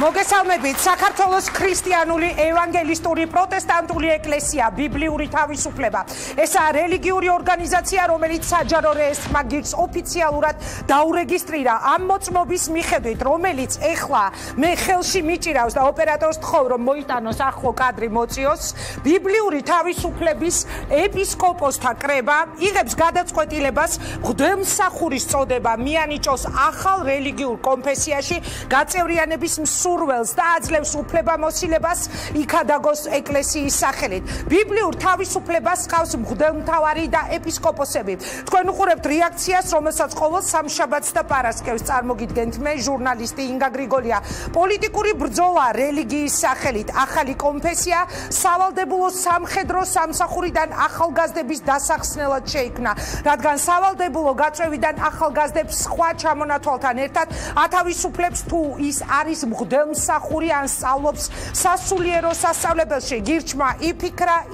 მოგესალმებით. საქართველოს ქრისტიანული ევანგელისტური პროტესტანტული ეკლესია ბიბლიური თავისუფლება. ესაა რელიგიური ორგანიზაცია, რომელიც საჯარო რეესტრმა გირს ოფიციალურად დაურეგისტრირა ამ მოწმობის მიხედვით, რომელიც ეხლა მე ხელში მიჭირავს და ოპერატორს თხოვ, რომ მოიტანოს ახლო კადრი მოწიოს. ბიბლიური თავისუფლების ეპისკოპოსთა კრება იღებს გადაწყვეტილებას მღვდელმსახურის წოდება მიანიჭოს ახალ რელიგიურ კონფესიაში გაწევრიანების სურველს და აძლევს უფლებამოსილებას იქადაგოს ეკლესიის სახელით. ბიბლიურ თავისუფლებას ჰყავს მღვდელმთავარი და ეპისკოპოსები. თქვენ უყურებთ რეაქციას, რომელსაც ყოველ სამშაბათს და პარასკევს წარმოგიდგენთ მე, ჟურნალისტი ინგა გრიგოლია. პოლიტიკური ბრძოლა რელიგიის სახელით, ახალი კონფესია სავალდებულო სამხედრო სამსახურიდან ახალგაზრდების დასახსნელად შეიქმნა, რადგან სავალდებულო გაწვევიდან ახალგაზრდებს სხვა ჩამონათვალთან ერთად ათავისუფლებს თუ ის არის მღვდელმსახური ან სწავლობს სასულიერო სასწავლებელში. გირჩმა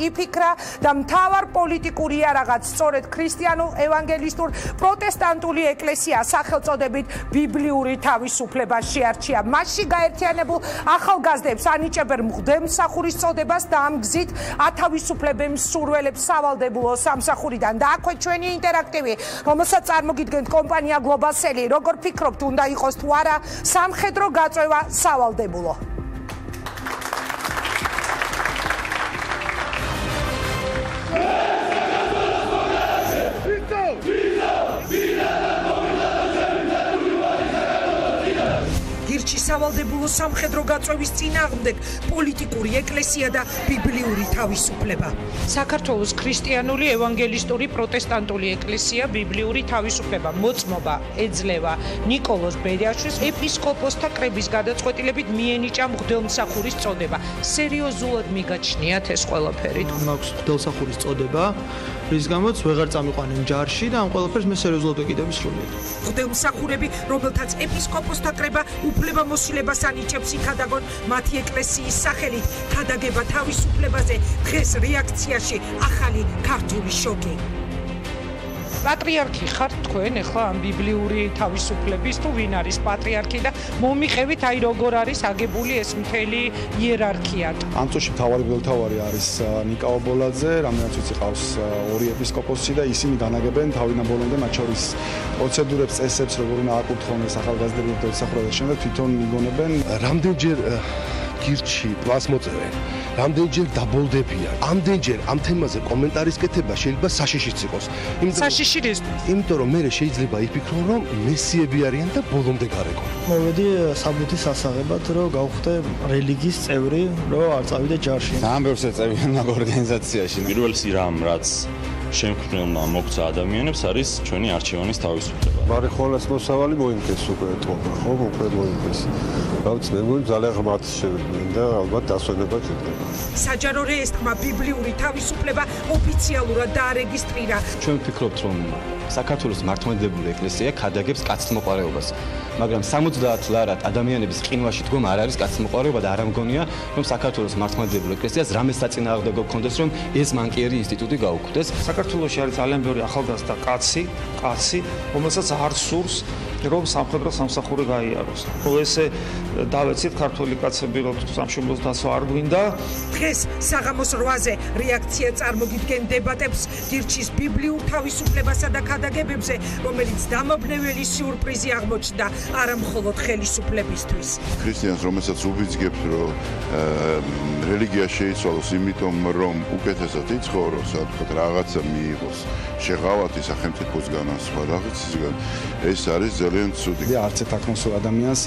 იფიქრა და მთავარ პოლიტიკური იარაღად სწორედ ქრისტიანულ ევანგელისტურ პროტესტანტული ეკლესია სახელწოდებით ბიბლიური თავისუფლება შეარჩია. მასში გაერთიანებულ ახალგაზრდებს ანიჭებენ მღვდელმსახურის წოდებას და ამ გზით ათავისუფლებენ მსურველებს სავალდებულო სამსახურიდან. და აქვე ჩვენი ინტერაქტივი, რომელსაც წარმოგიდგენთ კომპანია Global Sell. როგორ ფიქრობთ, უნდა იყოს თუ არა სამხედრო გაწვევა სავალდებულო? გირჩი სავალდებულო სამხედრო გაწვევის წინააღმდეგ პოლიტიკური ეკლესია და ბიბლიური თავისუფლება. საქართველოს ქრისტიანული ევანგელისტური პროტესტანტული ეკლესია ბიბლიური თავისუფლება მოწმობა ეძლევა ნიკოლოზ ბერიაშვილს ეპისკოპოსთა კრების გადაწყვეტილებით მიენიჭა მღვდელმსახურის წოდება. სერიოზულად მიგაჩნიათ ეს ყველაფერი? მაქვს მღვდელმსახურის წოდება, რის გამოც ვეღარ წამიყვანენ ჯარში და ამ ყველაფერს მე სერიოზულად ვეკიდები სრულიად. მღვდელმსახურები, რომელთაც ეპისკოპოსთა კრება უფლებამოსილებას ანიჭებს იქადაგონ მათი ეკლესიის სახელით, ქადაგება თავისუფლებაზე დღეს რეაქციაში ახალი ქართული შოკი. პატრიარქი ხართ თქვენ ახლა ამ ბიბლიური თავისუფლების თუ ვინ არის პატრიარქი და მომიყევით აი როგორ არის აგებული ეს მთელი იერარქია? ამ წუთში მთავარი მღვდელმთავარი არის ნიკა ობოლაძე, რამდენიც ვიცი ყავს ორი ეპისკოპოსი და ისინი განაგებენ თავიდან ბოლომდე მათ შორის პროცედურებს, წესებს, როგორ უნდა აკურთხონ ეს ახალგაზრდები მღვდელმსახურებაში. შემდეგ თვითონ მიგონებენ რამდენჯერ გირჩი პლას მოწევენ, რამდენჯერ დაბოლდებიან. ამდენჯერ ამ თემაზე კომენტარის კეთება შეიძლება საშიშიც იყოს. საშიში რისთვის? იმიტომ რომ მე შეიძლება იფიქრონ, რომ მესიები არიან და ბოლომდე გარეკონ. მოვედი საბუთის ასაღებად, რომ გავხდე რელიგიის წევრი, რომ არ წავიდე ჯარში. ძალიან ბევრს ეწევიან მაგ ორგანიზაციაში. პირველ სირამ რაც შემქმნელმა მოგცა ადამიანებს არის ჩვენი არჩევანის თავისუფლება. მარიხუანას მოსავალი მოიმკეს უკვე თქმა, ხო, უკვე მოიმკეს. რაც მე მგონი ძალიან ღმრთ შევიდნენ და ალბათ დასვენება შედგება. საჯარო რეესტრმა ბიბლიური თავისუფლება ოფიციალურად დაარეგისტრირა. ჩვენ ვფიქრობთ, რომ საქართველოს მართლმადიდებლური ეკლესია ქადაგებს კაცთმოყვარეობას, მაგრამ 70 ლარად ადამიანების ყინვაში დგომა არ არის კაცთმოყვარეობა და არ ამგონია, რომ საქართველოს მართლმადიდებლური ეკლესიას რამე საწინააღმდეგო გქონდეს, რომ ეს მანკიერი ინსტიტუტი გაუქმდეს. საქართველოში არის ძალიან ბევრი ახალგაზრდა კაცი, რომელსაც არ სურს რომ სამხედრო სამსახური გაიაროს. რომ ესე დავეცით ქართული კაცები რომ სამშობლოს დასვა არ გვინდა. დღეს საღამოს 8-ზე რეაქცია წარმოგიდგენ დებატებს გირჩის ბიბლიურ თავისუფლებასა და ქადაგებებზე, რომელიც დამაბნეველი სიურპრიზი აღმოჩნდა არა მხოლოდ ხელისუფლებისთვის. ქრისტიანს რომელსაც უბიძგებთ, რომ რელიგია შეიცვალოს იმიტომ, რომ უკეთესად იცხოვროს, თქვათ რაღაცა მიიღოს, შეღავათი სახელმწიფოსგან ან სხვა რაღაცისგან, ეს არის ძალიან ცუდი. არც ერთ აკონსულ ადამიანს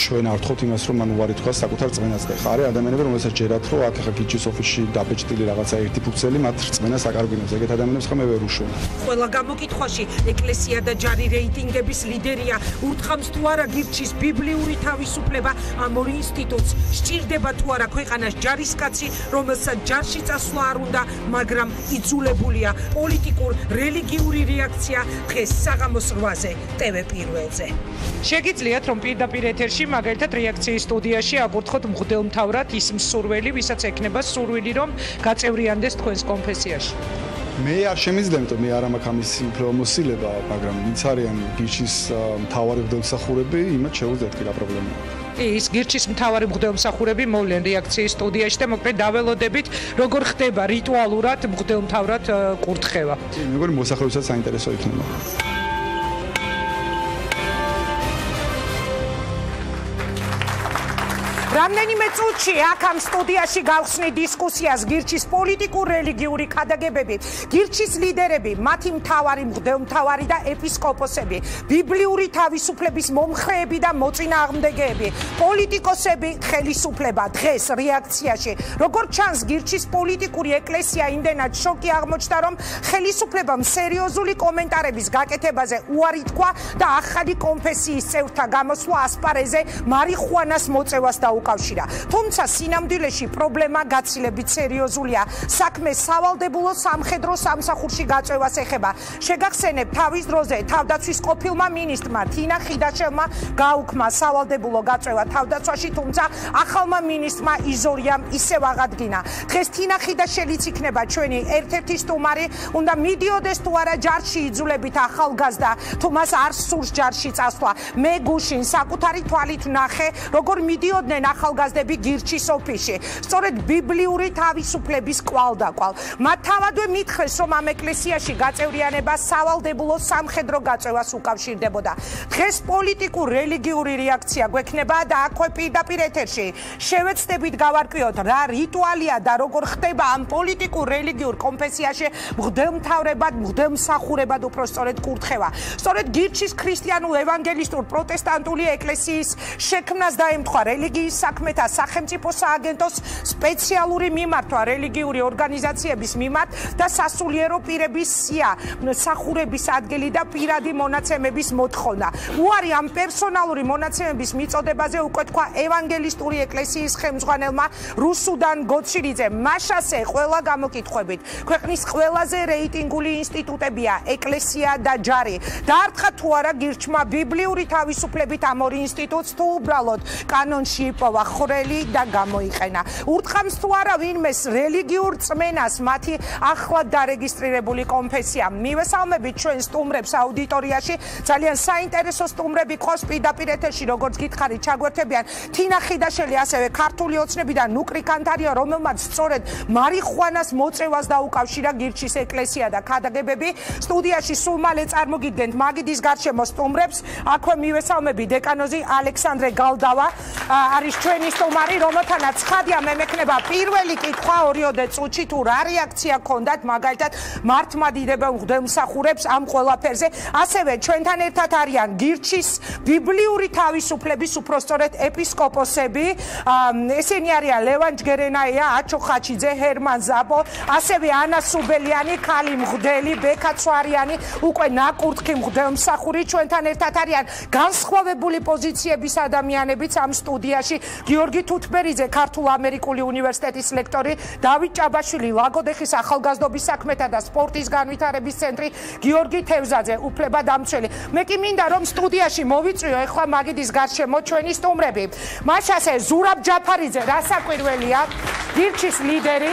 ჩვენ არ ვთხოვთ იმას, რომ მან უარი თქვას საკუთარ რწმენას და ხარ ადამიანები, რომელსაც ჯერათ, რომ აქ ახლა გიჩის ოფისში დაბეჭდილი რაღაცა ერთი ფუძელი მათ რწმენას აკარგვინებს. ეგეთ ადამიანებს ხომ მე ვერ უშვენ. ყველა გამოკითხვაში ეკლესია და ჯარი რეიტინგების ლიდერია. ურთხავს თუ არა გირჩის ბიბლიური თავისუფლება ამ ორ ინსტიტუტს? სჭირდება თუ არა ქვეყანას ჯარისკაცი, რომელსაც ჯარში წასვლა არ უნდა, მაგრამ იძულებულია? პოლიტიკურ რელიგიური რეაქცია დღეს საღამოს 8-ზე TV პირველზე. შეგიძლიათ რომ პირდაპირ ეთერში მაგალითად რეაქციის სტუდიაში აკურთხოთ მღვდელმთავრად ის მსურველი, ვისაც ექნება სურვილი რომ გაწევრიანდეს თქვენს კონფესიაში? მე არ შემიძლია, მე არ მაქვს ამის უფლებამოსილება, მაგრამ ვინც არიან გიჩის მთავარი მღვდელმსახურები, იმათ შეუძლიათ კი რა პრობლემაა. კი ის გირჩის მთავარი მღვდელმსახურები მოვლენ რეაქციის სტუდიაში და მოკლედ დაველოდებით როგორ ხდება რიტუალურად მღვდელმთავრად კურთხევა. მეგონი მოსახლეობისას საინტერესო იქნება. რამდენიმე წუთში აქ ამ სტუდიაში გავხსნით დისკუსიას გირჩის პოლიტიკურ-რელიგიური ქადაგებები, გირჩის ლიდერები, მათი მთავარი მღვდელმთავარი და ეპისკოპოსები, ბიბლიური თავისუფლების მომხრეები და მოწინააღმდეგეები, პოლიტიკოსები, ხელისუფლება დღეს რეაქციაში. როგორც ჩანს, გირჩის პოლიტიკური ეკლესია იმდენად შოკი აღმოჩნდა, რომ ხელისუფლებამ სერიოზული კომენტარების გაკეთებაზე უარი თქვა და ახალი კონფესიის წევრთა გამოსვლა ასპარეზზე მარიხუანას მოწევას დაუკავშირა. თუმცა სინამდვილეში პრობლემა გაცილებით სერიოზულია. საქმე სავალდებულო სამხედრო სამსახურში გაწევას ეხება. შეგახსენებთ, თავის დროზე თავდაცვის ყოფილმა მინისტრმა თინა ხიდაშელმა გაუქმა სავალდებულო გაწევა თავდაცვაში, თუმცა ახალმა მინისტრმა იზორიამ ისევ აღადგინა. დღეს თინა ხიდაშელიც იქნება ჩვენი ერთ-ერთი სტუმარი, უნდა მიდიოდეს თუ არა ჯარში იძულებით ახალგაზრდა, თუ მას არ სურს ჯარში წასვლა. მე გუშინ საკუთარი თვალით ვნახე, როგორ მიდიოდნენ ახალგაზრდები გირჩის ოფისში. სწორედ ბიბლიური თავისუფლების კვალდაკვალ. მათ თავადვე მითხრეს, რომ ამ ეკლესიაში გაწევრიანება სავალდებულო სამხედრო გაწევას უკავშირდებოდა. დღეს პოლიტიკურ-რელიგიური რეაქცია გვექნება და აქვე პირდაპირ ეთერში შევეცდებით გავარკვიოთ, რა რიტუალია და როგორ ხდება ამ პოლიტიკურ-რელიგიურ კონფესიაში მღვდელმთავრებად, მღვდელმსახურებად უпростоრედ კურთხევა. სწორედ გირჩის ქრისტიანულ ევანგელისტურ პროტესტანტული ეკლესიის შექმნას დაემთხვა რელიგიის საქმეთა სახელმწიფო სააგენტოს სპეციალური მიმართვა რელიგიური ორგანიზაციების მიმართ და სასულიერო პირების სია, მსახურების ადგილი და პირადი მონაცემების მოთხოვნა. უარი ამ პერსონალური მონაცემების მიწოდებაზე უკვე თქვა ევანგელისტური ეკლესიის ხელმძღვანელმა რუსუდან გოცირიძემ. მაშასე ყველა გამოკითხვებით. ქვეყნის ყველაზე რეიტინგული ინსტიტუტებია ეკლესია და ჯარი. დაარტყა თუ არა გირჩმა ბიბლიური თავისუფლებით ამ ორი ინსტიტუტს თუ უბრალოდ კანონში იპოვა ხვრელი და გამოიყენა. ურტყამს თუ არა ვინმეს რელიგიურ წმენას მათი ახლად დარეგისტრირებული კონფესია. მივესალმებით ჩვენ სტუმრებს აუდიტორიაში. ძალიან საინტერესო სტუმრები ყავს პირდაპირ ეთერში, როგორც გითხარით, ჩაგვერთებიან თინა ხიდაშელი, ასევე ქართული ოცნებიდან ნუკრი კანთარია, რომელმაც სწორედ მარიხუანას მოწევას დაუკავშირა გირჩის ეკლესია და ქადაგებები. სტუდიაში სულ მალე წარმოგიდგენთ მაგიდის გარშემო სტუმრებს. აქვე მივესალმები დეკანოზი ალექსანდრე გალდავა არის ჩვენი სტუმარი, რომელთანაც ხადია მემექნება პირველი კითხვა 2 წუთში თუ რა რეაქცია ჰქონდათ მაგალითად მართლმადიდებელ მღვდელმსახურებს ამ ყველაფერზე. ასევე ჩვენთან ერთად არიან გირჩის ბიბლიური თავისუფლების უпростоრედ ეპისკოპოსები. ესენი არიან ლევან ჯგერენაია, აჩო ხაჩიძე, ჰერმან ზაბო, ასევე ანა სუბელიანი, ქალი მღვდელი, ბექა ცვარიანი, უკვე ნაკურთხი მღვდელმსახური. ჩვენთან ერთად არიან განსხვავებული პოზიციების ადამიანებიც ამ სტუდიაში. გიორგი თუთბერიძე, ქართულ-ამერიკული უნივერსიტეტის ლექტორი, დავით ჭაბაშვილი, ლაგოდეხის ახალგაზრდობის საქმეთა და სპორტის განვითარების ცენტრი, გიორგი თევზაძე, უფლებადამცველი. მე კი მინდა რომ სტუდიაში მოვიწვიო ეხლა მაგიდის გარშემო ჩვენი სტუმრები. მაშასე ზურაბ ჯაფარიძე, რასაკვირველია, გირჩის ლიდერი.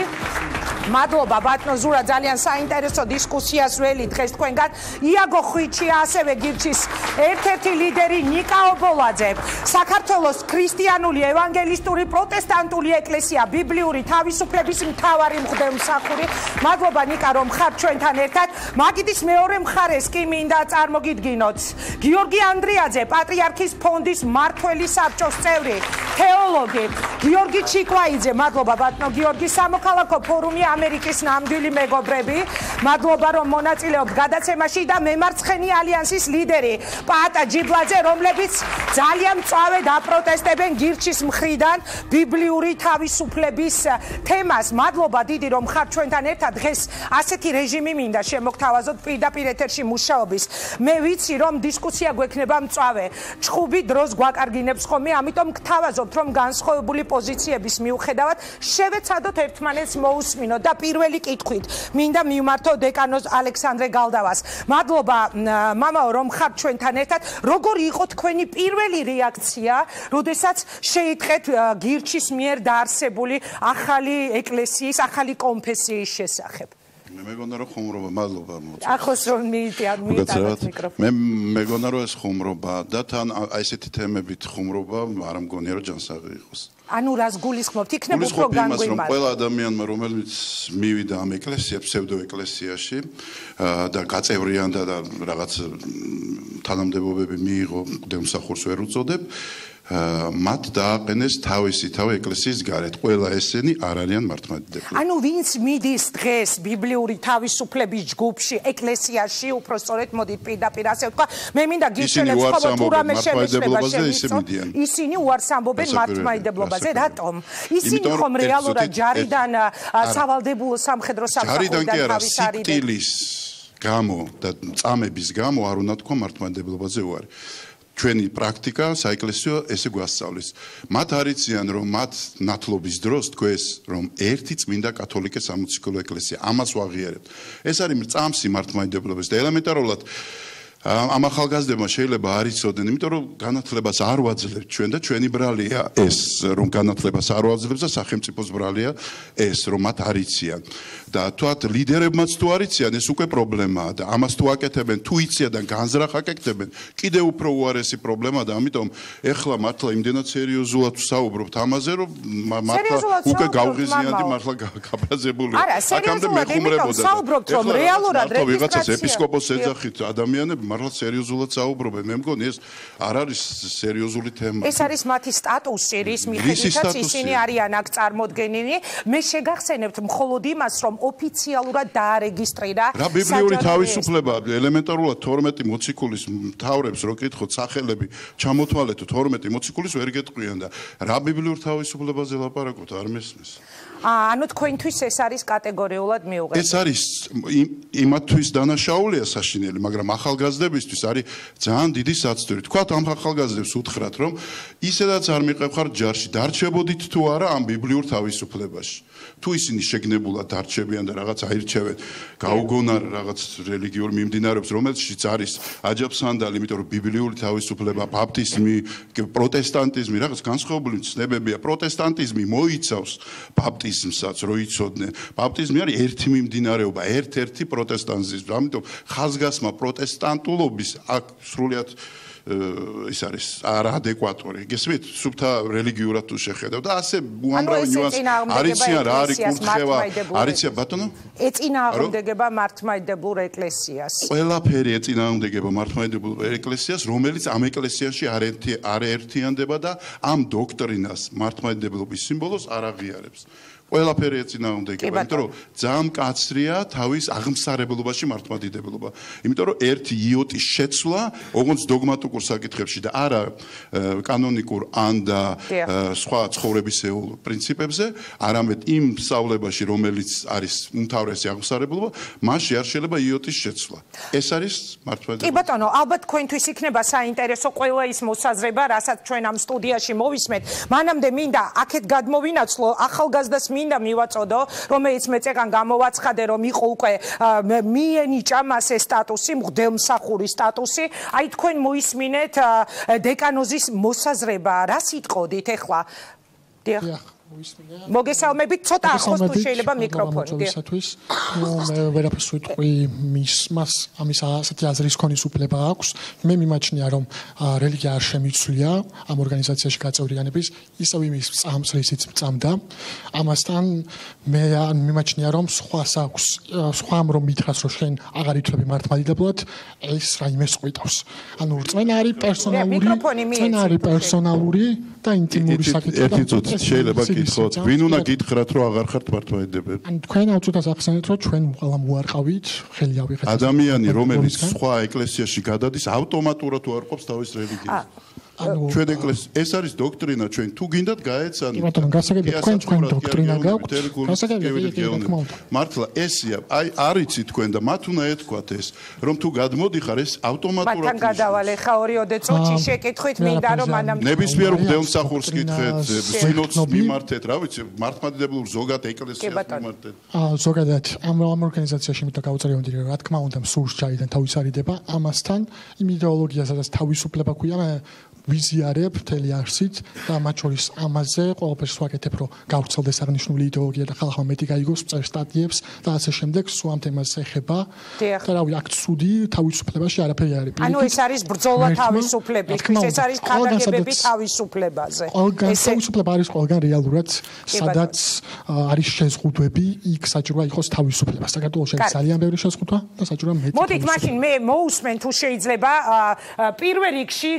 მადლობა ბატონო ზურა, ძალიან საინტერესო დისკუსიას ველი დღეს თქვენგან. იაგო ხვიჩია, ასევე გირჩის ერთ-ერთი ლიდერი ნიკა ობოლაძე. საქართველოს ქრისტიანული ევანგელისტური პროტესტანტული ეკლესია ბიბლიური თავისუფლების მთავარი მღვდელმსახური. მადლობა ნიკა რომ ხართ ჩვენთან ერთად. მაგიდის მეორე მხარეს კი მინდა წარმოგიდგინოთ გიორგი ანდრიაძე, პატრიარქის ფონდის მმართველი საბჭოს წევრი, თეოლოგი, გიორგი ჩიკვაიძე. მადლობა ბატონო გიორგი, სამოქალაქო ფორუმი ამერიკის ნამდვილი მეგობრები. მადლობა რომ მონაწილეობთ გადაცემაში და მემარცხენე ალიანსის ლიდერი პაატა ჯიბლაძე, რომლებიც ძალიან მწვავედ აპროტესტებენ გირჩის მხრიდან ბიბლიური თავისუფლების თემას. მადლობა დიდი რომ ხართ ჩვენთან ერთად. დღეს ასეთი რეჟიმი მინდა შემოგთავაზოთ პირდაპირ ეთერში მუშაობის. მე ვიცი რომ დისკუსია გვექნება მწვავე. ჩხუბი დროს გვაკარგინებს ხოლმე, ამიტომ გთავაზობთ რომ განსხვავებული პოზიციების მიუხედავად შევეცადოთ ერთმანეთს მოусმინოთ და პირველი კითხვით მინდა მივმართო დეკანოზ ალექსანდრე გალდავას. მადლობა მამაო რომ ხართ ჩვენთან ერთად. როგორი იყო თქვენი პირველი რეაქცია, როდესაც შეიტყეთ გირჩის მიერ დაარსებული ახალი ეკლესიის, ახალი კონფესიის შესახებ? მე მეგონა რომ ხუმრობა, მადლობა. ახოს რომ მიიტანოთ მიკროფონი. მე მეგონა რომ ეს ხუმრობა და თან აი ესეთი თემებით ხუმრობა არ მგონია რომ ჯანსაღი იყოს. ანუ რას გულისხმობთ? იქნება უფრო განგვიმართება. ყველა ადამიანმა რომელიც მივიდა ამ ეკლესია ფსევდო ეკლესიაში და გაწევრიანდა და რაღაც თანამდებობები მიიღო, მღვდელმსახურს ვერ უწოდებ, მათ დააყენეს თავისთავად ეკლესიის გარეთ. ყველა ესენი არ არიან მართლმადიდებლები. ანუ ვინც მიდის დღეს ბიბლიური თავისუფლების ჯგუფში, ეკლესიაში, უფრო სწორედ მოდით პირდაპირ ასე ვთქვა, მე მინდა გიშელებს ხოლმე თუ რამე შემეცნება შემიწონ. ისინი უარს ამბობენ მართლმადიდებლობაზე. რატომ? ისინი ხომ რეალურად ჯარიდან სავალდებულო სამხედრო სამსახურიდან თავის არიდნენ. გამო და წამების გამო არ უნდა თქვა მართლმადიდებლობაზე უარი. ჩვენი პრაქტიკა საეკლესიო ესე გვასწავლის. მათ არიციან რომ მათ ნათლობის დროს თქვეს რომ ერთი წმინდა კათოლიკე სამოციქულო ეკლესია ამას ვაღიარებთ. ეს არის მრწამსი მართლმადიდებლობის და ელემენტარულად ამ ახალგაზრდებმა შეიძლება არ იცოდნენ, იმიტომ რომ განათლებას არ ვაძლევთ ჩვენ და ჩვენი ბრალია ეს, რომ განათლებას არ ვაძლევთ და სახელმწიფოს ბრალია ეს, რომ მათ არ იციან. და თქვათ ლიდერებმაც თუ არ იციან, ეს უკვე პრობლემაა და ამას თუ აკეთებენ, თუ იციან და განზრახ აკეთებენ, კიდევ უფრო უარესი პრობლემაა და ამიტომ ეხლა მართლა იმდენად სერიოზულად ვსაუბრობთ ამაზე, რომ მართლა უკვე გავღიზიანდი, მართლა გაბრაზებული. აქამდე მეხუმრებოდა. საუბრობთ რომ რეალურად ვიღაცას ეპისკოპოსს ეძახით ადამიანები მართლა სერიოზულად საუბრობენ. მე მგონი ეს არ არის სერიოზული თემა. ეს არის მათი სტატუსი, რის მიხედვითაც ისინი არიან აქ წარმოდგენილი. მე შეგახსენებთ მხოლოდ იმას, რომ ოფიციალურად დაარეგისტრირა რა ბიბლიური თავისუფლება ელემენტარულად 12 მოციქულის მთავრებს რო კითხოთ სახელები ჩამოთვალეთ 12 მოციქულის ვერ გეტყვიან და რა ბიბლიურ თავისუფლებაზე ლაპარაკობთ არ მესმის. ანუ თქვენთვის ეს არის კატეგორიულად მიუღებელი. ეს არის იმათთვის დანაშაულია საშინელი, მაგრამ ახალგაზრდებისთვის არის ძალიან დიდი საცდური. თქვათ ამ ახალგაზრდებს უთხრათ, რომ ისედაც არ მიყევხართ ჯარში, დარჩებოდით თუ არა ამ ბიბლიურ თავისუფლებაში. თუ ისინი შეგნებულად დარჩებიან და რაღაც აირჩევენ, გაუგონარ რაღაც რელიგიურ მიმდინარეობებს, რომელშიც არის აჯაფსანდალი, იმიტომ რომ ბიბლიური თავისუფლება, ბაპტიზმი, პროტესტანტიზმი, რაღაც განსხვავებული ცნებებია. პროტესტანტიზმი მოიცავს ბაპტიზმსაც, რო იცოდნენ. ბაპტიზმი არის ერთი მიმდინარეობა, ერთ-ერთი პროტესტანტიზმი. ამიტომ ხაზგასმა პროტესტანტულობის აქ სრულიად ის არის არაადეკვატური. გესმით, სუფთა რელიგიურად თუ შეხედავ და ასე უამრავი ნიუანსი არიციან რა არის კურთხევა, არიციან ბატონო? ეწინააღმდეგება მართლმადიდებლურ ეკლესიას. ყველაფერი ეწინააღმდეგება მართლმადიდებლურ ეკლესიას, რომელიც ამ ეკლესიაში არ ერთიანდება და ამ დოქტრინას მართლმადიდებლობის სიმბოლოს არ აღიარებს. ყველაფერი ეწინააღმდეგება, იმიტომ რომ ძალიან მკაცრია თავის აღმსარებლობაში მართლმადიდებლობა. იმიტომ რომ ერთი იოტის შეცვლა, ოღონდ დოგმატიკურ საკითხებში და არა კანონიკურ ან და სხვა ცხოვრებისეულ პრინციპებზე, არამედ იმ სწავლებაში, რომელიც არის უმთავრესი აღმსარებლობა, მასში არ შეიძლება იოტის შეცვლა. ეს არის მართლმადიდებლობა. კი ბატონო, ალბათ თქვენთვის იქნება საინტერესო ყველა ის მოსაზრება, რასაც ჩვენ ამ სტუდიაში მოვისმენთ. მანამდე მინდა აქეთ გადმოვინაცვლო ახალგაზრდას მინდა მივაწოდო, რომელიც მე წეგან გამოვაცხადე, რომ იყო უკვე მიენიჭა მას ეს სტატუსი, მღვდელმსახურის სტატუსი. აი თქვენ მოისმინეთ დეკანოზის მოსაზრება, რა სიტყოდით ახლა? დიახ. მოგესალმებით, ცოტა ახლოს თუ შეიძლება მიკროფონი. მე ვერაფერს ვიტყვი მას ამის ასეთი აზრის ქონის უფლება აქვს. მე მიმაჩნია, რომ რელიგია არ შემიცვლია ამ ორგანიზაციაში გაწევრიანების, ისევ იმის წამს, რისიც წამდა. ამასთან მე მიმაჩნია, რომ სხვას აქვს, სხვამ რომ მითხრას, რომ შენ აღარ ითვლები მართლმადიდებლად, ეს რაიმეს ყვიტავს. ანუ რწმენა არის პერსონალური და ინტიმური საკითხი. ერთი წუთი შეიძლება გითხრათ, ვინ უნდა გითხრათ, რომ აღარ ხართ მართლმადიდებლები? ან თქვენ აუცილებლად ახსენეთ, რომ ჩვენ ყველა მოარყავით, ხელი ავიღეთ. ადამიანი, რომელიც სხვა ეკლესიაში გადადის, ავტომატურად უარყოფს თავის რელიგიას. ჩვენ ეკლესია ეს არის დოქტრინა ჩვენ თუ გინდათ გაეცანით. ბატონო, გასაგებია თქვენ დოქტრინა გაქვთ? გასაგებია. მართლა ესია, აი არიცი თქვენ და მათ უნდა ეთქვათ ეს, რომ თუ გადმოდიხარ ეს ავტომატურად. მათთან გადავალე ხა ორიოდე წუთში შეკითხვით მინდა რომ ანამ ნებისმიერ მღვდელმსახურს კითხეთ, სინოდს მიმართეთ, რა ვიცი, მართლმადიდებლურ ზოგად ეკლესიას მიმართეთ. ზოგადად ამ ორგანიზაციაში მე გავუწევდი რა თქმა უნდა სურს ჯარიდან თავის არიდება, ამასთან იმ იდეოლოგიას, სადაც თავისუფლება ქვია, ვიზიარებ მთელი არსით და მათ შორის ამაზე ყველაფერს ვაკეთებ, რომ გავრცელდეს აღნიშნული იდეოლოგია და ხალხმა მეტი გაიგოს, წერ სტატიებს და ასე შემდეგ, სულ ამ თემას ეხება. და რავი, აქ ცუდი თავისუფლებაში არაფერი არის. ანუ ეს არის ბრძოლა თავისუფლებისთვის, ეს არის ქადაგებები თავისუფლებაზე. თავისუფლება არის ყველგან რეალურად, სადაც არის შეზღუდვები, იქ საჭიროა იყოს თავისუფლება. საქართველოში არის ძალიან ბევრი შეზღუდვა და საჭიროა მეტი. მოდით მაშინ მე მოусმენ თუ შეიძლება პირველ რიგში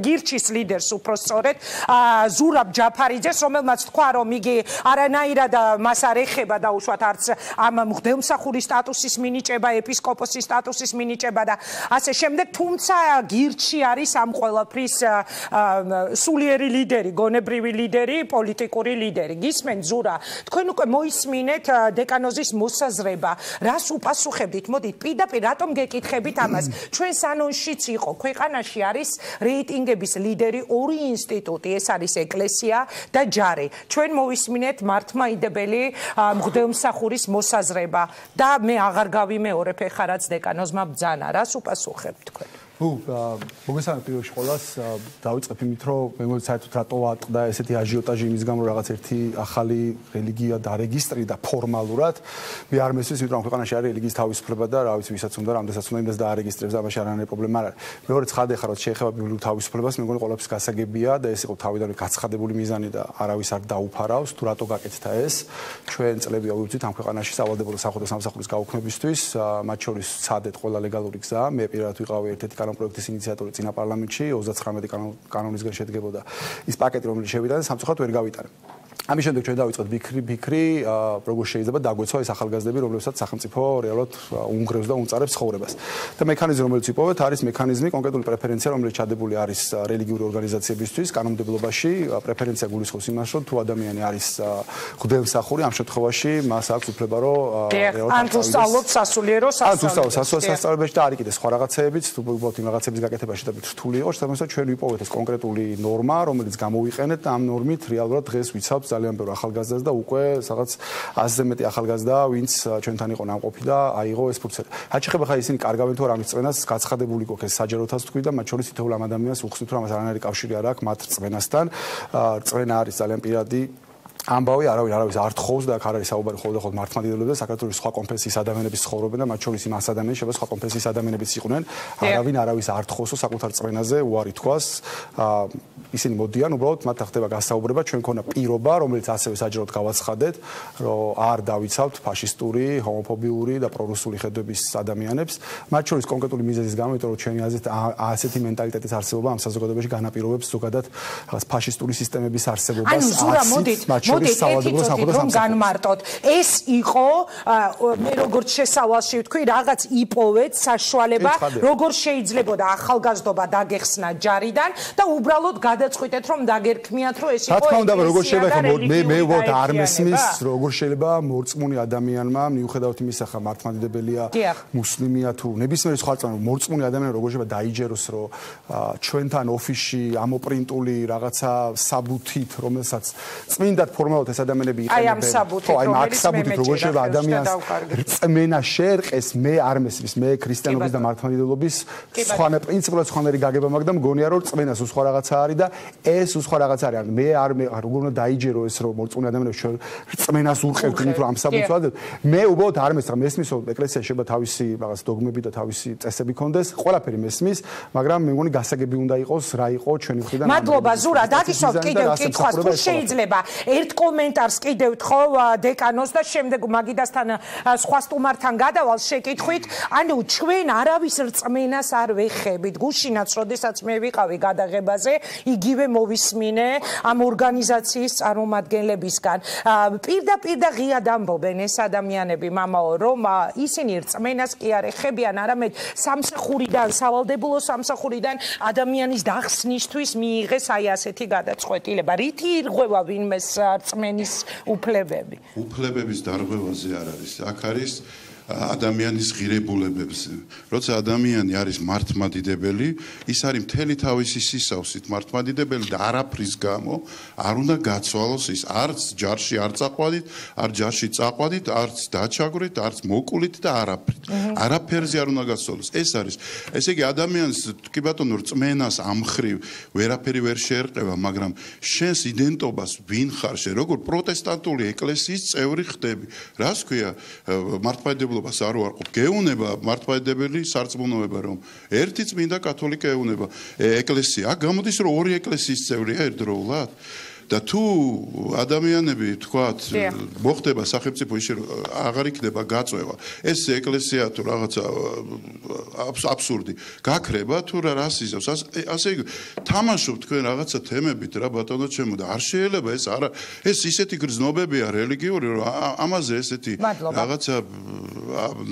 გირჩის ლიდერს უფრო სწორედ ზურაბ ჯაფარიძეს, რომელმაც თქვა, რომ იგი არანაირად მას არ ეხება დაუშვათ არც ამ მღვდელმსახურის სტატუსის მინიჭება, ეპისკოპოსის სტატუსის მინიჭება და ასე შემდეგ, თუმცა გირჩი არის ამ ყველაფრის სულიერი ლიდერი, გონებრივი ლიდერი, პოლიტიკური ლიდერი. გისმენთ ზურა, თქვენ უკვე მოისმინეთ დეკანოზის მოსაზრება, რას უპასუხებდით? მოდით პირდაპირ რატომ გეკითხებით ამას? ჩვენს ანონსშიც იყო, ქვეყანაში არის რეიტინგების ლიდერი ორი ინსტიტუტი, ეს არის ეკლესია და ჯარი. ჩვენ მოვისმინეთ მართლმაიდებელი მღვდელმსახურის მოსაზრება და მე აღარ გავიმეორებ ეხლა რაც დეკანოზმა ბრძანა, რას უპასუხებთ თქვენ? მოგესალმებით პირველში ყველას დავიწყებ იმით რომ მე მგონი საერთოდ რატო აწყდა ესეთი აჟიოტაჟი იმის გამო რაღაც ერთი ახალი რელიგია დარეგისტრი და ფორმალურად მე არ მესმის იმიტომ რომ ქვეყანაში არის რელიგიის თავისუფლება და რა ვიცი ვისაც უნდა რამდენსაც უნდა იმას დაარეგისტრებს და ამაში არანაირი პრობლემა არ არის. მეორე ცხადე ხარ რომ შეეხება ბიბლიურ თავისუფლებას მე მგონი ყველაფერს გასაგებია და ეს იყო თავიდანვე გაცხადებული მიზანი და არავის არ დაუფარავს თუ რატო გაკეთდა ეს. ჩვენ წლები ავივწით ამ ქვეყანაში სავალდებულო სამხედრო სამსახურის გაუქმებისთვის, მათ შორის ცადეთ ყველა ლეგალური გზა. მე პირადად ვიყავი ერთ-ერთი პროექტის ინიციატორი წინა პარლამენტში 39 კანონისგან შედგებოდა ის პაკეტი რომელიც შევიდა და სამწუხაროდ ვერ გავიტანე. ამის შემდეგ ჩვენ დავიწყეთ ფიქრი როგორ შეიძლება დაგვეცვა ეს ახალგაზრდები რომლებსაც სახელმწიფო რეალურად უნგრევს და უნწარებს ცხოვრებას. და მექანიზმი რომელიც ვიპოვეთ არის მექანიზმი კონკრეტული პრეფერენცია რომელიც ჩადებული არის რელიგიური ორგანიზაციებისთვის კანონმდებლობაში პრეფერენცია გულისხმობს იმას რომ თუ ადამიანი არის მღვდელმსახური ამ შემთხვევაში მას აქვს უფლება რომ ან თუ სწავლობს სასულიერო სასწავლებელში და არის კიდე სხვა რაღაცეებიც თუ უბრალოდ იმ რაღაცების გაკეთებაში და რთული იყოს თუმცა ჩვენ ვიპოვეთ ეს კონკრეტული ნორმა რომელიც გამოვიყენეთ და ამ ნორმით რეალურად დღეს ვიცავთ ძალიან ბევრი ახალგაზრდას და უკვე რაღაც 100-ზე მეტი ახალგაზრდა ვინც ჩვენთან იყო ნამყოფი და აიღო ეს ფურცელი. რაც შეეხება ხა ისინი კარგავენ თუ არ ამის წვენას გაცხადებული გქონდეს საჯაროთაც თქვი და მათ შორის თითოეულ ამ ადამიანს უხსნით რომ ამას არანაირი კავშირი არ აქვს მათ წვენასთან. წვენა არის ძალიან პირადი ამბავი არავის არ თხოვს და აქ არ არის საუბარი ხოლმე მართლმადიდებლებზე და საქართველოს სხვა კონფესიის ადამიანების ცხოვრობენ და მათ შორის იმ ადამიანებს შეიძლება სხვა კონფესიის ადამიანებიც იყვნენ არავის არ თხოვსო საკუთარ წვენაზე უარი თქვას ისინი მოდიან უბრალოდ მათ ხდება გასაუბრება ჩვენ ქონა პირობა რომელიც ასევე საჯაროდ გავაცხადეთ რომ არ დავიცავთ ფაშისტური ჰომოფობიური და პრორუსული ხედვების ადამიანებს მათ შორის კონკრეტული მიზეზის გამო იმიტომ რომ ჩვენი აზრით ასეთი მენტალიტეტის არსებობა ამ საზოგადოებაში განაპირობებს ზოგადად ფაშისტური სისტემების არსებობას მოდით რომ განმარტოთ ეს იყო მე როგორც შესავალში ვთქვი რაღაც იპოვეთ საშუალება როგორ შეიძლებოდა ახალგაზრდობა დაგეხსნა ჯარიდან და უბრალოდ გადაწყვიტეთ რომ დაგერქმიათ რომ ეს იყო რა თქმა უნდა როგორ შეიძლება მე ვოდ არ მესმის როგორ შეიძლება მორწმუნე ადამიანმა მიუხედავად იმისა ხა მართლმადიდებელია მუსლიმია თუ ნებისმიერი სხვა წამო მორწმუნე ადამიანი როგორ შეიძლება დაიჯეროს რომ ჩვენთან ოფისში ამოპრინტული რაღაცა საბუთით რომელსაც წმინდად ფორმალურად ეს ადამიანები იყენებენ. ხო, აი მაგ საბუთით როგორ შეიძლება ადამიანს რწმენა შეერყეს, მე არ მესმის, მე ქრისტიანობის და მართლმადიდებლობის სხვანა პრინციპულად სხვანაირი გაგება მაქვს და მგონია რომ რწმენას უსხვა რაღაცა არის და ეს უსხვა რაღაცა არის. მე არ როგორ უნდა დაიჯერო ეს რომ მორწმუნე ადამიანებს რწმენას ურყევთ იმით რომ ამ საბუთს ვაძლევთ. მე უბრალოდ არ მესმის, რომ ეკლესია შეიძლება თავისი რაღაც დოგმები და თავისი წესები ქონდეს, ყველაფერი მესმის, მაგრამ მე მგონი გასაგები უნდა იყოს რა იყო ჩვენი მხრიდან. მადლობა ზურა, დაგისვავთ კიდევ კითხვას თუ შეიძლება ერთ კომენტარს კიდევ თხოვ დეკანოს და შემდეგ მაგიდასთან სხვა სტუმართან გადავალ შეკითხვით. ანუ ჩვენ არავის რწმენას არ ვეხებით. გუშინაც, როდესაც მე ვიყავი გადაღებაზე, იგივე მოვისმინე ამ ორგანიზაციის წარმომადგენლებისგან. პირდაპირ და ღიად ამბობენ ეს ადამიანები, მამაო, რომ ისინი რწმენას კი არ ეხებიან, არამედ სამსახურიდან, სავალდებულო სამსახურიდან ადამიანის დახსნისთვის მიიღეს აი ასეთი გადაწყვეტილება. რითი ირღვევა ვინმეს რწმენის უფლებები. უფლებების დარღვევაზე არ არის. აქ არის ადამიანის ღირებულებებზე. როცა ადამიანი არის მართლმადიდებელი, ის არის მთელი თავისი სისავსით მართლმადიდებელი და არაფრის გამო არ უნდა გაცვალოს ის არც ჯარში არ წაყვადით, არ ჯარში წაყვადით, არც დაჩაგვრით, არც მოკულით და არაფრით. არაფერზე არ უნდა გაცვალოს. ეს არის. ესე იგი ადამიანს კი ბატონო რწმენას ამხრივ ვერაფერი ვერ შეერყევა, მაგრამ შენს იდენტობას ვინ ხარ შენ, როგორ პროტესტანტული ეკლესიის წევრი ხდები. რას ქვია მართლმადიდებლობას არ უარყოფ. გეუნება მართლმადიდებელი სარწმუნოება რომ ერთი წმინდა კათოლიკე ეუნება ეკლესია. აქ გამოდის რომ ორი ეკლესიის წევრია ერთდროულად. და თუ ადამიანები თქვათ მოხდება სახელმწიფო ისე რომ აღარ იქნება გაწევა ეს ეკლესია თუ რაღაცა აბსურდი გაქრება თუ რას იზავს ასე თამაშობ თქვენ რაღაცა თემებით რა ბატონო ჩემო და არ შეიძლება ეს არა ეს ისეთი გრძნობებია რელიგიური რომ ამაზე ესეთი რაღაცა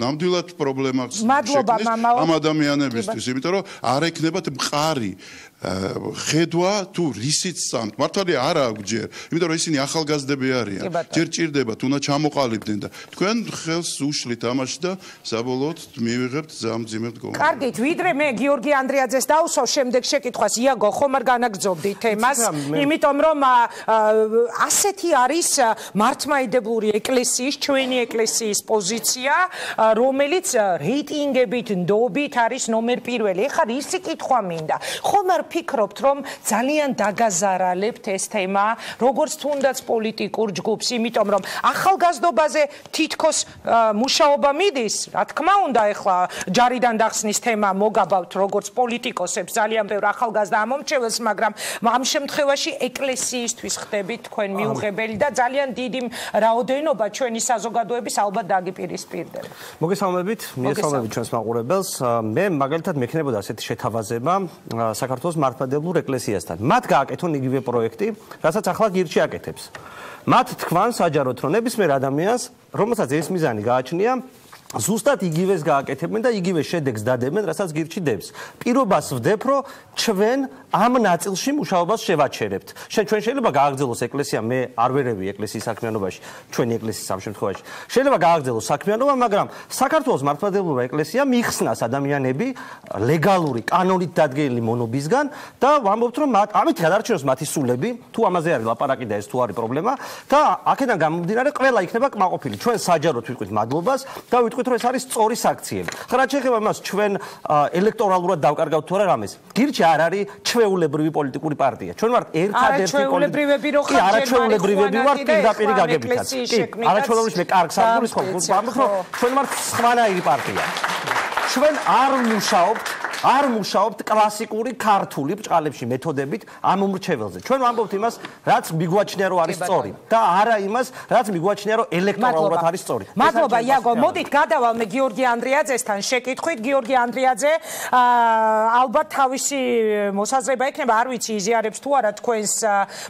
ნამდვილად პრობლემას შექმნის ამ ადამიანებისთვის იმიტომ რომ არ ეკნებათ მყარი ხედვა თუ რისიც სამთ მართალია არა აქვს ჯერ იმიტომ რომ ისინი ახალგაზრდები არიან ჯერ ჭირდებათ უნდა ჩამოყალიბდნენ და თქვენ ხელს უშლით ამაში და საბოლოოდ მივიღებთ ზამძიმე მდგომარეობა. კარგით, ვიდრე მე გიორგი ანდრიაძეს დავუსვავ შემდეგ შეკითხვას იაგო ხომ არ განაგრძობდი თემას იმიტომ რომ ასეთი არის მართლმადიდებლური ეკლესიის ჩვენი ეკლესიის პოზიცია რომელიც რეიტინგებით ნდობით არის ნომერ პირველი. ეხლა ისი კითხვა მინდა ხომ არ ფიქრობთ რომ ძალიან დაგაზარალებთ ეს თემა როგორც თუნდაც პოლიტიკურ ჯგუფს იმიტომ რომ ახალგაზრდობაზე თითქოს მუშაობა მიდის რა თქმა უნდა ეხლა ჯარიდან დახსნის თემა მოგაბავთ როგორც პოლიტიკოსებს ძალიან ბევრ ახალგაზრდა ამომრჩეველს მაგრამ ამ შემთხვევაში ეკლესიისთვის ხდებით თქვენ მიუღებელი და ძალიან დიდი რაოდენობა ჩვენი საზოგადოების ალბათ დაგიპირისპირდება. მოგესალმებით ჩვენს მაყურებელს მე მაგალითად მექნებოდა ასეთი შეთავაზება საქართველოს მართლმადიდებლურ ეკლესიასთან. მათ გააკეთონ იგივე პროექტი, რასაც ახლა გირჩი აკეთებს. მათ თქვან საჯაროდ რომ ნებისმიერ ადამიანს, რომელსაც ეს მიზანი გააჩნია, ზუსტად იგივეს გააკეთებენ და იგივე შედეგს დადებენ, რასაც გირჩი დებს. პირობას ვდებ, რომ ჩვენ ამ ნაწილში მუშაობას შევაჩერებთ. ჩვენ შეიძლება გააგრძელოს ეკლესია, მე არ ვერევი ეკლესიის საქმიანობაში, ჩვენი ეკლესიის ამ შემთხვევაში. შეიძლება გააგრძელოს საქმიანობა, მაგრამ საქართველოს მართლმადიდებლური ეკლესია მიხსნას ადამიანები ლეგალური, კანონით დადგენილი მონობისგან და ვამბობთ, რომ ამით გადარჩენოს მათი სულები, თუ ამაზე არის ლაპარაკი და ეს თუ არის პრობლემა და აქედან გამომდინარე ყველა იქნება კმაყოფილი. ჩვენ საჯაროდ ვიტყვით მადლობას და ვიტყვით რომ ეს არის სწორი საქციელი. ხარა შეიძლება იმას ჩვენ ელექტორალურად დავკარგავთ თუ არა რამეს. გირჩი არ არის ჩვეულებრივი პოლიტიკური პარტია. ჩვენ ვართ ერთადერთი ჩვეულებრივები რო ხარ არაჩვეულებრივები ვართ პირდაპირ გაგებითად. კი, არაჩვეულებრივი მე კარგ საგულის ხო ვამბობ რომ ჩვენ ვართ სხვანაირი პარტია. ჩვენ არ მუშაობთ კლასიკური ქართული ბჭყალებში მეთოდებით ამ უმრჩეველზე. ჩვენ ვამბობთ იმას, რაც მიგვაჩნია რომ არის სწორი და არა იმას, რაც მიგვაჩნია რომ ელექტორალურად არის სწორი. მადლობა იაგო, მოდით გადავალ მე გიორგი ანდრიაძესთან შეკითხვით. გიორგი ანდრიაძე ალბათ თავისი მოსაზრება ექნება, არ ვიცი იზიარებს თუ არა თქვენს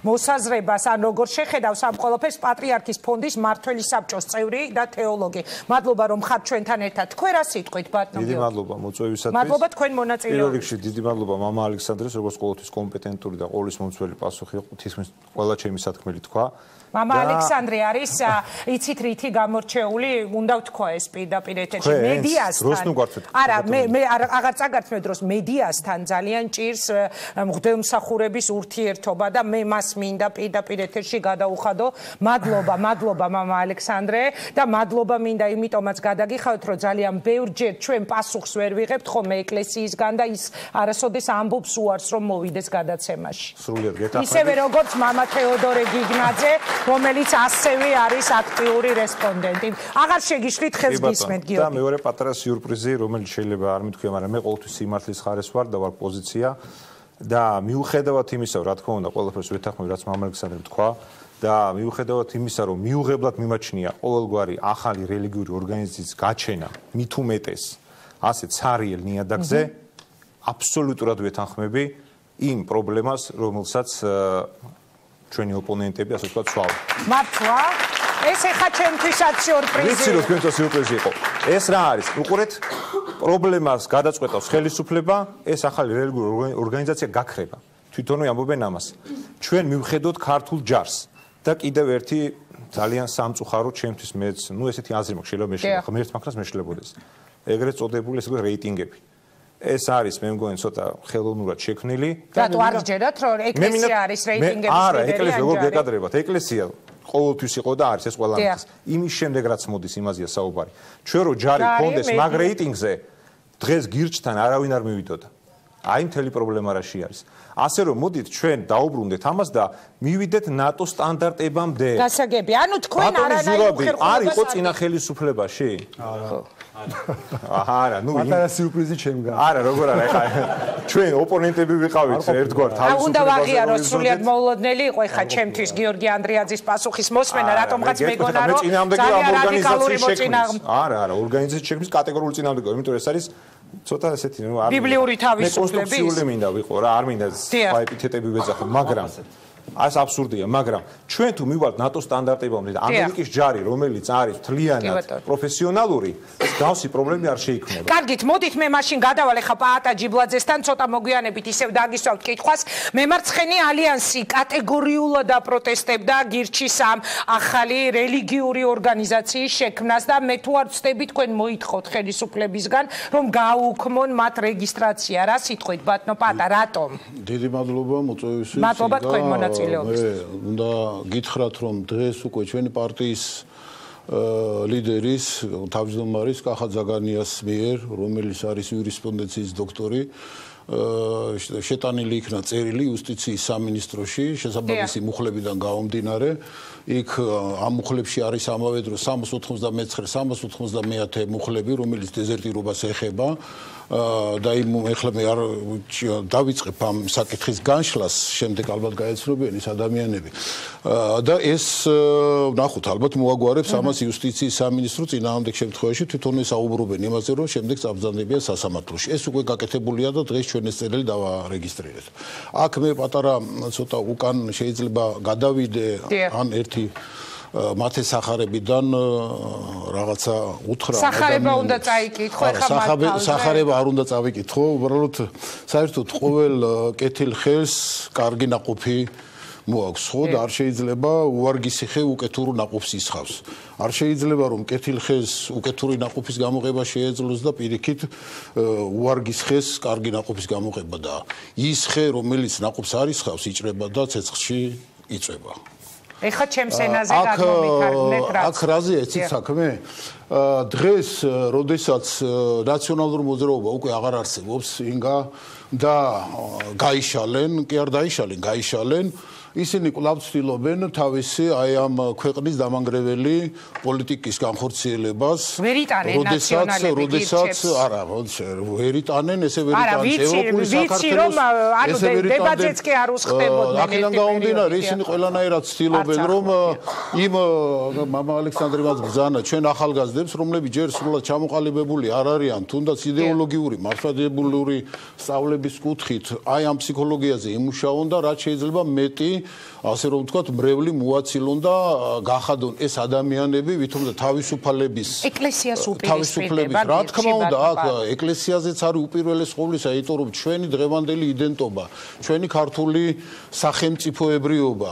მოსაზრებას, ან როგორ შეხედავს ამ ყველაფერს პატრიარქის ფონდის მართველი საბჭოს წევრი და თეოლოგი. მადლობა რომ ხართ ჩვენთან ერთად. თქვენ რა სიტყვით ბატონო გიორგი? დიდი მადლობა მოწვევისათვის. მადლობა თქვენ პირველ რიგში დიდი მადლობა მამა ალექსანდრეს, როგორც ყოველთვის კომპეტენტური და ყოვლის მომცველი პასუხი თითქმის ყველა ჩემი სათქმელი თქვა. მამა ალექსანდრე არის იცით რითი გამორჩეული, უნდა ვთქვა ეს პირდაპირ ეთერში მედიასთან. არა, მე აღარ წაგართმევ დროს მედიასთან ძალიან ჭირს მღვდელმსახურების ურთიერთობა და მე მას მინდა პირდაპირ ეთერში გადაუხადო. მადლობა მამა ალექსანდრე და მადლობა მინდა იმიტომაც გადაგიხავთ, რომ ძალიან ბევრჯერ ჩვენ პასუხს ვერ ვიღებთ ხოლმე ეკლესიისგან და ის არასოდეს ამბობს უარს რომ მოვიდეს გადაცემაში. სრულიად გეთახმებით. ისევე როგორც მამა თეოდორე გიგნაძე რომელიც ასევე არის აქტიური რესპონდენტი. აღარ შეგიშლით ხელს გისმენთ გიორგი. და მეორე პატარა სიურპრიზი, რომელიც შეიძლება არ მithქვია, მაგრამ მე ყოველთვის სიმართლის ხარეს ვარ და ვარ პოზიცია და მიუხედავად იმისა, რა თქმა უნდა, ყველაფერს ვეთანხმები, რაც მამა ალექსანდრემ თქვა და მიუხედავად იმისა, რომ მიუღებლად მიმაჩნია ყოველგვარი ახალი რელიგიური ორგანიზაციის გაჩენა, მით უმეტეს ასე ცარიელ ნიადაგზე, აბსოლუტურად ვეთანხმები იმ პრობლემას, რომელსაც ჩვენი ოპონენტები ასე ვთქვათ სვავენ. მართლა? ეს ეხა ჩემთვისაც სიურპრიზია. ვიცი რომ თქვენთვის სიურპრიზი იყო. ეს რა არის? უყურეთ, პრობლემას გადაწყვეტავს ხელისუფლება, ეს ახალი რელიგიური ორგანიზაცია გაქრება. თვითონვე ამბობენ ამას. ჩვენ მივხედოთ ქართულ ჯარს და კიდევ ერთი ძალიან სამწუხაროდ ჩემთვის მეც, ნუ ესეთი აზრი მაქვს, შეიძლება მეშლება, ღმერთ მაგას მეშლებოდეს. ეგრეთ წოდებული ესე რეიტინგები. ეს არის მე მგონი ცოტა ხელოვნურად შექმნილი. რატო არ გჯერათ რომ ეკლესია არის რეიტინგების ლიდერი? არა, ეკლესია როგორ გეკადრებათ? ეკლესია ყოველთვის იყო და არის ეს ყველამის. იმის შემდეგ რაც მოდის იმაზეა საუბარი. ჩვენ რო ჯარი გქონდეს მაგ რეიტინგზე დღეს გირჩთან არავინ არ მივიდოდა. აი მთელი პრობლემა რაში არის. ასე რომ მოდით ჩვენ დაუბრუნდეთ ამას და მივიდეთ ნატო სტანდარტებამდე. გასაგები, ანუ თქვენ არანაირ უხერხულობას არ იყო წინა ხელისუფლებაში? არა, ნუ მათარა სიურპრიზი ჩემგან. არა, როგორ არა, ეხა ჩვენ ოპონენტები ვიყავით ერთგვარ თავისუფლებას. უნდა ვაღიაროთ სრულიად მოულოდნელი იყო ეხა ჩემთვის გიორგი ანდრიაძის პასუხის მოსმენა, რატომღაც მეგონა რომ ძალიან რადიკალური მოწინააღმდეგე. არა, ორგანიზაციის შექმნის კატეგორიული წინააღმდეგობა, იმიტომ რომ ეს არის ცოტა ესეთი ნუ არ ბიბლიური თავისუფლების კონსტიტუციური მინდა ვიყო რა, არ მინდა ეპითეტები ვეძახო, მაგრამ ეს აბსურდია, მაგრამ ჩვენ თუ მივალთ ნატო სტანდარტებამდე და ამერიკის ჯარი, რომელიც არის თლიანად პროფესიონალური, გავსი პრობლემი არ შეიქმნება. კარგით, მოდით მე მაშინ გადავალ ხა პაატა ჯიბლაძესთან ცოტა მოგვიანებით ისევ დაგისვავთ კითხვას. მემარცხენე ალიანსი კატეგორიულად აპროტესტებდა გირჩის ამ ახალი რელიგიური ორგანიზაციის შექმნას და მე თუ არ ვწდები თქვენ მოითხოვთ ხელისუფლებისგან რომ გააუქმონ მათ რეგისტრაცია. რა სიტყვით ბატონო პაატა, რატომ? დიდი მადლობა მოწვევისთვის. მადლობა თქვენ მონაწილეობისთვის. უნდა გითხრათ რომ დღეს უკვე ჩვენი პარტიის ლიდერის თავმჯდომარის კახა ზაგანიას მიერ, რომელიც არის იურისპრუდენციის დოქტორი, შეტანილი იქნა წერილი იუსტიციის სამინისტროში შესაბამისი მუხლებიდან გამომდინარე. იქ ამ მუხლებში არის ამავე დროს 399-399 მუხლები, რომელიც დეზერტირობას ეხება. და იმ ეხლა მე არ დავიწყებ ამ საკითხის განშლას, შემდეგ ალბათ გაეცნობიან ის ადამიანები. და ეს ნახოთ, ალბათ მოაგვარებს ამას იუსტიციის სამინისტრო წინააღმდეგ შემთხვევაში თვითონ საუბრობენ იმაზე, რომ შემდეგ წაბრძანებიან სასამართლოში. ეს უკვე გაკეთებულია და დღეს ჩვენ ეს წერილი დავარეგისტრირეთ. აქ მე პატარა ცოტა უკან შეიძლება გადავიდე ან ერთი მათე სახარებიდან რაღაცა უთხრა სახარება უნდა წაიკითხო ეხლა სახარება არ უნდა წავიკითხო უბრალოდ საერთოდ ყოველ კეთილ ხელს კარგი ნაყოფი მოაქვს ხო და არ შეიძლება უარგისი ხე უკეთურ ნაყოფს ისხავს არ შეიძლება რომ კეთილ ხელს უკეთური ნაყოფის გამოყება შეეძლოს და პირიქით უარგის ხეს კარგი ნაყოფის გამოყება და ის ხე რომელიც ნაყოფს არ ისხავს იჭრება და ცეცხლში იწვება ეხა ჩემს ენაზე გადმომიქარგლეთ რა. აქ რაზეა იცით საქმე? დღეს, როდესაც ნაციონალური მოძრაობა უკვე აღარ არსებობს, ინგა და გაიშალენ, კი არ დაიშალენ, გაიშალენ, ისინი კვლავ ცდილობენ თავისი აი ამ ქვეყნის დამანგრეველი პოლიტიკის განხორციელებას. როდესაც არა, ვერიტანენ, ესე ვერიტანენ ევროპული საქართველოს, ესე ვერიტანენ კი არ უსხდებოდნენ. აქედან გამომდინარე, ისინი ყველანაირად ცდილობენ, რომ იმ მამა ალექსანდრე მას ბრძანა ჩვენ ახალგაზრდებს, რომლებიც ჯერ სრულად ჩამოყალიბებული არ არიან, თუნდაც იდეოლოგიური, მართლმადიდებლური სწავლების კუთხით, აი ამ ფსიქოლოგიაზე იმუშაონ და რაც შეიძლება მეტი ასე რომ ვთქვათ, მრევლი მოაცილონ და გახადონ ეს ადამიანები, ვითომ თავისუფალების ეკლესიას უპირისპირდება. რა თქმა უნდა, აქ ეკლესიაზეც არის უპირველეს ყოვლისა, იმიტომ რომ ჩვენი დღევანდელი იდენტობა, ჩვენი ქართული სახელმწიფოებრიობა,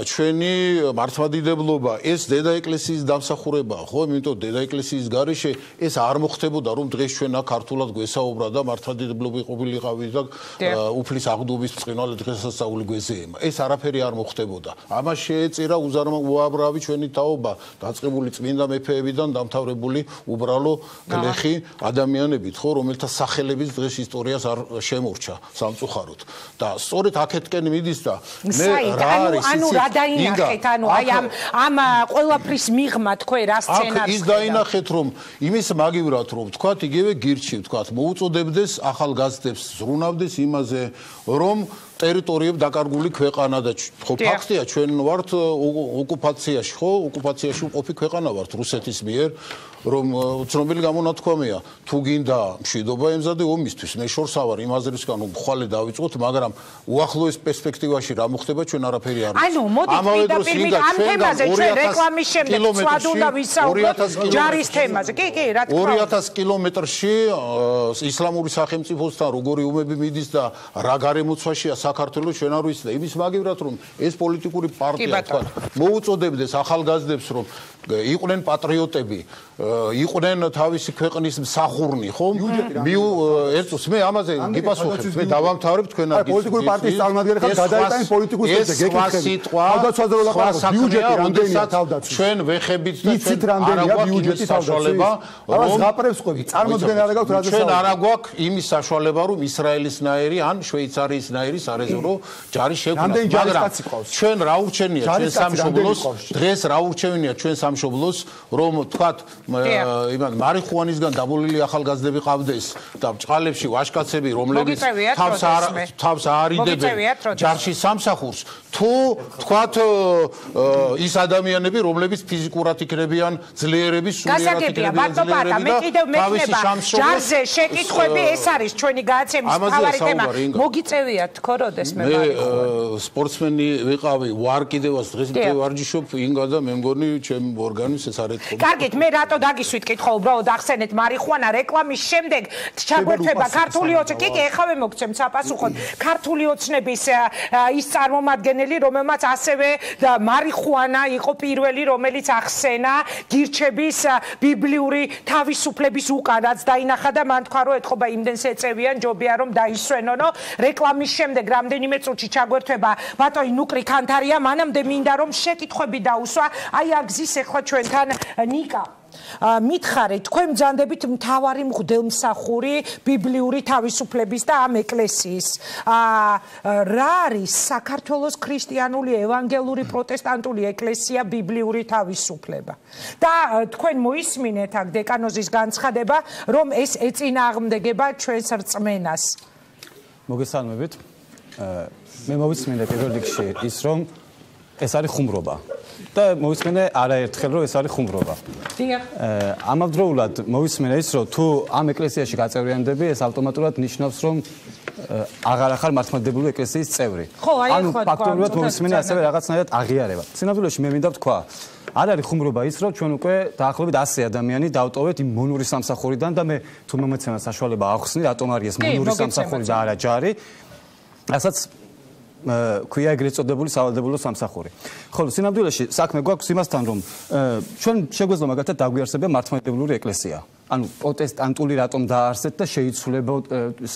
ჩვენი მართლმადიდებლობა, ეს დედა ეკლესიის დამსახურებაა, ხო? იმიტომ დედა ეკლესიის გარეშე ეს არ მოხდებოდა, რომ დღეს ჩვენ აქ ქართულად გვესაუბრა და მართლმადიდებლობი ყოფილიყავით და უფლის აღდობის ბრწყინვალე დღესასწაული გვეზეემა. ეს არაფერი არ მოხდებოდა. ამას შეეწირა უამრავი ჩვენი თაობა, დაწყებული წმინდა მეფეებიდან დამთავრებული უბრალო გლეხი ადამიანებით, ხო, რომელთა სახელების დღეს ისტორიას არ შემორჩა სამწუხაროდ. და სწორედ აქეთკენ მიდის და მე რა არის ანუ რა დაინახეთ, ანუ აი ამ ყველაფრის მიღმა თქვენ რა სცენარს ის დაინახეთ, რომ იმის მაგივრად რომ ვთქვათ, იგივე გირჩი ვთქვათ, მოუწოდებდეს ახალგაზრდებს ზრუნავდეს იმაზე, რომ ტერიტორიები დაკარგული ქვეყანა და ხო ფაქტია ჩვენ ვართ ოკუპაციაში ხო ოკუპაციაში მყოფი ქვეყანა ვართ რუსეთის მიერ რომ ცნობილი გამონათქვამია თუ გინდა მშვიდობა ემზადე ომისთვის მე შორს ავარ იმაზე რისგან ხვალე დავიწყოთ მაგრამ უახლოეს პერსპექტივაში რა მოხდება ჩვენ არაფერი არ ვიცით ანუ მოდით ამ თემაზე ჩვენ რეკლამის შემდეგ სვად უნდა ვისაუბროთ ჯარის თემაზე კი რა თქმა უნდა 2000 კილომეტრში ისლამური სახელმწიფოსთან როგორი ომები მიდის და რა გარემოცვაშია საქართველოს ჩვენ არ ვიცი და იმის მაგივრად რომ ეს პოლიტიკური პარტია თქვა მოუწოდებდეს ახალგაზრდებს რომ იყვნენ პატრიოტები, იყვნენ თავისი ქვეყნის მსახურნი, ხომ? ერთს მე ამაზე გიპასუხებ, მე დავამთავრებ თქვენ არ გიცით. პოლიტიკური პარტიის წარმომადგენელი ხარ გადაიტანენ პოლიტიკურ სექტორზე, გეკითხებით. თავდაცვაზე რომ ლაპარაკობთ, ბიუჯეტი რამდენია თავდაცვის? ჩვენ ვეხებით და იცით რამდენია ბიუჯეტი თავდაცვის? ამას გაპრებს ყვები, წარმოდგენა არ გაქვთ რაზე ჩვენ არ აგვაქვს იმის საშუალება რომ ისრაელისნაირი ან შვეიცარიისნაირი სარეზერვო ჯარი შექმნას, მაგრამ ჩვენ რა ურჩენია ჩვენ სამშობლოს, დღეს რა ურჩენია ჩვენ სამშობლოს რომ თქვათ იმან მარიხუანისგან დაბოლილი ახალგაზრდები ყავდეს და ბჭყალებში ვაჟკაცები რომლებიც თავს არიდებენ ჯარში სამსახურს თუ თქვათ ის ადამიანები რომლებიც ფიზიკურად იქნებიან ძლიერები სულიერად იქნებიან ძლიერები და თავისი სამშობლოს ჯარზე შეკითხვები ეს არის ჩვენი გადაცემის მთავარი თემა მოგიწევიათ თქო როდეს მე სპორტსმენი ვიყავი ვარ კიდევაც დღეს ვარჯიშობ ინგა და მე მგონი ჩემ ორგანიზმს ეს არ ეთქო. კარგით, მე რატო დაგისვით კითხვა, უბრალოდ ახსენეთ მარიხუანა რეკლამის შემდეგ ჩაგვერთვება ქართული ოცნები. კი, ეხავე მოგცემთ საპასუხოდ. ქართული ოცნების ის წარმომადგენელი, რომელმაც ასევე მარიხუანა იყო პირველი, რომელიც ახსენა გირჩების ბიბლიური თავისუფლების უკან, რაც დაინახა და მან თქვა, რომ ეთყობა იმდენს ეწევიან, ჯობია რომ დაისვენონო. რეკლამის შემდეგ რამდენიმე წუთში ჩაგვერთვება ბატონი ნუკრი ქანთარია, მანამდე მინდა რომ შეკითხვები დაუსვა. აი აგზის ეხლა ჩვენთან ნიკა მითხარით თქვენ ბრძანდებით მთავარი მღვდელმსახური ბიბლიური თავისუფლების და ამ ეკლესიის რა არის საქართველოს ქრისტიანული ევანგელური პროტესტანტული ეკლესია ბიბლიური თავისუფლება და თქვენ მოისმინეთ აქ დეკანოზის განცხადება რომ ეს ეწინააღმდეგება ჩვენს რწმენას მოგესალმებით მე მოვისმინე პირველ რიგში ის რომ ეს არის ხუმრობა და მოვისმინე არაერთხელ რომ ეს არის ხუმრობა. ამავდროულად მოვისმინე ის რომ თუ ამ ეკლესიაში გაწევრიანდები ეს ავტომატურად ნიშნავს რომ აღარ ახარ მართლმადიდებლური ეკლესიის წევრი. ანუ ფაქტობრივად მოვისმინე ასევე რაღაცნაირად აღიარება. სინამდვილეში მე მინდა ვთქვა არ არის ხუმრობა ის რომ ჩვენ უკვე დაახლოებით 100 ადამიანი დავტოვეთ იმ მონური სამსახურიდან და მე თუ მომეცემა საშუალება ახსნი რატომ არის ეს მონური სამსახური და არა ჯარი რასაც ქვია ეგრეთ წოდებული სავალდებულო სამსახური. ხოლო სინამდვილეში საქმე გვაქვს იმასთან რომ ჩვენ შეგვეძლო მაგალითად დაგვიარსებია მართლმადიდებლური ეკლესია. ანუ პროტესტანტული რატომ დაარსეთ და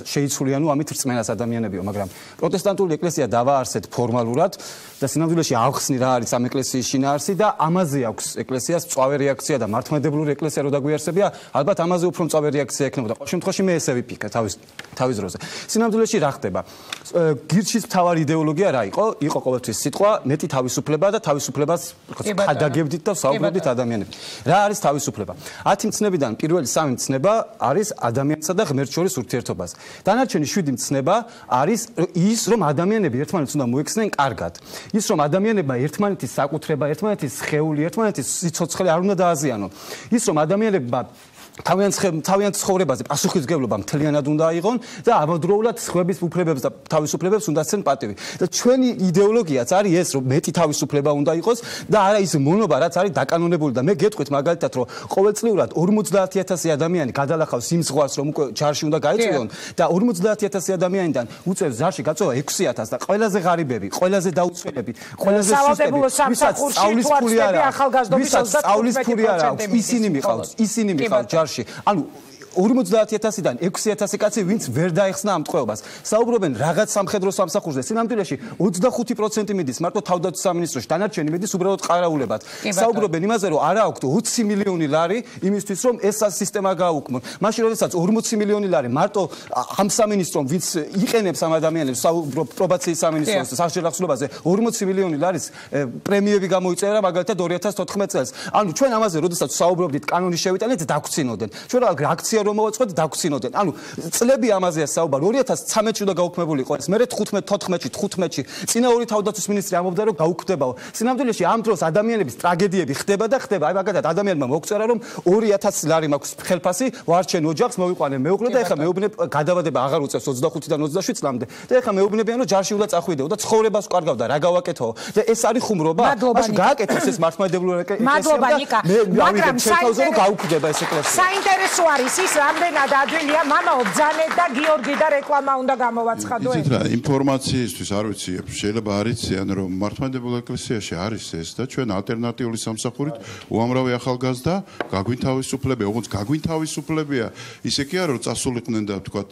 შეიცვლიანო ამით რწმენას ადამიანებიო, მაგრამ პროტესტანტული ეკლესია დავაარსეთ ფორმალურად და სინამდვილეში ავხსნი რა არის ამ ეკლესიის შინაარსი და ამაზე აქვს ეკლესიას მწვავე რეაქცია და მართლმადიდებლური ეკლესია რო დაგვიარსებია, ალბათ ამაზე უფრო მწვავე რეაქცია ექნებოდა. ყოველ შემთხვევაში მე ესე ვიფიქრე თავის დროზე. სინამდვილეში რა ხდება? გირჩის მთავარი იდეოლოგია რა იყო? იყო ყოველთვის სიტყვა მეტი თავისუფლება და თავისუფლებას ხადაგებდით და საუბრობდით ადამიანებს. რა არის თავისუფლება? 10 მცნებიდან პირველი 3 მცნება არის ადამიანსა და ღმერთს შორის ურთიერთობაზე. დანარჩენი 7 მცნება არის ის, რომ ადამიანები ერთმანეთს უნდა მოექცნენ კარგად. ის, რომ ადამიანებმა ერთმანეთის საკუთრება, ერთმანეთის სხეული, ერთმანეთის სიცოცხლე არ უნდა დააზიანონ. ის, რომ ადამიანებმა თავიანთ ცხოვრებაზე პასუხისმგებლობა მთლიანად უნდა აიღონ და ამავდროულად სხვების უფლებებს და თავისუფლებებს უნდა ცენ პატივი. და ჩვენი იდეოლოგიაც არის ეს, რომ მეტი თავისუფლება უნდა იყოს და არა ის მონობა, რაც არის დაკანონებული და მე გეტყვით მაგალითად, რომ ყოველწლიურად 50000 ადამიანი გადალახავს იმ ზღვას, რომ უკვე ჯარში უნდა გაიწვიონ და 50000 ადამიანიდან უწევს ჯარში გაწვევა 6000 და ყველაზე ღარიბები, ყველაზე დაუცველები, ყველაზე სუსტები, ვისაც სწავლის ფული არა აქვს, ისინი მიყავს ანუ 50000-დან 6000 კაცი ვინც ვერ დაეხსნა ამ ტყვეობას. საუბრობენ რაღაც სამხედრო სამსახურზე. სინამდვილეში 25% მიდის მარტო თავდაცვის სამინისტროში, დანარჩენი მიდის უბრალოდ ყარაულებად. საუბრობენ იმაზე, რომ არა აქვთ 20 მილიონი ლარი იმისთვის, რომ ეს სისტემა გააუქმონ. მაშინ როდესაც 40 მილიონი ლარი მარტო ამ სამინისტრომ ვინც იყენებს ამ ადამიანებს პრობაციის სამინისტროს სასჯელ ახსნებაზე 40 მილიონი ლარის პრემიები გამოიწერა მაგალითად 2014 წელს. ანუ ჩვენ ამაზე როდესაც საუბრობდით კანონის შევიტანეთ დაგვცინოდნენ. ჩვენ რა აქცია რომ მოვაწყოთ დაგვცინოდნენ. ანუ წლები ამაზეა საუბარი. 2013-ში უნდა გაუქმებულიყო ეს. მე 15-14-ში წინა ორი თავდაცვის მინისტრი ამბობდა რომ გაუქმდებაო. სინამდვილეში ამ დროს ადამიანების ტრაგედიები ხდება და ხდება. აი მაგალითად ადამიანმა მოგწერა რომ 2000 ლარი მაქვს ხელფასი, ვარჩენ ოჯახს, მოვიყვანე მეუღლე და ეხლა მეუბნებ გადავადება აღარ უწევს 25-დან 27 წლამდე. და ეხლა მეუბნებიან რომ ჯარში უნდა წახვიდეო და ცხოვრებას ვკარგავდა, რა გავაკეთო? და ეს არის ხუმრობა? მაშინ გააკეთოს ეს მართლმადიდებლური ეკლესია და მე გავიგებ შეთავზე რომ გაუქმდება ეს ეკლესია. საინტერესო არის ის რამდენად ადვილია მამაო ბძანეთ და გიორგი და რეკლამა უნდა გამოვაცხადო. იცით რა, ინფორმაციისთვის არ ვიცი, შეიძლება არ იციან რომ მართლმადიდებლურ ეკლესიაში არის ეს და ჩვენ ალტერნატიული სამსახურით უამრავი ახალგაზრდა გაგვინთავისუფლებია, ოღონდ გაგვინთავისუფლებია, ისე კი არა რომ წასულიყვნენ და ვთქვათ,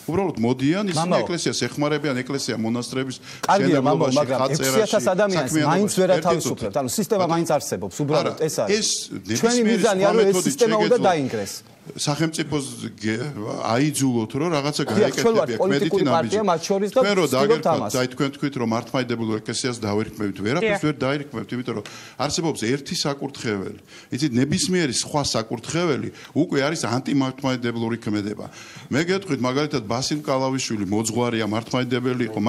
უბრალოდ მოდიან ისინი ეკლესიას ეხმარებიან, ეკლესია მონასტრების შენებლობაში ხატწერაში 6,000 ადამიანს მაინც ვერ ათავისუფლებთ, ანუ სისტემა მაინც არსებობს, უბრალოდ ეს არის. ჩვენი მიზანია რომ ეს სისტემა უნდა დაინგრეს. სახელმწიფოს აიძულოთ რომ რაღაცა გაეკეთებინა კმედითი ნაბიჯი. თქვენ რო დაგერქვათ, აი თქვენ თქვით რომ მართლმადიდებლურ ეკლესიას დავირქმევთ, ვერაფერს ვერ დაირქმევთ, იმიტომ რომ არსებობს ერთი საკურთხეველი. იცით, ნებისმიერი სხვა საკურთხეველი უკვე არის ანტიმართლმადიდებლური ქმედება. მე გეტყვით, მაგალითად ბასილ კალავიშვილი მოძღვარია მართლმადიდებელი იყო,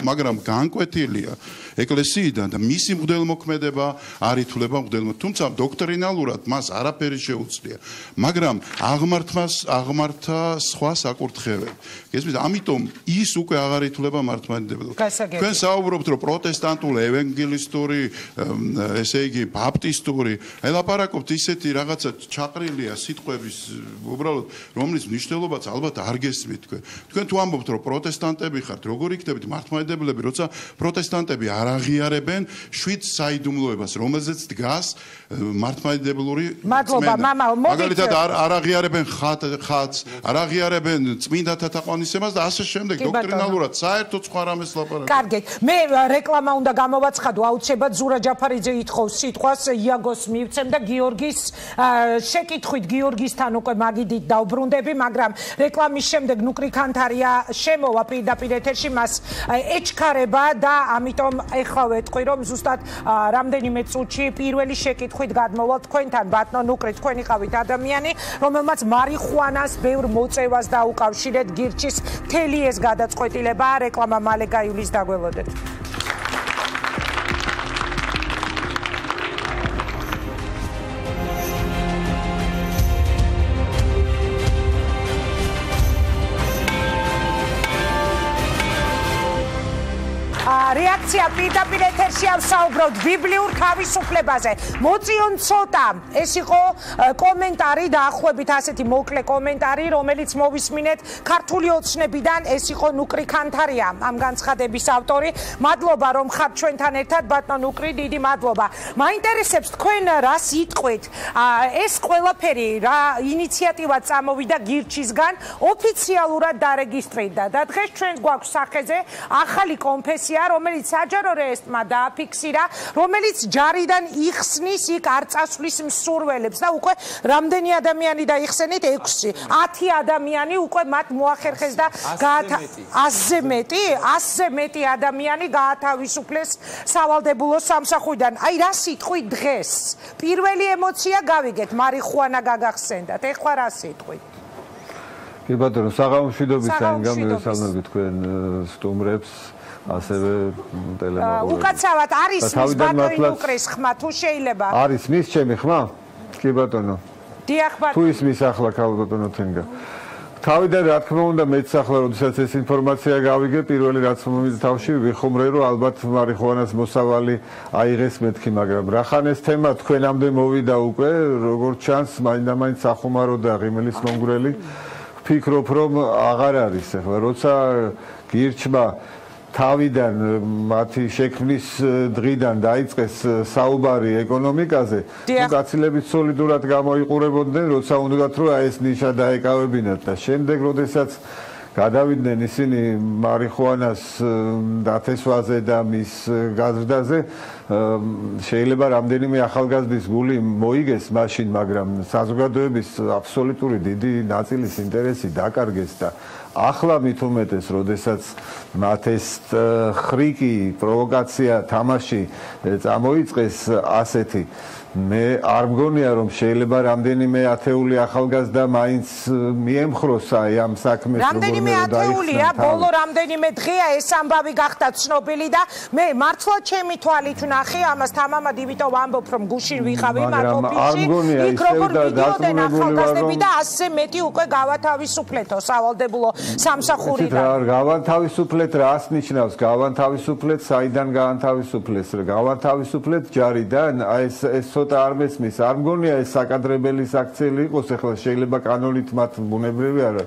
მაგრამ განკვეთილია ეკლესიიდან და მისი მღვდელმოქმედება არ ითვლება მღვდელმო. თუმცა დოქტრინალურად მას არაფერი შეუძლია. მაგრამ აღმართა სხვა საკურთხეველი. გესმით, ამიტომ ის უკვე აღარ ითვლება მართლმადიდებლად. თქვენ საუბრობთ, რომ პროტესტანტული, ევანგელისტური, ესე იგი, ბაპტისტური, ელაპარაკობთ ისეთი რაღაცა ჩაყრილია სიტყვების, უბრალოდ, რომლის მნიშვნელობაც ალბათ არ გესმით თქვენ. თქვენ თუ ამბობთ, რომ პროტესტანტები ხართ, როგორ იქნებით მართლმადიდებლები, როცა პროტესტანტები არ აღიარებენ 7 საიდუმლოებას, რომელზეც დგას მართლმადიდებლური მადლობა, მამაო, მაგალითად არ აღიარებენ ხატს, არ აღიარებენ წმინდათა თაყვანისმებას და ასე შემდეგ დოქტრინალურად საერთოდ სხვა რამეს ლაპარაკობენ. კარგით, მე რეკლამა უნდა გამოვაცხადო, აუცილებლად ზურა ჯაფარიძე ითხოვს სიტყვას, იაგოს მივცემ და გიორგის შეკითხვით გიორგისთან უკვე მაგიდით დავბრუნდები, მაგრამ რეკლამის შემდეგ ნუკრი ქანთარია შემოვა პირდაპირ ეთერში, მას ეჩქარება და ამიტომ ეხლა ვეთქვი, რომ ზუსტად რამდენიმე წუთში პირველი შეკითხვით გადმოვალ თქვენთან, ბატონო ნუკრი, თქვენ იყავით ადამიანი, რომელმაც მარიხუანას ბევრ მოწევას დაუკავშირეთ გირჩის მთელი ეს გადაწყვეტილება, რეკლამა მალე გაივლის, დაგველოდეთ. რეაქცია პირდაპირ ეთერში ავსაუბროთ ბიბლიურ თავისუფლებაზე. მოწიონ ცოტა. ეს იყო კომენტარი დაახლოებით ასეთი მოკლე კომენტარი, რომელიც მოვისმინეთ ქართული ოცნებიდან, ეს იყო ნუკრი ქანთარია, ამ განცხადების ავტორი. მადლობა რომ ხართ ჩვენთან ერთად, ბატონო ნუკრი, დიდი მადლობა. მაინტერესებს თქვენ რას იტყვით? ეს ყველაფერი რა ინიციატივა წამოვიდა გირჩისგან, ოფიციალურად დარეგისტრირდა და დღეს ჩვენ გვაქვს სახეზე ახალი კონფესია, რომელიც საჯარო რეესტრმა დააფიქსირა, რომელიც ჯარიდან იხსნის იქ არ წასვლის მსურველებს და უკვე რამდენი ადამიანი დაიხსენით? 6. 10 ადამიანი უკვე მათ მოახერხეს და 100-ზე მეტი ადამიანი გაათავისუფლეს სავალდებულო სამსახურიდან. აი რა სიტყვით დღეს? პირველი ემოცია გავიგეთ, მარიხუანა გაგახსენდათ. ეხლა რა სიტყვით? კი ბატონო, საღამომშვიდობისგან გამოსალმები თქვენ სტუმრებს. ასევე ტელემაგორები. უკაცრავად არის მის ბატონი ნუკრის ხმა, თუ შეიძლება? არის მის ჩემი ხმა? კი ბატონო. დიახ ბატონო. თუ ისმის ახლა ქალბატონო თენგა. თავიდან რა თქმა უნდა მეც ახლა როდესაც ეს ინფორმაცია გავიგე, პირველი რაც მომიძ თავში ვიხუმრე, რომ ალბათ მარიხუანას მოსავალი აიღეს მეთქი, მაგრამ რახან ეს თემა თქვენამდე მოვიდა უკვე, როგორც ჩანს, მაინდა-მაინც ახუმარო და ღიმილის მომგვრელი. ვფიქრობ, რომ აღარ არის ახლა, როცა გირჩმა თავიდან მათი შექმნის დღიდან დაიწყეს საუბარი ეკონომიკაზე, თუ გაცილებით სოლიდურად გამოიყურებოდნენ, როცა უნდათ რომ ეს ნიშა დაეკავებინათ და შემდეგ, როდესაც გადავიდნენ ისინი მარიხუანას დათესვაზე და მის გაზრდაზე, შეიძლება რამდენიმე ახალგაზრდის გული მოიგეს მაშინ, მაგრამ საზოგადოების აბსოლუტური დიდი ნაწილის ინტერესი დაკარგეს და ახლა მით უმეტეს, როდესაც მათ ეს ხრიკი, პროვოკაცია, თამაში წამოიწყეს ასეთი, მე არ მგონია რომ შეიძლება რამდენიმე ათეული ახალგაზრდა მაინც მიემხროს აი ამ საქმეს როგორ მე ათეულია, ბოლო რამდენიმე დღეა ეს ამბავი გახდა ცნობილი და მე მართლა ჩემი თვალით ვნახე ამას თამამად, იმიტომ ვამბობ რომ გუშინ ვიყავი მათ ოფისში, იქ როგორ ვიდიოდენ ახალგაზრდები და 100-ზე მეტი უკვე გავათავისუფლეთო სავალდებულო სამსახურიდან. გავათავისუფლეთ რას ნიშნავს? გავათავისუფლეთ საიდან გაანთავისუფლეს? გავათავისუფლეთ ჯარიდან? აი ეს ცოტა არ მესმის. არ მგონია ეს საკადრებელი საქციელი იყოს, ახლა შეიძლება კანონით მათ ბუნებრივი არა.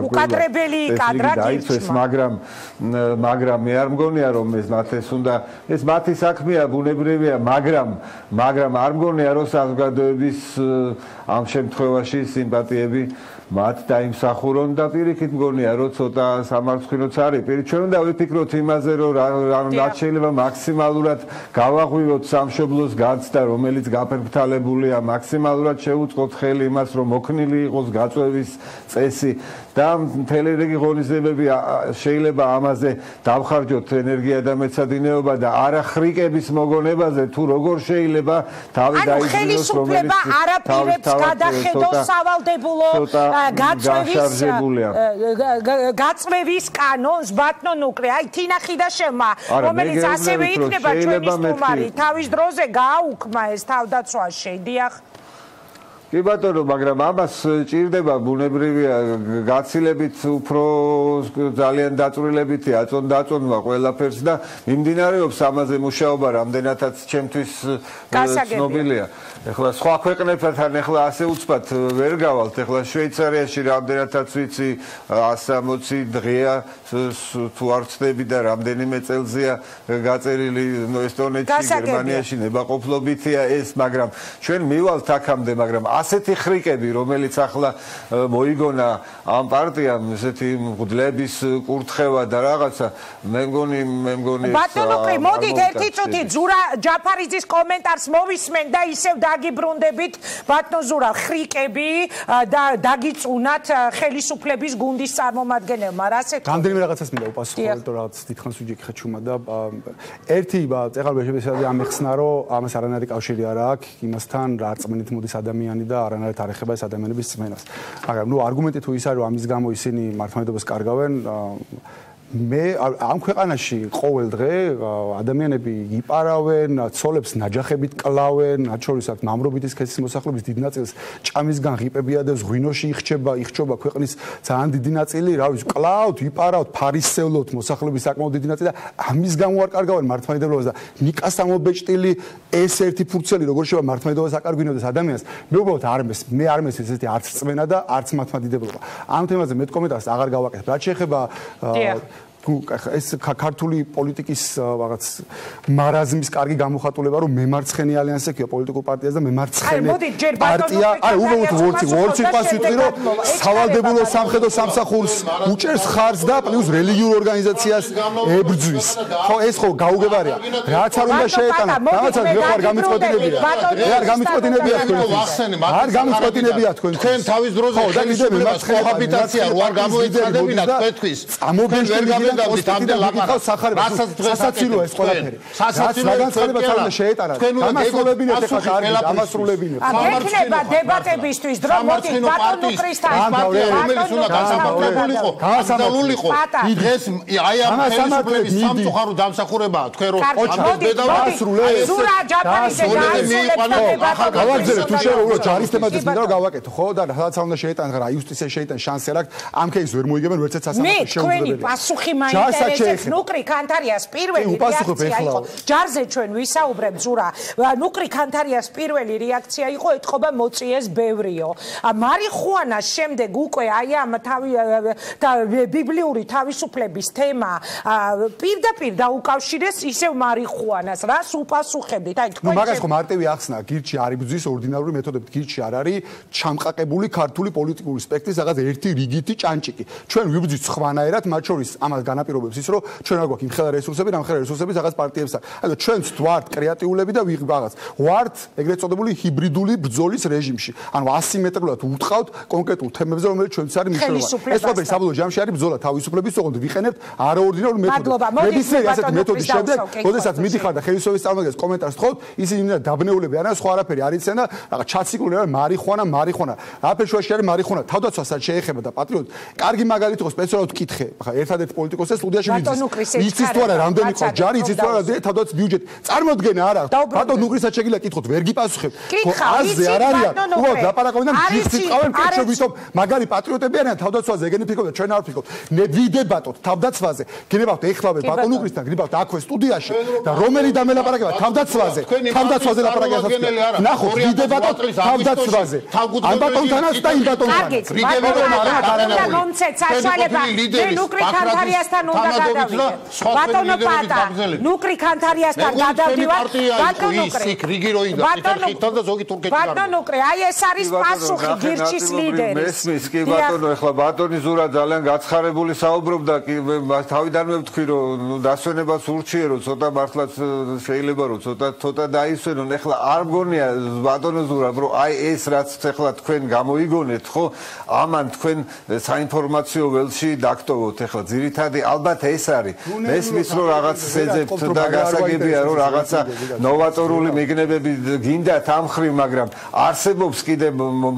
უკადრებელი კადრად დაიცვეს, მაგრამ მე არ მგონია რომ ეს მათ ეს უნდა ეს მათი საქმეა, ბუნებრივია, მაგრამ არ მგონია რომ საზოგადოების ამ შემთხვევაში სიმპათიები მათ დაიმსახურონ და პირიქით მგონია რომ ცოტა სამარცხვინოც არის. ჩვენ უნდა ვიფიქროთ იმაზე რომ რაც შეიძლება მაქსიმალურად გავაღვივოთ სამშობლოს გაცდა, რომელიც გაფერმფრთალებულია, მაქსიმალურად შევუწყოთ ხელი იმას, რომ მოქნილი იყოს გაწვევის წესი და მთელი რიგი ღონისძიებები შეიძლება ამაზე დავხარჯოთ ენერგია და მეცადინეობა და არა ხრიკების მოგონებაზე თუ როგორ შეიძლება თავი დაიძინოს ხელისუფლება არაპირებს გადახედოს სავალდებულო გაწვევის კანონს ბატონო ნუკრი აი თინახი და შემა რომელიც ასევე იქნება ჩვენი სტუმარი თავის დროზე გააუქმა ეს თავდაცვაში დიახ კი ბატონო, მაგრამ ამას ჭირდება ბუნებრივია გაცილებით უფრო ძალიან დაწვრილებითი აწონვა ყველაფერს და მიმდინარეობს ამაზე მუშაობა რამდენადაც ჩემთვის ცნობილია. ეხლა სხვა ქვეყნებთან ეხლა ასე უცბად ვერ გავალთ. ეხლა შვეიცარიაში რამდენადაც ვიცი 160 დღეა თუ არ ვცდები და რამდენიმე წელზეა გაწერილი ესტონეთში, გერმანიაში ნებაყოფლობითია ეს, მაგრამ ჩვენ მივალთ აქამდე, მაგრამ ასეთი ხრიკები, რომელიც ახლა მოიგონა ამ პარტიამ, ესეთი მღვდლების კურთხევა და რაღაცა, მე მგონი ბატონო, მოდით ერთი წუთი ზურა ჯაფარიძის კომენტარს მოვისმენ და ისევ დაგიბრუნდებით ბატონო ზურა ხრიკები და დაგიწუნათ ხელისუფლების გუნდის წარმომადგენელმა, რასეთ რამდენიმე რაღაცას მინდა უპასუხო, იმიტომ რაღაც დიდხანს უჯექი ხეჩუმა და ერთი ეხლა შეიძლება ამეხსნა რომ ამას არანაირი კავშირი არ აქვს იმასთან რა რწმენით მოდის ადამიანი და არანაირად არ ეხება ეს ადამიანების რწმენას. მაგრამ ნუ არგუმენტი თუ ის არის რომ ამის გამო ისინი მართლმადიდებლობას კარგავენ მე ამ ქვეყანაში ყოველ დღე ადამიანები იპარავენ, ცოლებს ნაჯახებით კლავენ, მათ შორის აქ მამრობითის ქეცის მოსახლეობის დიდ ნაწილს ჭამისგან ღიპები ადევს, ღვინოში იხჩება ქვეყნის ძალიან დიდი ნაწილი, რა ვიცი, კლავთ, იპარავთ, ფარისევლოთ მოსახლეობის საკმაოდ დიდი ნაწილი და ამის გამო არ კარგავენ მართლმადიდებლობას და ნიკასთან მობეჭდილი ეს ერთი ფურცელი როგორ შეიძლება მართლმადიდებლობას აკარგვინოს ადამიანს. მე უბრალოდ მე არ მესმის ესეთი არც რწმენა და არც მართლმადიდებლობა. ამ თემაზე მე კომენტარს აღარ გავაკეთებ. რაც შეეხება ეს ქართული პოლიტიკის რაღაც მარაზმის კარგი გამოხატულება რომ მემარცხენე ალიანსი ექია პოლიტიკურ პარტიას და მემარცხენე პარტია აი უბრალოდ ვორცი პასიტყვი რომ სავალდებულო სამხედრო სამსახურს უჭერს ხარს და პლუს რელიგიურ ორგანიზაციას ებრძვის ხო ეს ხო გაუგებარია რაც არ უნდა შეეტანა რაღაცა მე ხარ გამიწყვეტინებია არ გამიწყვეტინებია არ გამიწყვეტინებია თქვენ თავის დროზე ხელისუფლებას კოჰაბიტაცია რო არ გამოეცხადებინათ თქვენთვის ამოგეშტილი სასაცილოა ეს ყველაფერი. სასაცილოა უნდა შეეტანათ. გამასრულებინეთ ახლა კარგი, გამასრულებინეთ. ეკნება დებატებისთვის დრო მოდი ბატონო კრისტალ რომელიც უნდა გასამართლებულიყო. გასამართლებულიყო. დღეს აი ამ ხელისუფლების სამწუხარო დამსახურებაა თქვენ რომ ზურა ჯაფარიძე გავაგზავნეთ თუ შეუძლო ჯარის თემაზეც მინდა რომ გავაკეთო ხო და სადაც უნდა შეეტანათ რა იუსტიცია შეეტან შანსი არ აქვს ამ кейს ვერ მოიგებენ ვერცეთ სასამართლო მე შეუძლებელია. თქვენი პასუხი მაინტერესებს ნუკრი ქანთარიას პირველი რეაქცია იყო ჯარზე ჩვენ ვისაუბრებთ ზურა ნუკრი ქანთარიას პირველი რეაქცია იყო ეთყობა მოწიეს ბევრიო მარიხუანას შემდეგ უკვე აი ამ ბიბლიური თავისუფლების თემა პირდაპირ დაუკავშირეს ისევ მარიხუანას რას უპასუხებდით აი თქვენ მაგას ხო მარტივი ახსნა გირჩი არ იბრძვის ორდინარული მეთოდებით გირჩი არ არის ჩამყაკებული ქართული პოლიტიკური სპექტრის რაღაც ერთი რიგითი ჭანჭიკი ჩვენ ვიბრძვით სხვანაირად მათ შორის ამას განაპირობებს ის რომ ჩვენ არ გვაქვს იმხელა რესურსები რამხელა რესურსები რაღაც პარტიებს აქვს ანუ ჩვენც ვართ კრეატიულები და ვიღაც ვართ ეგრეთ წოდებული ჰიბრიდული ბრძოლის რეჟიმში ანუ ასიმეტრიულად უტყავთ კონკრეტულ თემებზე რომელიც ჩვენც არის მნიშვნელოვანი ეს ყველაფერი საბოლოო ჯამში არის ბრძოლა თავისუფლების ოღონდ ვიყენებთ არაორდინარულ მეთოდებს ნებისმიერი ასეთი მეთოდის შემდეგ როდესაც მიდიხარ და ხელისუფლების წარმომადგენელს კომენტარს თხოვთ ისინი მინდა დაბნეულები არიან სხვა არაფერი არ იციან და რაღაც ჩაციკული არის მარიხუანა რაფერ შუაში არის მარიხუანა თავდაცვასაც შეეხება და პატრიოტი კარგი მაგალითი ხო სპეციალურად ვკითხე ხა ერთადერთი პოლიტიკური პოლიტიკოსი სტუდიაში მიდის. იცის თუ არა რამდენი ყავს ჯარი, იცის თუ არა თავდაცვის ბიუჯეტი. წარმოდგენა არ აქვს. ბატონ ნუგრისაც შეგიძლია კითხოთ, ვერ გიპასუხებ. აზზე არ არის. უბრალოდ ლაპარაკობენ და გიხსნით ყავენ კეთშობისო მაგარი პატრიოტები არიან თავდაცვაზე ეგენი ფიქრობთ ჩვენ არ ვფიქრობთ. ვიდებატოთ თავდაცვაზე. გინებავთ ეხლავე ბატონ ნუგრისთან, გინებავთ აქვე სტუდიაში და რომელი დამელაპარაკება თავდაცვაზე. თავდაცვაზე ლაპარაკებას ნახოთ ვიდებატოთ თავდაცვაზე. ამ ბატონთანაც და იმ ბატონთან. რიგებერონ არა მომცეთ საშუალება. მე ნუკრი ქანთარიასთან უნდა გადავიდე. ბატონო პატა, ნუკრი ქანთარიასთან გადავდივარ. ბატონო ნუკრი. რიგი როინდა ხითთან და ზოგი თურქეთში გავა. ბატონო ნუკრი, აი ეს არის პასუხი გირჩის ლიდერის. მესმის კი ბატონო, ეხლა ბატონი ზურა ძალიან გაცხარებული საუბრობდა კი თავიდანვე ვთქვი რომ დასვენებას ურჩიერო, ცოტა მართლაც შეიძლება რომ ცოტა დაისვენონ. ეხლა არ მგონია ბატონო ზურა, რომ აი ეს რაც ეხლა თქვენ გამოიგონეთ, ხო? ამან თქვენ საინფორმაციო ველში დაგტოვოთ. ეხლა ძირითადი ალბათ ეს არის. მესმის რომ რაღაც შეძებთ და გასაგებია რომ რაღაცა ნოვატორული მიგნებები გინდათ ამ ხრივ, მაგრამ არსებობს კიდე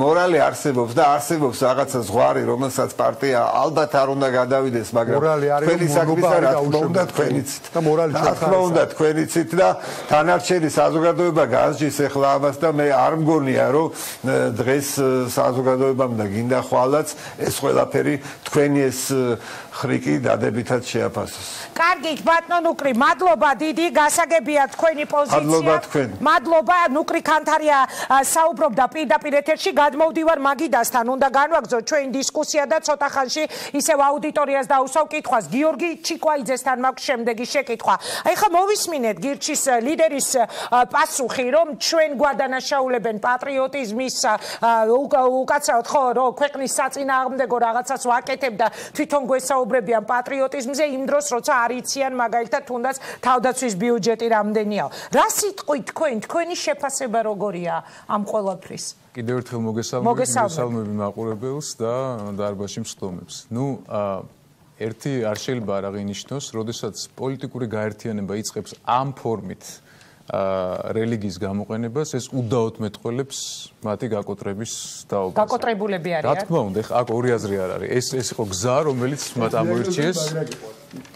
მორალი არსებობს და არსებობს რაღაცა ზღვარი, რომელსაც პარტია ალბათ არ უნდა გადავიდეს, მაგრამ თქვენი საქმისა რა თქმა უნდა თქვენიცით და მორალი ჩვენხარ თქვენიცით და თანარჩენი საზოგადოება გასჯის ეხლა ამას და მე არ მგონია რომ დღეს საზოგადოებამ და გინდა ხვალაც ეს ყველაფერი თქვენი ეს ხრიკი დადებითად შეაფასოს. კარგით, ბატონ ნუკრი, მადლობა დიდი, გასაგებია თქვენი პოზიცია. მადლობა თქვენ. მადლობა, ნუკრი ქანთარია საუბრობდა პირდაპირ ეთერში, გადმოვდივარ მაგიდასთან, უნდა განვაგრძოთ ჩვენი დისკუსია და ცოტა ხანში ისევ აუდიტორიას დაუსვავ კითხვას. გიორგი ჩიკვაიძესთან მაქვს შემდეგი შეკითხვა. აი ხა მოვისმინეთ გირჩის ლიდერის პასუხი, რომ ჩვენ გვადანაშაულებენ პატრიოტიზმის უკაცრავად ხო, რომ ქვეყნის საწინააღმდეგო რაღაცას ვაკეთებ და თვითონ გვესაუბრებიან პატრიოტიზმზე იმ დროს, როცა არ იციან მაგალითად თუნდაც თავდაცვის ბიუჯეტი რამდენიაო. რა სიტყვით თქვენი შეფასება როგორია ამ ყველაფრის? კიდევ ერთხელ მოგესალმები მაყურებელს და დარბაზში მსხლომებს. ერთი არ შეიძლება არ აღინიშნოს, როდესაც პოლიტიკური გაერთიანება იწყებს ამ ფორმით რელიგიის გამოყენებას, ეს უდაოდ მეტყველებს მათი გაკოტრების დაობას. გაკოტრებულები არიან. რა თქმა უნდა, აქ ორი აზრი არ არის. ეს იყო გზა, რომელიც მათ ამოირჩიეს.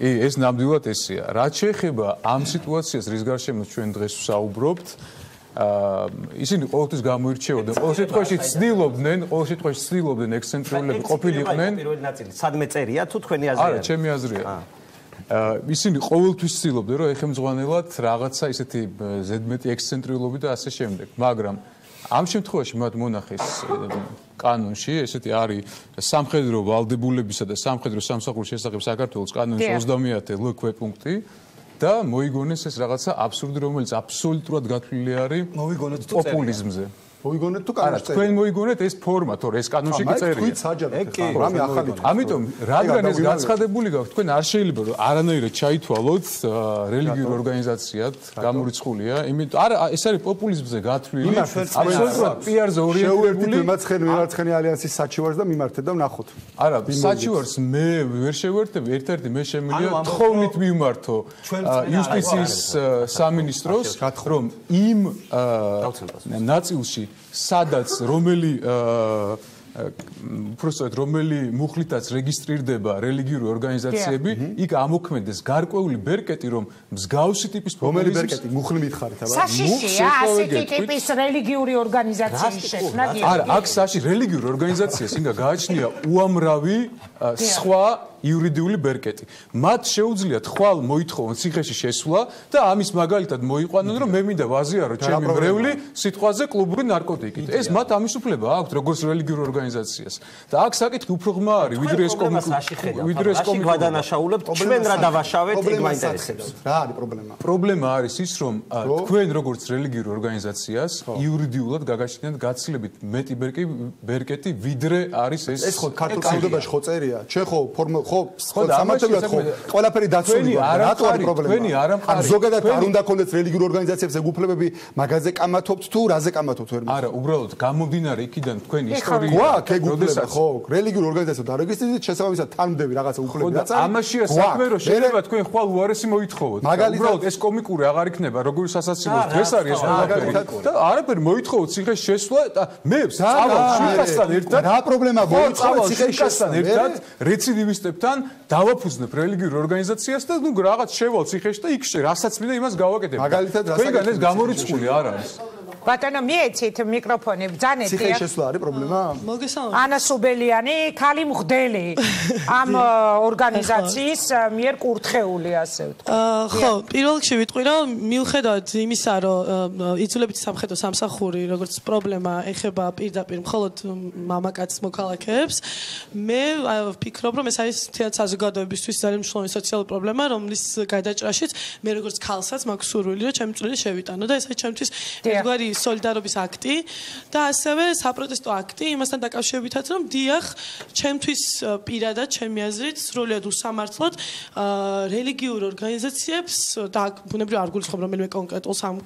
კი, ეს ნამდვილად ესეა. რაც შეეხება ამ სიტუაციას, რის გარშემო ჩვენ დღეს ვსაუბრობთ, ისინი ყოველთვის გამოირჩეოდნენ, ყოველ შემთხვევაში ცდილობდნენ ექსცენტრიულები ყოფილიყვნენ. პირველი ნაწილი, სადმე წერია თუ თქვენი აზრია? არა, ჩემი აზრია. ისინი ყოველთვის ცდილობდნენ, რომ ეხემძღვანელად რაღაცა ისეთი ზედმეტი ექსცენტრიულობი და ასე შემდეგ, მაგრამ ამ შემთხვევაში მათ მონახეს კანონში, ესეთი არის სამხედრო ვალდებულებისა და სამხედრო სამსახურის შესახებ საქართველოს კანონის 30 ლ ქვეპუნქტი და მოიგონეს ეს რაღაცა აბსურდი, რომელიც აბსოლუტურად გათვლილი არის პოპულიზმზე. მოიგონეთ თუ კანონში წერია? თქვენ მოიგონეთ ეს ფორმა, თორე ეს კანონში კი წერია. თქვით საჯაროდ რამე ახალი. ამიტომ, რადგან ეს გაცხადებული გაქვთ, თქვენ არ შეიძლება რომ არანაირად ჩაითვალოთ რელიგიურ ორგანიზაციად გამორიცხულია, იმიტომ არა, ეს არის პოპულიზმზე გათვლილი, აბსოლუტურად პიარზე ორიენტირებული. მემარცხენე ალიანსის საჩივარს და მიმართეთ და ვნახოთ. არა, საჩივარს მე ვერ შევერთებ, ერთ-ერთი მე შემიძლია თხოვნით მიმართო იუსტიციის სამინისტროს, რომ იმ ნაწილში სადაც რომელი უბრალოდ რომელი მუხლითაც რეგისტრირდება რელიგიური ორგანიზაციები, იქ ამოქმედეს გარკვეული ბერკეტი, რომ მსგავსი ტიპის რომელი ბერკეტი მუხლი მითხარით, აბა. საშიშია ასეთი ტიპის რელიგიური ორგანიზაციის შექმნა. არა, აქ საში რელიგიური ორგანიზაციას ინგა გააჩნია უამრავი სხვა იურიდიული ბერკეტი. მათ შეუძლიათ ხვალ მოითხოვონ ციხეში შესვლა და ამის მაგალითად მოიყვანონ, რომ მე მინდა ვაზიარო ჩემი მრევლი სიტყვაზე კლუბური ნარკოტიკით. ეს მათ ამის უფლება აქვთ როგორც რელიგიურ ორგანიზაციას. და აქ საკითხი უფრო ღრმა არის, ვიდრე ეს კომიკა. გადანაშაულებთ, ჩვენ რა დავაშავეთ, ეგ მაინტერესებს. რა არის პრობლემა? პრობლემა არის ის, რომ თქვენ როგორც რელიგიურ ორგანიზაციას იურიდიულად გაგაჩნიათ გაცილებით მეტი ბერკეტი, ვიდრე არის ეს. ეს ხო ქართულ საზოგადოებაში ხო წერია? ჩვენ ხო სამართლებრივად ხო ყველაფერი დაცულია. რატო არის პრობლემა? ან ზოგადად არ უნდა კონდეს რელიგიურ ორგანიზაციებს ეგ უფლებები, მაგაზე კამათობთ თუ რაზე კამათობთ ვერ არა, უბრალოდ გამომდინარე იქიდან თქვენი ისტორია. გვაქვს ეგ უფლება, ხო, რელიგიურ ორგანიზაციებს დარეგისტრირდით, შესაბამისად თარგმნები რაღაცა უფლებები დაწარეთ. ამაშია საქმე, რომ შეიძლება თქვენ ხვალ უარესი მოითხოვოთ. უბრალოდ ეს კომიკური აღარ იქნება, როგორი სასაცილოს დღეს არის ეს ყველაფერი. და არაფერი მოითხოვოთ ციხეში შესვლა და მე წავალ შვილთან ერთად. რა პრობლემა მოითხოვოთ ციხეში შესვლასთან ერთად რეციდივისტებთან მეგობრებთან დავაფუძნებ რელიგიურ ორგანიზაციას და ნუ რაღაც შევალ ციხეში და იქ რასაც მინდა იმას გავაკეთებ. მაგალითად თქვენგან ეს გამორიცხული არ არის. ბატონო მიეცით მიკროფონი ბძანეთ. ციხეში შესვლა არის პრობლემა? მოგესალმებით. ანა სუბელიანი, ქალი მღვდელი ამ ორგანიზაციის მიერ კურთხეული ასე ვთქვი. ხო, პირველ რიგში ვიტყვი რომ მიუხედავად იმისა რომ იძულებითი სამხედრო სამსახური როგორც პრობლემა ეხება პირდაპირ მხოლოდ მამაკაც მოქალაქეებს, მე ვფიქრობ რომ ეს არის მთლიანად საზოგადოებისთვის ძალიან მნიშვნელოვანი სოციალური პრობლემა, რომლის გადაჭრაშიც მე როგორც ქალსაც მაქვს სურვილი რომ ჩემი წვლილი შევიტანო და ეს არის ჩემთვის ერთგვარი სოლიდარობის აქტი და ასევე საპროტესტო აქტი იმასთან დაკავშირებითაც რომ დიახ ჩემთვის პირადად ჩემი აზრით სრულიად უსამართლოდ რელიგიურ ორგანიზაციებს და ბუნებრივად არ გულისხმობ რომელიმე კონკრეტულს ამ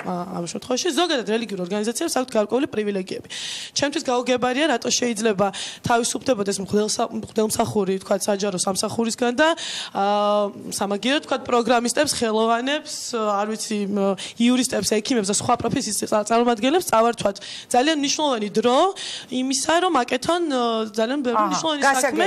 შემთხვევაში ზოგადად რელიგიურ ორგანიზაციებს აქვთ გარკვეული პრივილეგიები. ჩემთვის გაუგებარია რატო შეიძლება თავისუფლდებოდეს მღვდელმსახური თქვა საჯარო სამსახურისგან და სამაგიეროდ თქვა პროგრამისტებს, ხელოვანებს, არ ვიცი იურისტებს, ექიმებს და სხვა პროფესიის წარმომადგენლებს წავართვათ ძალიან მნიშვნელოვანი დრო იმისა რომ აკეთონ ძალიან ბევრი მნიშვნელოვანი საქმე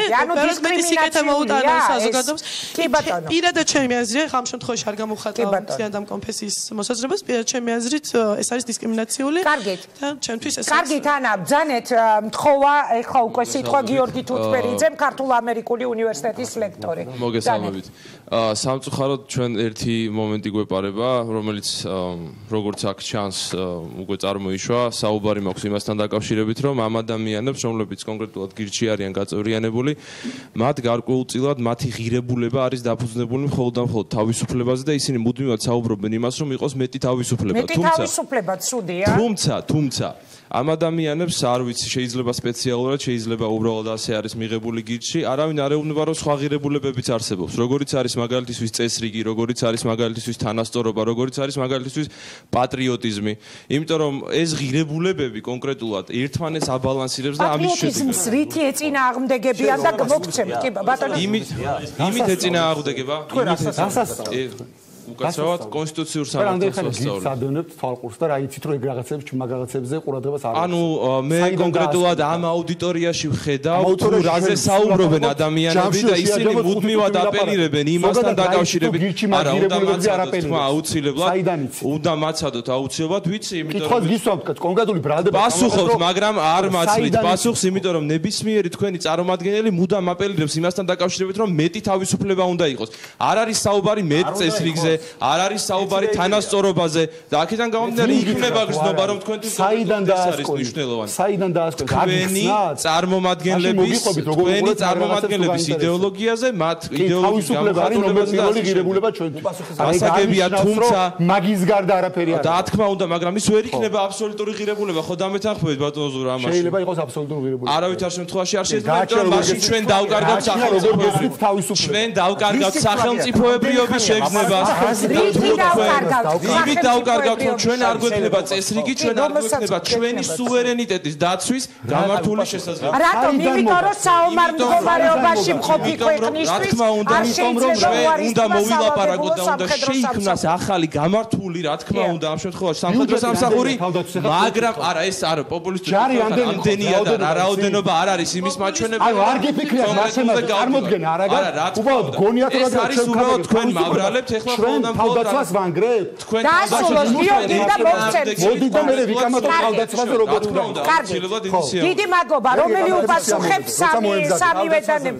დისკრიმინაცია მოუტანონ საზოგადოებას. კი ბატონო. პირადად ჩემი აზრით ხამ შემთხვევაში არ გამოვხატავ ძალიან ამ კონფესიის მოსაზრებას, პირადად ჩემი აზრით ეს არის დისკრიმინაციული. კარგით. და ჩემთვის ეს კარგით ანა ბძანეთ მთხოვა ეხლა უკვე სიტყვა გიორგი თუთბერიძემ ქართულ-ამერიკული უნივერსიტეტის ლექტორი. მოგესალმებით. სამწუხაროდ ჩვენ ერთი მომენტი გვეპარება, რომელიც როგორც აქ ჩანს უკვე წარმოიშვა, საუბარი მაქვს იმასთან დაკავშირებით, რომ ამ ადამიანებს, რომლებიც კონკრეტულად გირჩი არიან გაწევრიანებული, მათ გარკვეულწილად მათი ღირებულება არის დაფუძნებული მხოლოდ და მხოლოდ თავისუფლებაზე და ისინი მუდმივად საუბრობენ იმას, რომ იყოს მეტი თავისუფლება. მეტი თავისუფლება ცუდია. თუმცა ამ ადამიანებს არ ვიცი, შეიძლება სპეციალურად, შეიძლება უბრალოდ ასე არის მიღებული გირჩი, არავინ არ ეუბნება, რომ სხვა ღირებულებებიც არსებობს, როგორიც არის მაგალითისთვის წესრიგი, როგორიც არის მაგალითისთვის თანასწორობა, როგორიც არის მაგალითისთვის პატრიოტიზმი. იმიტომ რომ ეს ღირებულებები კონკრეტულად ერთმანეთს აბალანსირებს და ამის შედეგად პატრიოტიზმს რითი ეწინააღმდეგებიან და მოგცემთ, კი ბატონო. იმით ეწინააღმდეგება? უკაცრავად კონსტიტუციურ სამართალს სადონებთ თვალყურს და რა იცით რომ ეგ რაღაცებს მაგალითებზე ყურადღებას არ აქვს. ანუ მე კონკრეტულად ამ აუდიტორიაში ვხედავ თუ რაზე საუბრობენ ადამიანები და ისინი მუდმივად აპელირებენ იმასთან დაკავშირებით. არა, უნდა უნდა მაცადოთ აუცილებლად, ვიცი, იმიტომ რომ კითხვას გისვამთ კონკრეტული ბრალდება. პასუხობთ, მაგრამ არ მაცდით პასუხს, იმიტომ რომ ნებისმიერი თქვენი წარმომადგენელი მუდამ აპელირებს იმასთან დაკავშირებით, რომ მეტი თავისუფლება უნდა იყოს. არ არის საუბარი მეტ წესრიგზე, არ არის საუბარი თანასწორობაზე და აქედან გამომდინარე იქნება გრძნობა რომ თქვენთვის საიდან დაასკვნით საიდან დაასკვნით თქვენი წარმომადგენლების იდეოლოგიაზე მათ იდეოლოგიის გამახატულებაზე ღირებულება ჩვენთვის ასაგებია თუმცა მაგის გარდა არაფერი არ და თქმა უნდა მაგრამ ის ვერ იქნება აბსოლუტური ღირებულება ხო დამეთანხმებით ბატონო ზურა ამაში შეიძლება იყოს აბსოლუტური ღირებულება არავითარ შემთხვევაში არ შეიძლება იმიტომ რომ მაშინ ჩვენ დავკარგავთ სახელმწიფოებრიობას ჩვენ დავკარგავთ სახელმწიფოებრიობის შეგრძნებას იმით დავკარგავთ რომ ჩვენ არ გვექნება წესრიგი ჩვენ არ გვექნება ჩვენი სუვერენიტეტის დაცვის გამართული შესაძლებლობა რატომ იმიტომ რომ საომარ მდგომარეობაში მყოფი ქვეყნისთვის არ შეიძლება უნდა მოვილაპარაკოთ და უნდა შეიქმნას ახალი გამართული რა თქმა უნდა ამ შემთხვევაში სამხედრო სამსახური მაგრამ არა ეს არა პოპულისტური ამდენია და რა რაოდენობა არ არის იმის მაჩვენებელი ანუ არ გიფიქრიათ მასემაზე წარმოდგენა არაგან უბრალოდ გონიათ რომ არის უბრალოდ თქვენ მავრალებთ ეხლა თავდაცვას ვანგრებთ თქვენ დასულოს გიორგი და მოგცემთ მოდი და მე ვიკამათო თავდაცვაზე როგორ უნდა კარგი დიდი მადლობა რომელი უპასუხებ სამივედანემ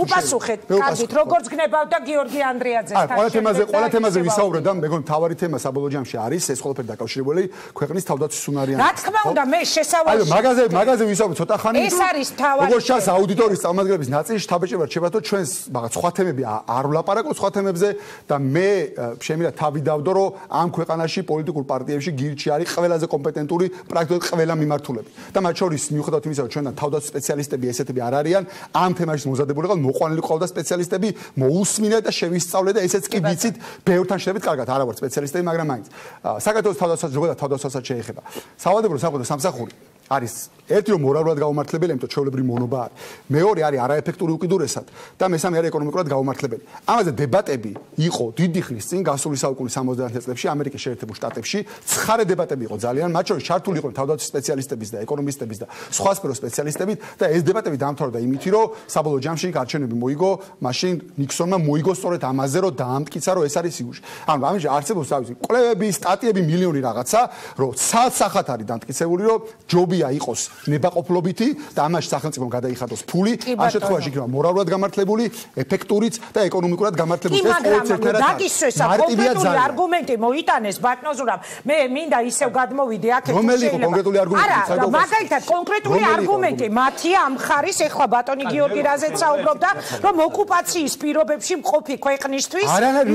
უპასუხეთ კარგით როგორც გნებავ და გიორგი ანდრეაძესთან ყველა თემაზე ვისაუბრეთ და მეგონი თავარი თემა საბოლოო ჯამში არის ეს ყველაფერი დაკავშირებული ქვეყნის თავდაცვის უნარიანობასთან რა თქმა უნდა მე შესავალში მაგაზე ვისაუბრეთ ცოტა ხანი ეს არის თავარი როგორც ჩანს აუდიტორიის წარმომადგენლების ნაწილი შთაბეჭდილად შებათო ჩვენს რაღაც სხვა თემები არ ვლაპარაკობ სხვა თემებზე და მე შემიძლია თავი დავდო რომ ამ ქვეყანაში პოლიტიკურ პარტიებში გირჩი არის ყველაზე კომპეტენტური პრაქტიკულად ყველა მიმართულები და მათ შორის მიუხედავად იმისა რომ ჩვენთან თავდაცვის სპეციალისტები ესეთები არ არიან ამ თემაში მოზადებული ყავთ მოყვანილი ყავდა სპეციალისტები მოусმინეთ და შევისწავლეთ და ესეც კი ვიცით ბევრთან შედებით კარგად არა ვარ სპეციალისტები მაგრამ მაინც საქართველოს თავდაცვას ზოგადად თავდაცვასაც შეეხება სავალდებულო სამხედრო სამსახური არის ერთი რომ მორალურად გაუმართლებელი, იმიტომ ჩვეულებრივი მონობა არის. მეორე არის არაეფექტური უკიდურესად და მესამე არის ეკონომიკურად გაუმართლებელი. ამაზე დებატები იყო დიდი ხნის წინ გასული საუკუნის 70-იან წლებში ამერიკის შეერთებულ შტატებში. ცხარე დებატები იყო ძალიან, მათ შორის ჩართული იყვნენ თავდაცვის სპეციალისტების და ეკონომისტების და სხვა სფეროს სპეციალისტები და ეს დებატები დამთავრდა იმით, რომ საბოლოო ჯამში არჩევნები მოიგო, მაშინ ნიქსონმა მოიგო სწორედ ამაზე, რომ დაამტკიცა, რომ ეს არის იუჟი. ანუ ამჟამად არსებობს თავისი კვლევები, სტატიები, მილიონი რაღაცა, რომ ცალ-სახათ არის დამტკიცებული, რომ ჯობია იყოს ნებაყოფლობითი და ამაში სახელმწიფომ გადაიხადოს ფული, ამ შემთხვევაში იქნება მორალურად გამართლებული, ეფექტურიც და ეკონომიკურად გამართლებული. ეს ყოველწლიურად დაგისვესა კონკრეტული არგუმენტი მოიტანეს ბატონზურამ. მე მინდა ისევ გადმოვიდე აქეთ. რომელი იყო კონკრეტული არგუმენტი? არა, მაგალითად კონკრეტული არგუმენტი მათი ამ ხარის ეხლა ბატონი გიორგი რაზეც საუბრობდა, რომ ოკუპაციის პირობებში მყოფი ქვეყნისთვის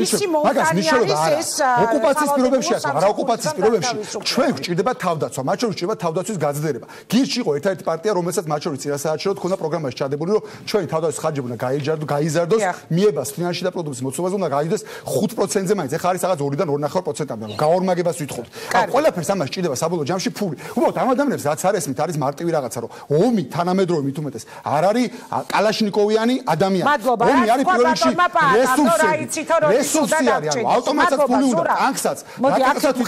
მისი მოუთანი არის ეს ოკუპაციის პირობებში არა, ოკუპაციის პირობებში ჩვენ გვჭირდება თავდაცვა, მათ შორის გვჭირდება თავდაცვის გაძლიერება. გირჩი იყო ერთ-ერთი პარტია, რომელსაც მათ შორის წინასაარჩევნოდ ქონდა პროგრამაში ჩადებული, რომ ჩვენი თავდაცვის ხარჯები უნდა გაიზარდოს, მიებას ფინანსი და პროდუქტის მოცულობაზე უნდა გაიზარდოს 5%-ზე მაინც. ეხლა არის რაღაც 2-დან 2.5%-ამდე. გაორმაგებას ვითხოვთ. ყველაფერს ამას ჭირდება საბოლოო ჯამში ფული. უბრალოდ ამ ადამიანებს რაც არ ესმით, არის მარტივი რაღაცა, რომ ომი თანამედროვე მით უმეტეს არ არის კალაშნიკოვიანი ადამიანი. ომი არის პირველ რიგში რესურსი არის, ავტომატურად ფული უნდა, ტანკსაც, რაკეტასაც.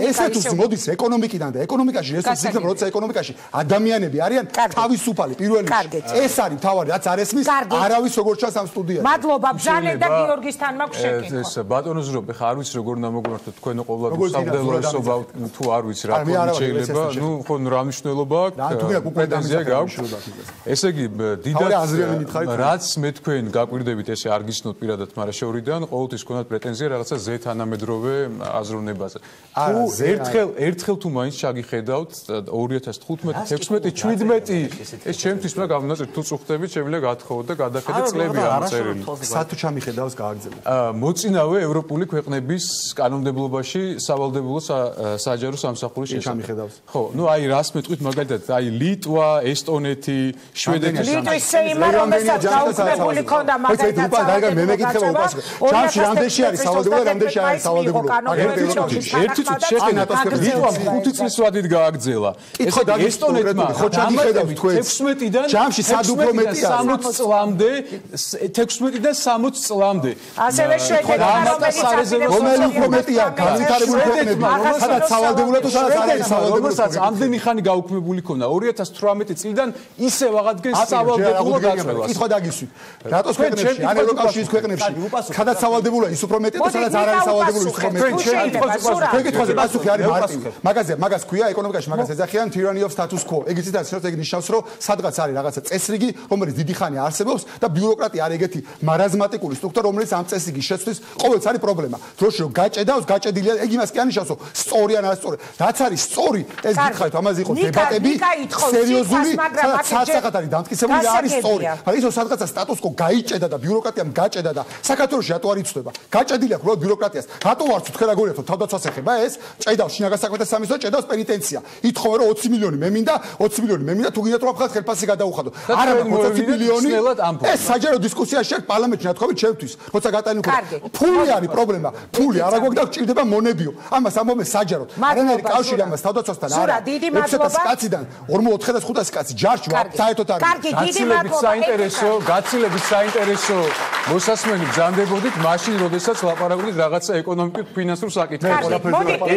ესეთუს მოდის ეკონომიკიდან და ეკონომიკაში რესურსი იქნება, როცა ეკონომიკაში ადამიანები არიან თავისუფალი პირველ რიგში. ეს არის თავარი, რაც არ ესმის, არავის როგორ ჩანს ამ სტუდიაში. მადლობა ბჟანე და გიორგისთან მაქვს შეკითხვა. ეს ბატონო ზრობ, ხა არ ვიცი როგორ უნდა მოგვიმართოთ თქვენო ყოველდღიურ სამდელოსობა თუ არ ვიცი რა თქმა შეიძლება, ნუ ხო რა მნიშვნელობა აქვს, პრეტენზია გაქვს. ესე იგი, დიდად რაც მე თქვენ გაკვირდებით, ესე არ გიცნოთ პირადად, მაგრამ შევრიდან ყოველთვის გქონდათ პრეტენზია რაღაცა ზე თანამედროვე აზროვნებაზე. თუ ერთხელ თუ მაინც ჩაგიხედავთ 2015, 16, 17 ეს ჩემთვის უნდა გამონაწერთ თუ წუხდებით შემიძლია გათხოვოთ და გადახედეთ წლები ამ წერილი. სათუ ჩამიხედავს გააგრძელოთ. მოწინავე ევროპული ქვეყნების კანონმდებლობაში სავალდებულო საჯარო სამსახურის ჩამიხედავს. ხო, ნუ აი რას მეტყვით მაგალითად აი ლიტვა, ესტონეთი, შვედეთი ლიტვის სეიმა რომელსაც გაუქმებული ქონდა მაგალითად მე მეკითხება უპასუხო. ჩამში რამდენში არის სავალდებულო, რამდენში არის სავალდებულო. ერთი წუთი შეგენა ლიტვამ 5 წლის ვადით გააგრძელა. ესტონეთმა ხო ჩაგიხედავთ თქვენ 16-დან ჯამში სადუფლო მეტია 60 წლამდე 16-დან 60 წლამდე ასევე შვედეთმა რომელი უფრო მეტია განვითარებული ქვეყნები სადაც სავალდებულო თუ სადაც არ არის სავალდებულო რომელსაც ამდენი ხანი გაუქმებული ქონდა 2018 წლიდან ისევ აღადგენს სავალდებულო გაწევას კითხვა დაგისვით რატოს ქვეყნებში ან ევროკავშირის ქვეყნებში სადაც სავალდებულოა ის უფრო მეტია თუ სადაც არ არის სავალდებულო ის უფრო მეტია თქვენ კითხვაზე პასუხი არის მარტივი მაგას ქვია ეკონომიკაში მაგას ეძახიან tyranny of status quo ეგ იცით რაც ეგ ნიშნავს რომ სადღაც არის რაღაცა წესრიგი რომელიც დიდი ხანი არსებობს და ბიუროკრატია არის ეგეთი მარაზმატიკული სტრუქტურა რომელიც ამ წესრიგის შეცვლის ყოველთვის არის პრობლემა დროში რომ გაჭედავს გაჭედილია ეგ იმას კი ანიშნავს რომ სწორი ან არასწორი რაც არის სწორი ეს გითხარით ამაზე იყო დებატები სერიოზული საერთოდ არის დამტკიცებული არის სწორი მაგრამ ისო სადღაცა status quo გაიჭედა და ბიუროკრატიამ გაჭედა და საქართველოში რატო არ იცვლება გაჭედილი აქვს უბრალოდ ბიუროკრატიას რატო ვარც თქვენ აგორიათ რომ თავდაცვას ეხება ეს ჭედავს შინაგან საქმეთა სამინისტრო ჭედავს პენიტენცია ითხოვე რომ 20 მილიონი მე მინდა 20 მილიონი მე მინდა თუ გინდათ რომ ახლა ხელფასი გადაუხადო არა 20 მილიონი ეს საჯარო დისკუსია შეერთ პარლამენტში ნათქვამი ჩემთვის როცა გატანილი ხო ფული არის პრობლემა ფული არა გვაქვს და გჭირდება მონებიო ამას ამბობენ საჯაროდ არანაირი კავშირი ამას თავდაცვასთან არა 600 კაციდან 45 კაცი ჯარში ვარ საერთოდ არის კარგი დიდი მადლობა გაცილებით საინტერესო მოსასმენი ბრძანდებოდით მაშინ როდესაც ლაპარაკობდით რაღაცა ეკონომიკურ ფინანსურ საკითხებზე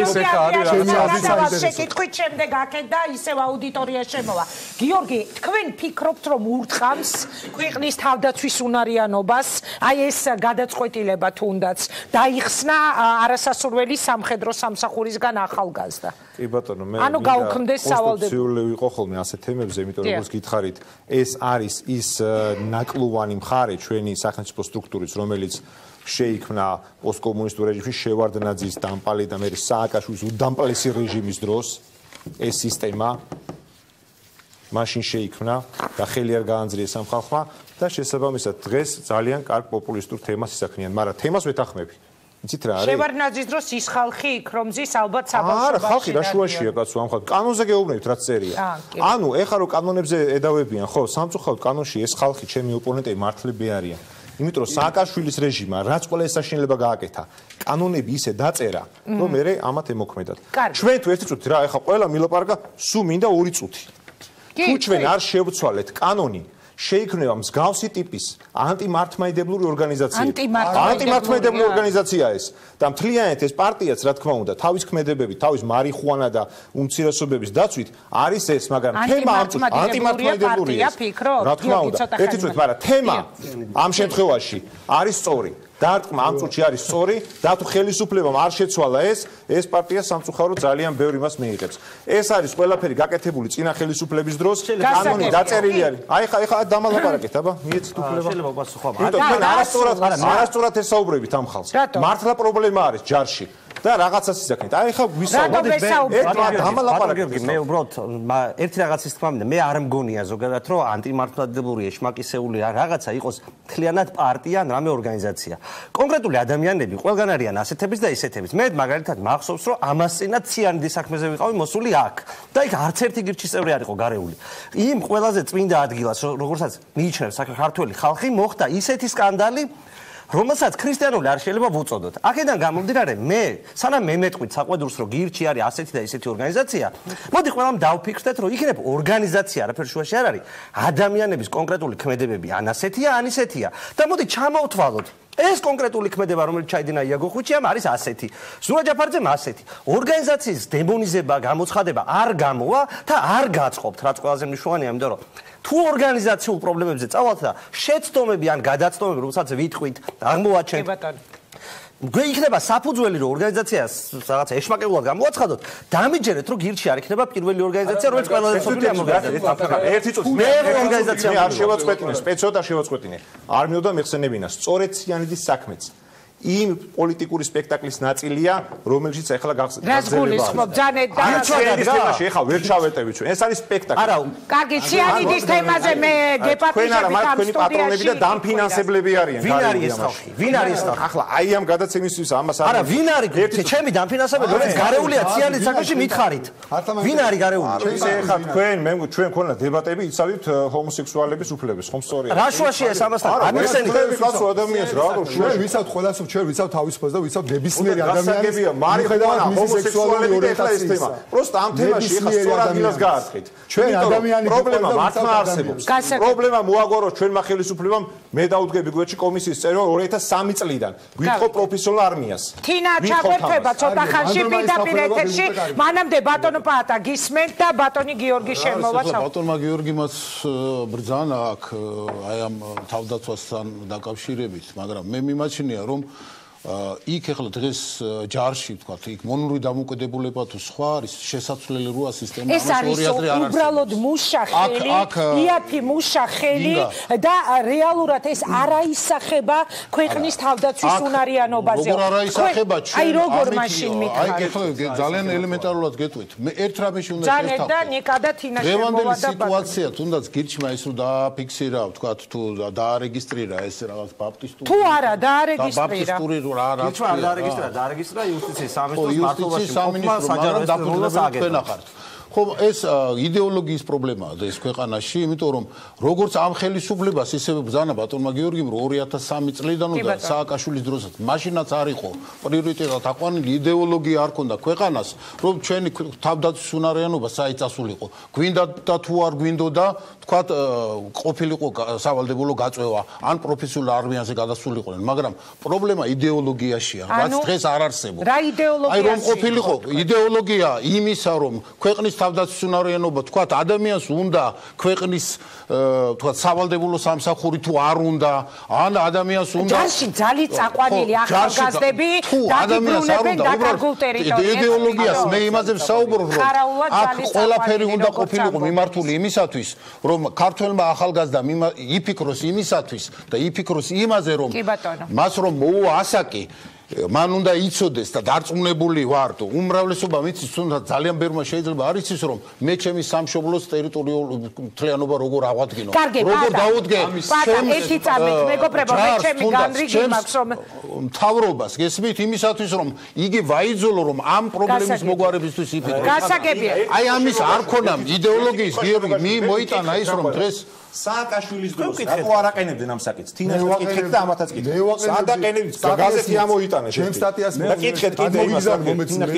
ეს ეხა არის რაღაცა შეკითხვით შემდეგ აქეთ და ისევ აუდიტორია შემოვა. გიორგი, თქვენ ფიქრობთ რომ ურტყამს ქვეყნის თავდაცვის უნარიანობას, აი ეს გადაწყვეტილება თუნდაც დაიხსნა არასასურველი სამხედრო სამსახურისგან ახალგაზრდა. კი ბატონო, მე ანუ გაუქმდეს სავალდებულო. კონსტიტუციული ვიყო ხოლმე ასეთ თემებზე, იმიტომ რომ გითხარით, ეს არის ის ნაკლოვანი მხარე ჩვენი სახელმწიფო სტრუქტურის, რომელიც შეიქმნა პოსტკომუნისტურ რეჟიმში შევარდნაძის დამპალი და მე სააკაშვილის უდამპალესი რეჟიმის დროს ეს სისტემა მაშინ შეიქმნა და ხელი არ გაანძრიეს ამ ხალხმა და შესაბამისად დღეს ძალიან კარგ პოპულისტურ თემას ისახნიან, მაგრამ თემას ვეთანხმები. იცით რა არის? შევარდნაძის დროს ის ხალხი იქ რომ ზის ალბათ საბავშვობაში. არა, ხალხი რა შუაშია კაცო ამ ხალხს. კანონზე გეუბნებით რაც წერია. ანუ ეხლა რომ კანონებზე ედავებიან, ხო, სამწუხაროდ კანონში ეს ხალხი ჩემი ოპონენტები მართლები არიან. იმიტომ რომ სააკაშვილის რეჟიმმა რაც ყველა ეს საშინელება გააკეთა, კანონები ისე დაწერა, რომ მე ამათ ემოქმედათ. ჩვენ თუ 1 წუთი რა, ეხლა ყველა მილაპარაკა, სულ მინდა 2 წუთი. თუ ჩვენ არ შევცვალეთ კანონი, შეიქმნება მსგავსი ტიპის ანტიმართლმადიდებლური ორგანიზაცია. ანტიმართლმადიდებლური ორგანიზაცია ეს და მთლიანად ეს პარტიაც, რა თქმა უნდა, თავის ქმედებებით, თავის მარიხუანა და უმცირესობების დაცვით არის ეს, მაგრამ თემა ანტიმართლმადიდებლურია. რა თქმა უნდა, 1 წუთი, მაგრამ თემა ამ შემთხვევაში არის სწორი. დარტყმა ამ წუთში არის სწორი და თუ ხელისუფლებამ არ შეცვალა ეს პარტია სამწუხაროდ ძალიან ბევრი მას მიიღებს. ეს არის ყველაფერი გაკეთებული წინა ხელისუფლების დროს, კანონი დაწერილი არის. აი ხა დამალაპარაკეთ, აბა, მიეცით უფლება. შეიძლება უპასუხო. იმიტომ არასწორად ესაუბრებით ამ ხალხს. მართლა პრობლემა არის ჯარში. და რაღაცას ისაკნით. აი ხა ვისაუბრეთ მე უბრალოდ ერთი რაღაცის თქმა მინდა, მე არ მგონია ზოგადად რომ ანტიმართლმადიდებლური ეშმაკისეული რაღაცა იყოს მთლიანად პარტია ან რამე ორგანიზაცია. კონკრეტული ადამიანები ყველგან არიან ასეთების და ისეთების. მე მაგალითად მახსოვს რომ ამას წინათ ციანიდის საქმეზე ვიყავი მოსული აქ და იქ არც ერთი გირჩის წევრი არ იყო გარეული. იმ ყველაზე წმინდა ადგილას როგორცაც მიიჩნევს საქართველოს ხალხი მოხდა ისეთი სკანდალი რომელსაც ქრისტიანული არ შეიძლება ვუწოდოთ. აქედან გამომდინარე, მე სანამ მე მეტყვით საყვედურს, რომ გირჩი არის ასეთი და ისეთი ორგანიზაცია, მოდი ყველამ დავფიქრდეთ, რომ იქნებ ორგანიზაცია, არაფერ შუაში არ არის, ადამიანების კონკრეტული ქმედებები ან ასეთია, ან ისეთია. და მოდი ჩამოვთვალოთ. ეს კონკრეტული ქმედება, რომელიც ჩაიდინა იაგო ხუჩიამ, არის ასეთი. ზურა ჯაფარიძემ ასეთი. ორგანიზაციის დემონიზება, გამოცხადება არ გამოვა და არ გაწყობთ, რაც ყველაზე მნიშვნელოვანია, იმიტომ რომ თუ ორგანიზაციულ პრობლემებზე წავალთ და შეცდომები ან გადაცდომები, რომელსაც ვიტყვით, აღმოვაჩენთ. იქნება საფუძველი რომ ორგანიზაციას რაღაც ეშმაკებულად გამოაცხადოთ, დამიჯერეთ რომ გირჩი არ იქნება პირველი ორგანიზაცია, რომელიც ყველაზე სოფლიო ამორგანიზაცია. ერთი წუთი მე ორგანიზაცია არ შევაწყვეტინე, სპეციალურად არ შევაწყვეტინე. არ მივდა მეხსენებინა, სწორედ ციანიდის საქმეც. იმ პოლიტიკური სპექტაკლის ნაწილია, რომელშიც ახლა გახსენდება. რას გულისხმობ, ძანეთ და ციანიდის თემაში ახლა ვერ ჩავეტევით ჩვენ. ეს არის სპექტაკლი. არა, კარგი, ციანიდის თემაზე მე გეპატიჟებით ამ სტუდიაში და დამფინანსებლები არიან. ვინ არის ეს ხალხი? ვინ არის ეს ხალხი? ახლა აი ამ გადაცემისთვის ამას არა, ვინ არის ჩემი დამფინანსებელი, რომელიც გარეულია ციანიდის საქმეში მითხარით. ვინ არის გარეული? ახლა ჩვენ ქონა დებატები იცავით ჰომოსექსუალების უფლებებს, ხომ სწორია? რა შუაშია ეს ამასთან? ამიხსენით კაცო ადამიანს რა აქვს? ჩვენ ვიცავთ ყველას ჩვენ ვიცავ თავისუფლებას და ვიცავ ნებისმიერი ადამიანის მარიხუანა ჰომოსექსუალები და ეხლა ეს თემა. პროსტა ამ თემაში ეხლა სწორად დილას გაარჩეთ. ჩვენ ადამიანის პრობლემა მართლა არსებობს. პრობლემა მოაგოროს ჩვენმა ხელისუფლებამ მე დაუდგები გვერდში კომისიის წევრად 2003 წლიდან. გვითხოვ პროფესიონალ არმიას. თინა ჩაგვერთვება ცოტა ხანში პირდაპირ ეთერში. მანამდე ბატონო პაატა გისმენთ და ბატონი გიორგი შემოვაცხადოთ. ბატონმა გიორგიმაც ბრძანა აქ აი ამ თავდაცვასთან დაკავშირებით, მაგრამ მე მიმაჩნია რომ იქ ახლა დღეს ჯარში თქვა იქ მონური დამოკიდებულება თუ სხვა არის შესაძლებელი როა სისტემა ეს არის უბრალოდ მუშახელი იაფი მუშახელი და რეალურად ეს არაისახება ქვეყნის თავდაცვის უნარიანობაზე როგორ არაისახება აი როგორ მაშინ მითხარით აი ახლა ძალიან ელემენტარულად გეტყვით მე ერთ რამეში უნდა შევთავაზო ძალიან და ნიკა და თინა შემოვა და სიტუაცია თუნდაც გირჩმა ის რომ დააფიქსირა თქვა თუ დაარეგისტრირა ეს რაღაც ბაპტისტური თუ არა დაარეგისტრირა არ დაარეგისტრირა იუსტიციის სამინისტროს მართლობაში ხო ეს იდეოლოგიის პრობლემაა და ეს ქვეყანაში, იმიტომ რომ როგორც ამ ხელისუფლებას ისევე ბრძანა ბატონმა გიორგიმ 2003 წლიდან და სააკაშვილის დროსაც მაშინაც არ იყო პრიორიტეტად აყვანილი იდეოლოგია არ ქონდა ქვეყანას, რომ ჩვენი თავდაცვის უნარიანობა საერთაშორისო გვინდა და თუ არ გვინდოდა, თქვათ ყოფილიყო სავალდებულო გაწევა ან პროფესიულ არმიაზე გადასულიყვნენ, მაგრამ პრობლემა იდეოლოგიაშია, რაც დღეს არ არსებობს. რა იდეოლოგია? აი რომ ყოფილიყო იდეოლოგია იმისა, რომ ქვეყნის თავდაცვის უნარიანობა თქვათ ადამიანს უნდა ქვეყნის თქვათ სავალდებულო სამსახური თუ არ უნდა ან ადამიანს უნდა ჯარში ძალით წაყვანილი ახალგაზრდები დაგიბრუნებენ დაკარგულ ტერიტორიაზე იდეოლოგიას მე იმაზე ვსაუბრობ რომ აქ ყველაფერი უნდა ყოფილიყო მიმართული იმისათვის რომ ქართველმა ახალგაზრდამ იფიქროს იმისათვის და იფიქროს იმაზე რომ მას რომ მოუვა ასაკი მან უნდა იცოდეს და დარწმუნებული ვარ, უმრავლესობა მიცის, თუნდაც ძალიან ბევრმა შეიძლება არ იცის, რომ მე ჩემი სამშობლოს ტერიტორიული მთლიანობა როგორ ავადგინო. როგორ დავუდგე ერთი წამით მეგობრებო, მე ჩემი განრიგი მაქვს, რომ მთავრობას გესმით იმისათვის, რომ იგი ვაიძოლო, რომ ამ პრობლემის მოგვარებისთვის იფიქროს. გასაგებია. აი ამის არ ქონამ იდეოლოგიის გიორგი მოიტანა ის, რომ დღეს სააკაშვილის დროს რატო არ აყენებდნენ ამ საკითხს? თინას ვაკითხეთ და ამათაც კითხეთ. სადაყენებით გაზეთი ამოიტანეთ. ჩემ სტატიას და კითხეთ კიდე იმას რატო მაშინ არ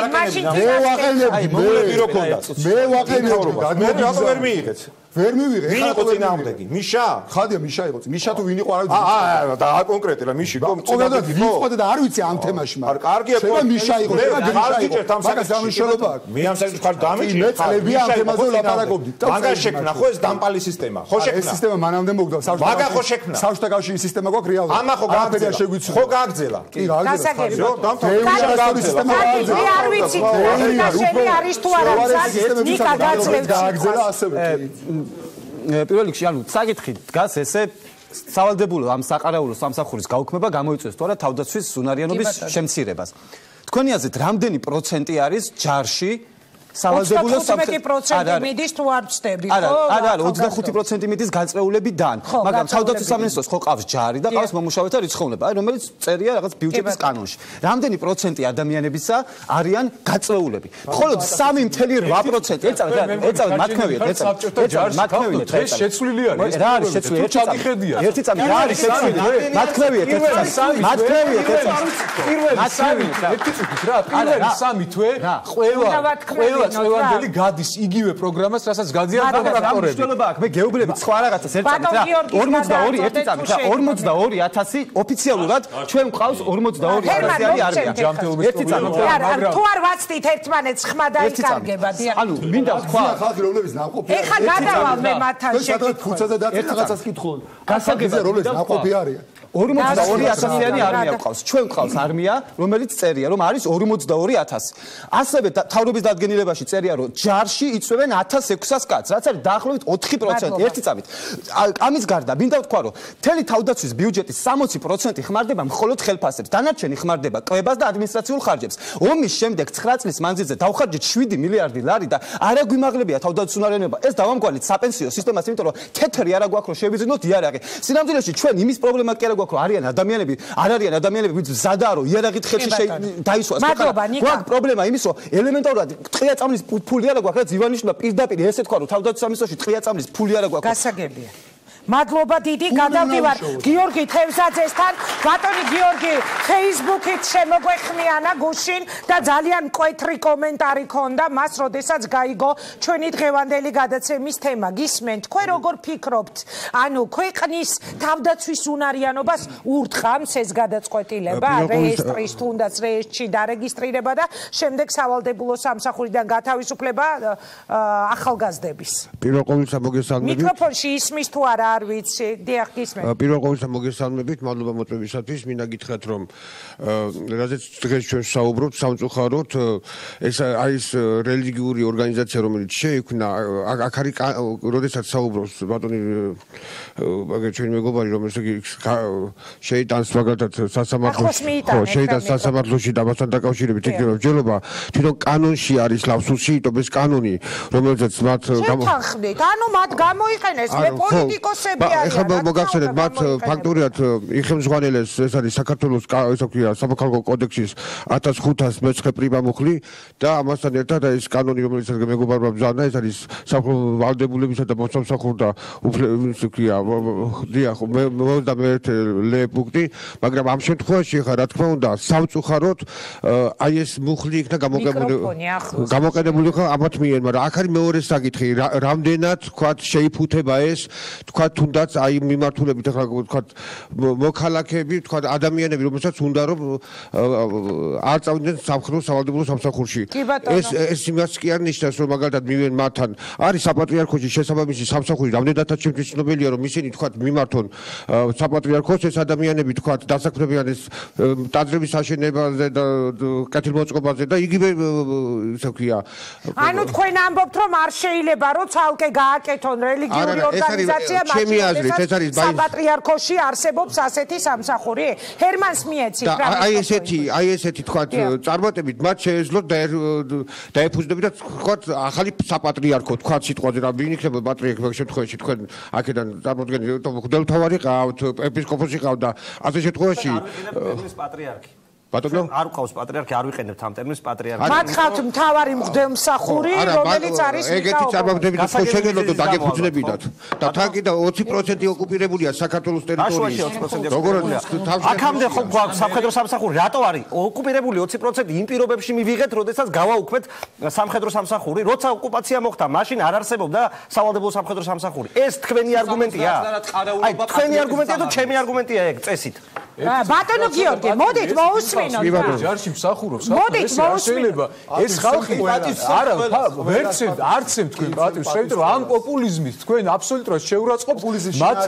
აყენებდნენ? მე ვაყენებდი, მოგლები რო ქონდა. მე ვაყენებდი, მე რატო ვერ მიიღეთ? ვერ მივიღე. ვინ იყო წინააღმდეგი? მიშა? ხადია მიშა იყო. მიშა თუ ვინ იყო არ ვიცი. და აკონკრეტელა მიში იყო. წინააღმდეგი ვიყო და არ ვიცი ამ თემაში, მაგრამ კარგია შევა მიშა იყო, შევა გმიშა იყო. მაგას დამიშალობა აქვს. მე ამ საკითხს ხარ დამიჭირე. მე წლებია ამ თემაზე ვლაპარაკობდი. მაგას შექმნა ხო ეს დამპალი სისტემა? ხო შექმნა? ეს სისტემა მანამდე მოგდა. მაგა ხო შექმნა? საბჭოთა კავშირის სისტემა გვაქვს რეალურად. ამა ხო გააგზელა. ხო გააგზელა. კი, გააგზელა. მე არ ვიცი, შენი არის თუ არა, ნიკა გაძლევს. გააგზელა ასევე. პირველ რიგში ანუ საკითხი დგას ესე სავალდებულო ამ საყარაულო სამსახურის გაუქმება გამოიწვევს თორე თავდაცვის უნარიანობის შემცირებას. თქვენი აზრით რამდენი პროცენტი არის ჯარში სავალდებულო 15% მიდის თუ არ ვწდები, ხო? არა, 25% მიდის განწყეულებიდან, მაგრამ თავდაცვის სამინისტროს ხო ყავს ჯარი და ყავს მომუშავეთა რიცხოვნება, აი რომელიც წერია რაღაც ბიუჯეტის კანონში. რამდენი პროცენტი ადამიანებისა არიან განწყეულები? მხოლოდ 3.8%. ეწავეთ მათქმევიეთ, მათქმევიეთ. ეს შეცვლილი არის. რა არის შეცვლილი? ერთი წამი რა არის შეცვლილი? მათქმევიეთ, მათქმევიეთ. პირველი 3 თვე ყველა წევანდელი გადის იგივე პროგრამას, რასაც გადიან კონტრაქტორები. მნიშვნელობა აქვს, მე გეუბნებით სხვა რაღაცას ერთ წამით რა. 42 ერთი წამით რა. 42000 ოფიციალურად ჩვენ გვყავს 42000 არმია. ერთი წამით. თუ არ ვაცდით ერთმანეთს ხმა დაიკარგება, დიახ. ანუ მინდა ვთქვა ხალხი რომლებიც ნაყოფია. ეხა გადავალ მე მათთან შეკითხვა. ხუცაზე და რაღაცას კითხულობ. გასაგებია რომლებიც ნაყოფი არიან. 42000-იანი არმია გვყავს. ჩვენ გვყავს არმია, რომელიც წერია, რომ არის 42000. ასევე თავრობის დადგენილებაში წერია, რომ ჯარში იწვევენ 1600 კაცს, რაც არის დაახლოებით 4% ერთი წამით. ამის გარდა მინდა ვთქვა, რომ მთელი თავდაცვის ბიუჯეტის 60% ხმარდება მხოლოდ ხელფასებს, დანარჩენი ხმარდება კვებას და ადმინისტრაციულ ხარჯებს. ომის შემდეგ 9 წლის მანძილზე დავხარჯეთ 7 მილიარდი ლარი და არა გვიმაღლებია თავდაცვის უნარიანობა. ეს დავამგვალეთ საპენსიო სისტემას, იმიტომ რომ თეთრი არა გვაქვს, რომ შევიზრდნოთ იარაღი. სინამდვილეში ჩვენ იმის პრობლემა კი არა გვაქვს, რომ არიან ადამიანები, არ არიან ადამიანები, ვინც მზადაა, რომ იარაღით ხელში დაისვას. გვაქვს პრობლემა იმის, რომ ელემენტარულად ტყია წამლის ფული არა გვაქვს, რაც ივანიშვილმა პირდაპირ ესე თქვა, რომ თავდაცვის სამინისტროში ტყია წამლის ფული არა გვაქვს. გასაგებია. მადლობა დიდი, გადავდივარ გიორგი თევზაძესთან. ბატონი გიორგი, Facebook-ით შემოგვეხმიანა გუშინ და ძალიან მკვეთრი კომენტარი ქონდა მას, როდესაც გაიგო ჩვენი დღევანდელი გადაცემის თემა. გისმენთ, თქვენ როგორ ფიქრობთ? ანუ ქვეყნის თავდაცვის უნარიანობას ურთხამს ეს გადაწყვეტილება, რეესტრის თუნდაც რეესტრში დარეგისტრირება და შემდეგ სავალდებულო სამსახურიდან გათავისუფლება ახალგაზრდების. პირველ ყოვლისა მოგესალმებით. მიკროფონში ისმის თუ არა? არ ვიცი, დიახ, გისმენთ. პირველ ყოვლისა მოგესალმებით, მადლობა მოწვევისათვის. მინდა გითხრათ, რომ რადგან დღეს ჩვენ საუბრობთ სამწუხაროდ, ეს არის რელიგიური ორგანიზაცია, რომელიც შეიქმნა, აქ არის, როდესაც საუბრობს ბატონი ჩვენი მეგობარი, რომელიც შეიტანს მაგალითად სასამართლოში, ხო, შეიტანს სასამართლოში და მასთან დაკავშირებით იქნება მსჯელობა, თვითონ კანონში არის ლავსუსი, იტობეს კანონი, რომელზეც მათ შეთანხმდით, ანუ მათ გამოიყენეს მე პოლიტიკოსები არიან. ეხლა მოგახსენეთ, მათ ფაქტობრივად იხელმძღვანელეს, ეს არის საქართველოს ესე ქვია სამოქალაქო კოდექსის 1509 პრიმამუხლი და ამასთან ერთად ეს კანონი, რომელიც მეგობარმა ბრძანა, ეს არის სამხედრო ვალდებულებისა და მოსამსახურდა ესე ქვია დიახ, 21 პუნქტი, მაგრამ ამ შემთხვევაში ხა რა თქმა უნდა, სამწუხაროდ აი ეს მუხლი იქნა გამოყენებული ხა ამათ მიერ, მაგრამ აქ არის მეორე საკითხი, რამდენად თქვათ შეიფუთება ეს, თქვათ თუნდაც აი მიმართულებით ხა თქვათ მოქალაქეები, თქვათ ადამიანები, რომელსაც უნდა რომ არ წავიდნენ სამხედრო სავალდებულო სამსახურში. ეს იმას კი არ ნიშნავს, რომ მაგალითად მივიდნენ მათთან. არის საპატრიარქოში შესაბამისი სამსახური, რამდენადაც ჩემთვის ცნობილია, რომ ისინი თქვათ მიმართონ საპატრიარქოს ეს ადამიანები თქვათ დასაქმებიან ეს ტაძრების აშენებაზე და კეთილმოწყობაზე და იგივე ისე ვქია. ანუ თქვენ ამბობთ, რომ არ შეიძლება რომ ცალკე გააკეთონ რელიგიური ორგანიზაცია, მაგრამ ჩემი აზრით ეს არის საპატრიარქოში არსებობს ასეთი სამსახური? ჰერმანს მიეცით რა? აი ესეთი თქვა წარმატებით მათ შეეძლოთ დაეფუძნებინა თქვა ახალი საპატრიარქო თქვა სიტყვაზე რა ვინიქნება პატრიარქი მაგ შემთხვევაში თქვენ აქედან წარმოდგენილი მღვდელმთავარი ყავთ ეპისკოპოსი ყავთ და ასე შემთხვევაში პატრიარქი ბატონო არ ყავს პატრიარქი არ ვიყენებთ ამ ტერმინს პატრიარქი მათ ყავთ მთავარი მღვდელმსახური რომელიც არის ეგეთი წარმატებით ხო შეგელოდო დაგეფუძნებინათ და თან კიდევ 20% ოკუპირებულია საქართველოს ტერიტორიის როგორ აქამდე ხო გვაქვს სამხედრო სამსახური რატო არის ოკუპირებული 20% იმ პირობებში მივიღეთ როდესაც გავაუქმეთ სამხედრო სამსახური როცა ოკუპაცია მოხდა მაშინ არ არსებობდა სავალდებულო სამხედრო სამსახური ეს თქვენი არგუმენტია აი თქვენი არგუმენტია თუ ჩემი არგუმენტია ეგ წესით ბატონო გიორგი მოდით მოусმინოთ ჯარში მსახურობს შეიძლება ეს ხალხი არა ვერცენ არცემ თქვენ პატივს შეიძლება რომ ამ პოპულიზმით თქვენ აბსოლუტურად შეურაცხყოფთ მათ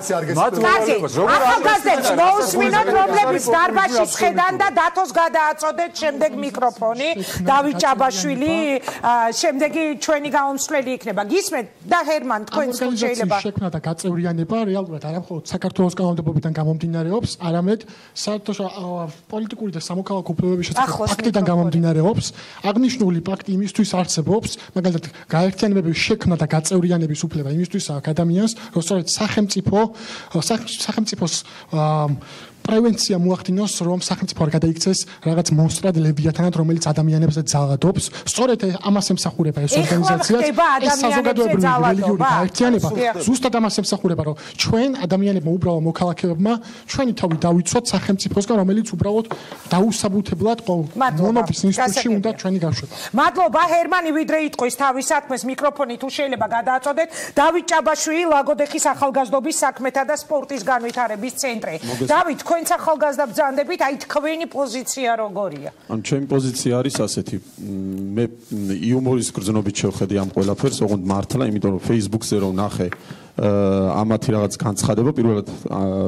ახალგაზრდებს მოусმინოთ რომლებიც დარბაზში შედან და დათოს გადააწოდეთ შემდეგ მიკროფონი დავით ჭაბაშვილი შემდეგი ჩვენი გამომსვლელი იქნება გისმენთ და ჰერმან თქვენს შეიძლება შექმნა და გაწევრიანება რეალურად არა მხოლოდ საქართველოს კანონმდებლობიდან გამომდინარეობს არამედ საერთო პოლიტიკური და სამოქალაქო უფლებების შესახებ პაქტიდან გამომდინარეობს აღნიშნული პაქტი იმისთვის არსებობს მაგალითად გაერთიანებების შექმნა და გაწევრიანების უფლება იმისთვის აქვს ადამიანს რომ სწორედ სახელმწიფოს პრევენცია მოახდინოს რომ სახელმწიფო არ გადაიქცეს რაღაც მონსტრად ლევიათანად რომელიც ადამიანებს ძალადობს სწორედ ამას ემსახურება ეს ორგანიზაცია ეს საზოგადოებრივი რელიგიური გაერთიანება ზუსტად ამას ემსახურება რომ ჩვენ ადამიანებმა უბრალოდ მოქალაქეებმა ჩვენი თავი დავიცვათ სახელმწიფოსგან რომელიც უბრალოდ დაუსაბუთებლად მონობის ინსტიტუტში უნდა ჩვენი გაშვება მადლობა ჰერმანი ვიდრე იტყვის თავის საქმეს მიკროფონი თუ შეიძლება გადააწოდეთ დავით ჭაბაშვილი ლაგოდეხის ახალგაზრდობის საქმეთა და სპორტის განვითარების ცენტრი დავით თქვენც ახალგაზრდა ბრძანდებით, აი თქვენი პოზიცია როგორია? ან ჩემი პოზიცია არის ასეთი. მე იუმორის გრძნობით შევხედე ამ ყველაფერს, ოღონდ მართლა, იმიტომ რომ Facebook-ზე რომ ნახე ამათი რაღაც განცხადება, პირველად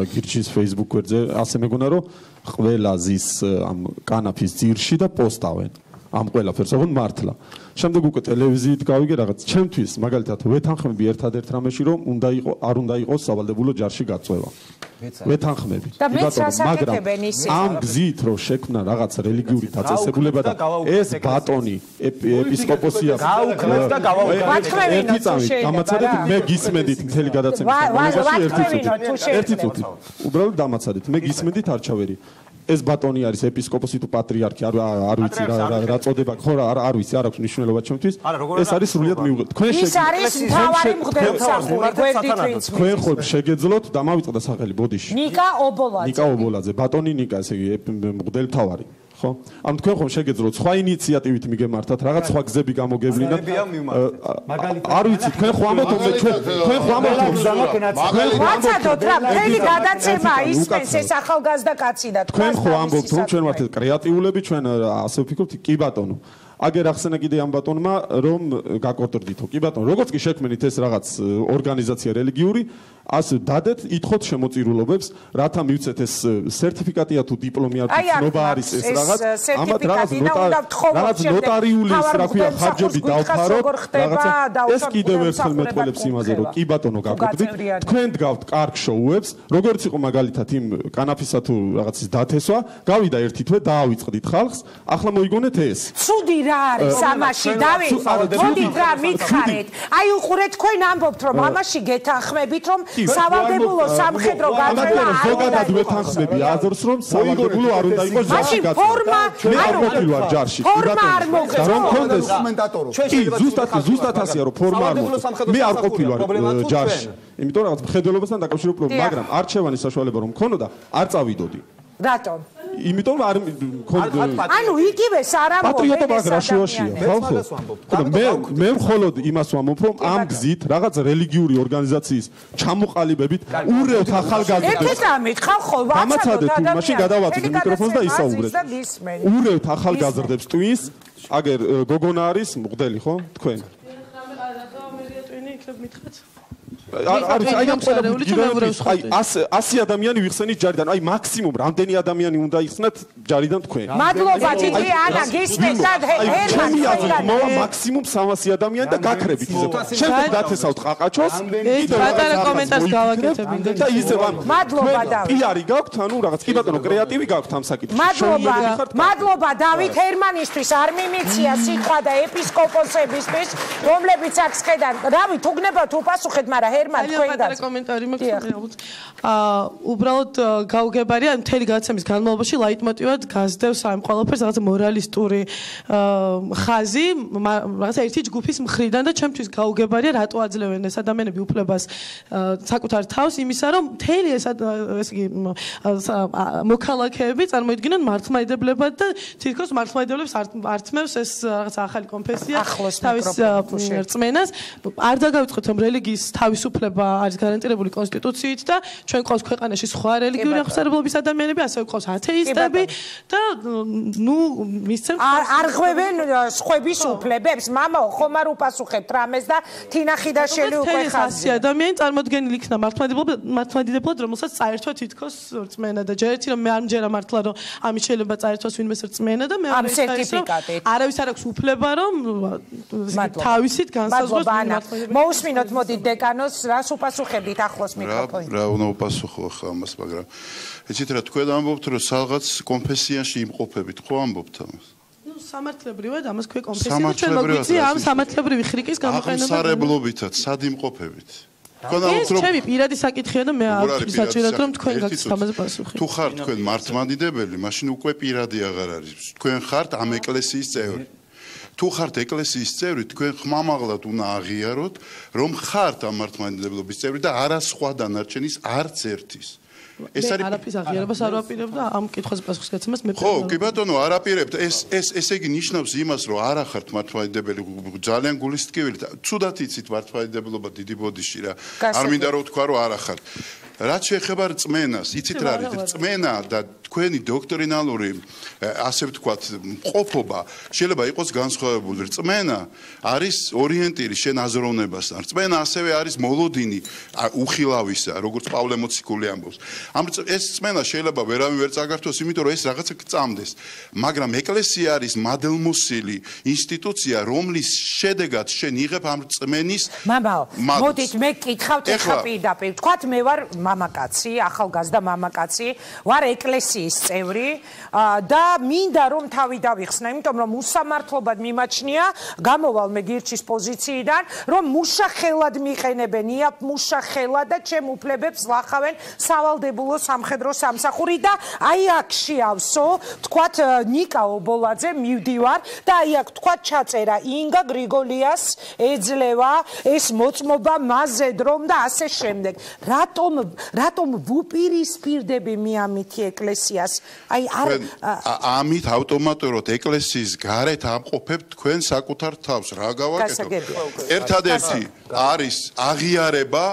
გირჩის Facebook გვერდზე ასე მეგონა რომ ყველა ზის ამ კანაფის ძირში და პოსტავენ. ამ ყველაფერს, ოღონდ მართლა. შემდეგ უკვე ტელევიზიით გავიგე რაღაც ჩემთვის, მაგალითად, ვეთანხმები ერთადერთ რამეში, რომ არ უნდა იყოს სავალდებულო ჯარში გაწვევა. ვეთანხმები. მაგრამ ამ გზით რომ შექმნა რაღაც რელიგიური დაწესებულება და ეს ბატონი ეპისკოპოსია გაუქმეთ და გავაუქმეთ. დამაცადეთ მე გისმენდით მთელი გადაცემის ერთი წუთი. უბრალოდ დამაცადეთ მე გისმენდით არჩევერი. ეს ბატონი არის ეპისკოპოსი თუ პატრიარქი არ ვიცი რა წოდება ხო არ ვიცი არ აქვს მნიშვნელობა ჩემთვის ეს არის სრულიად მიუღეთ თქვენ ის არის მთავარი მღვდელმსახური გვერდით ვინც თქვენ ხო შეგეძლოთ დამავიწყდა სახელი ბოდიში ნიკა ობოლაძე ბატონი ნიკა ესე იგი მღვდელმთავარი ხო? ამ თქვენ ხომ შეგეძლოთ სხვა ინიციატივით მიგემართათ, რაღაც სხვა გზები გამოგევლინათ. არ ვიცი, თქვენ ხო ამბობთ მე თქვენ ხო ამბობთ ვაცადოთ რა, მთელი გადაცემა ისმენს ეს ახალგაზრდა კაცი და თქვენ ხო ამბობთ რომ ჩვენ ვართ კრეატიულები, ჩვენ ასე ვფიქრობთ, კი ბატონო. აგერ ახსენა კიდე ამ ბატონმა რომ გაკორდრდითო. კი ბატონო, როგორც კი შექმნით ეს რაღაც ორგანიზაცია რელიგიური, ასე დადეთ, ითხოვთ შემოწირულობებს, რათა მივცეთ ეს სერტიფიკატია თუ დიპლომი არ ცნობა არის ეს რაღაც, ამათ რაღაც ნოტარიული რა ქვია ხარჯები დავფაროთ, რაღაცა ეს კიდევ ერთხელ მეტყველებს იმაზე, რომ კი ბატონო გაკორდრდით, თქვენ დგავთ კარგ შოუებს, როგორც იყო მაგალითად იმ კანაფისა თუ რაღაცის დათესვა, გავიდა ერთი თვე დაავიწყდით ხალხს, ახლა მოიგონეთ ეს. ცუდი რა არის ამაში დავით მოდით რა მითხარეთ აი უყურეთ თქვენ ამბობთ რომ ამაში გეთანხმებით რომ სავალდებულო სამხედრო გაწევა ზოგადად ვეთანხმები აზრს რომ სავალდებულო არ უნდა იყოს ჯარში ფორმა არ მოხილვარ ჯარში ფორმა არ მოგწევს რომ კონდეს კი ზუსტად ასეა რომ ფორმა არ მოგწევს მე არ ყოფილვარ ჯარში იმიტომ რაღაც მხედველობასთან დაკავშირებული მაგრამ არჩევანის საშუალება რომ მქონოდა არ წავიდოდი რატომ იმიტომ არ ანუ იგივეს არ ამბობ პატრიოტობა გრაშუაშია ხო მე მხოლოდ იმას ვამბობ რომ ამ გზით რაღაც რელიგიური ორგანიზაციის ჩამოყალიბებით ურევთ ახალგაზრდებს ერთადამით ხალხო ვაცადოთ მაშინ გადავაცდით მიკროფონს და ისაუბრეთ ურევთ ახალგაზრდებს ტვინს აგერ გოგონა არის მღვდელი ხო თქვენ არის აი ამ ყველა 100 ადამიანი ვიხსენით ჯარიდან აი მაქსიმუმ რამდენი ადამიანი უნდა იხსნათ ჯარიდან თქვენ მადლობა დიდი ანა გისმენთ და ჰერმან მაქსიმუმ 300 ადამიანი და გაქრებით ისე შემდეგ დათესავთ ყაყაჩოს პატარა კომენტარს გავაკეთებინდეთ და ისე მადლობა დავით პიარი გაქვთ ანუ რაღაც კი ბატონო კრეატივი გაქვთ ამ საკითხში მადლობა დავით ჰერმანისთვის არ მიმიცია სიტყვა და ეპისკოპოსებისთვის რომლებიც აქ შედან რავი თუ გნებავთ უპასუხეთ მაგრამ ჰერმან თქვენ პატარა კომენტარი მაქვს უბრალოდ გაუგებარია მთელი გადაცემის განმავლობაში ლაიტმოტივად გასდევს ამ ყველაფერს რაღაც მორალისტური ხაზი რაღაცა ერთი ჯგუფის მხრიდან და ჩემთვის გაუგებარია რატო აძლევენ ეს ადამიანები უფლებას საკუთარ თავს იმისა რომ მთელი ეს იგი მოქალაქეები წარმოიდგინონ მართლმადიდებლებად და თითქოს მართლმადიდებლებს ართმევს ეს რაღაც ახალი კონფესია თავის რწმენას არ დაგავიწყოთ რომ რელიგიის თავისუფლება არის გარანტირებული კონსტიტუციით და ჩვენ ყავს ქვეყანაში სხვა რელიგიური აღმსარებლობის ადამიანები, ასევე ყავს ათეისტები და ნუ მისცემთ არღვევენ სხვების უფლებებს. მამა ხომ არ უპასუხებთ რამეს და თინახიდაშელი უკვე ხაზი. ადამიანი წარმოდგენილი იქნა მართლმადიდებლად, რომელსაც წაერთვა თითქოს რწმენა და ჯერ ერთი რომ მე არ მჯერა მართლა რომ ამის შეიძლება წაერთვას ვინმეს რწმენა და მე არავის არ აქვს უფლება რომ თავისით განსაზღვროს მართლმადიდებლობა. მოусმინოთ მოდი დეკანოს რას უპასუხებით ახლოს მიკროფონი. რა უნდა უპასუხო ახლა ამას, მაგრამ იცით რა თქვენ ამბობთ რომ რაღაც კონფესიაში იმყოფებით, ხო ამბობთ ამას? ნუ სამართლებრივად ამას ქვე კონფესია და ჩვენ მოგვიწია ამ სამართლებრივი ხრიკის გამოყენება. აღმსარებლობითად სად იმყოფებით? ეს ჩემი პირადი საკითხია და მე არ ვსაჭიროდ რომ თქვენ გაქვთ ამაზე პასუხი. თუ ხართ თქვენ მართლმადიდებელი, მაშინ უკვე პირადი აღარ არის. თქვენ ხართ ამ ეკლესიის წევრი. თუ ხართ ეკლესიის წევრი, თქვენ ხმამაღლად უნდა აღიაროთ, რომ ხართ ამ მართლმადიდებლობის წევრი და არა სხვა დანარჩენის არც ერთის. ეს არის არაფრის აღიარებას არ ვაპირებ და ამ კითხვაზე პასუხს გაცემას მე ხო, კი ბატონო, არ აპირებთ. ესე იგი ნიშნავს იმას, რომ არა ხართ მართლმადიდებელი, ძალიან გულისტკივილი და ცუდად იცით მართლმადიდებლობა დიდი ბოდიში რა. არ მინდა რომ თქვა რომ არა ხართ. რაც შეეხება რწმენას, იცით რა არის? რწმენა და თქვენი დოქტრინალური ასე ვთქვათ, მყოფობა შეიძლება იყოს განსხვავებული. რწმენა არის ორიენტირი შენ აზროვნებასთან. რწმენა ასევე არის მოლოდინი უხილავისა, როგორც პავლე მოციქული ამბობს. ეს რწმენა შეიძლება ვერავინ ვერ წაგართოს, იმიტომ რომ ეს რაღაცა გწამდეს. მაგრამ ეკლესია არის მადელმოსილი ინსტიტუცია, რომლის შედეგად შენ იღებ ამ რწმენის მამაო, მოდით მე გკითხავთ ეხლა პირდაპირ. თქვათ მე ვარ მამაკაცი, ახალგაზრდა მამაკაცი, ვარ ეკლესიის წევრი და მინდა რომ თავი დავიხსნა, იმიტომ რომ უსამართლობად მიმაჩნია, გამოვალ მე გირჩის პოზიციიდან, რომ მუშახელად მიყენებენ, მუშახელად და ჩემ უფლებებს ლახავენ სავალდებულო სამხედრო სამსახური და აი აქ შეავსო, თქვათ ნიკა ობოლაძე მივდივარ და აი აქ თქვათ ჩაწერა ინგა გრიგოლიას ეძლევა ეს მოწმობა მასზე დრომ და ასე შემდეგ. რატომ ვუპირისპირდები მე ამითი ეკლესიას? აი არ ამით ავტომატურად ეკლესიის გარეთ ამყოფებთ თქვენ საკუთარ თავს. რა გავაკეთო? ერთადერთი არის აღიარება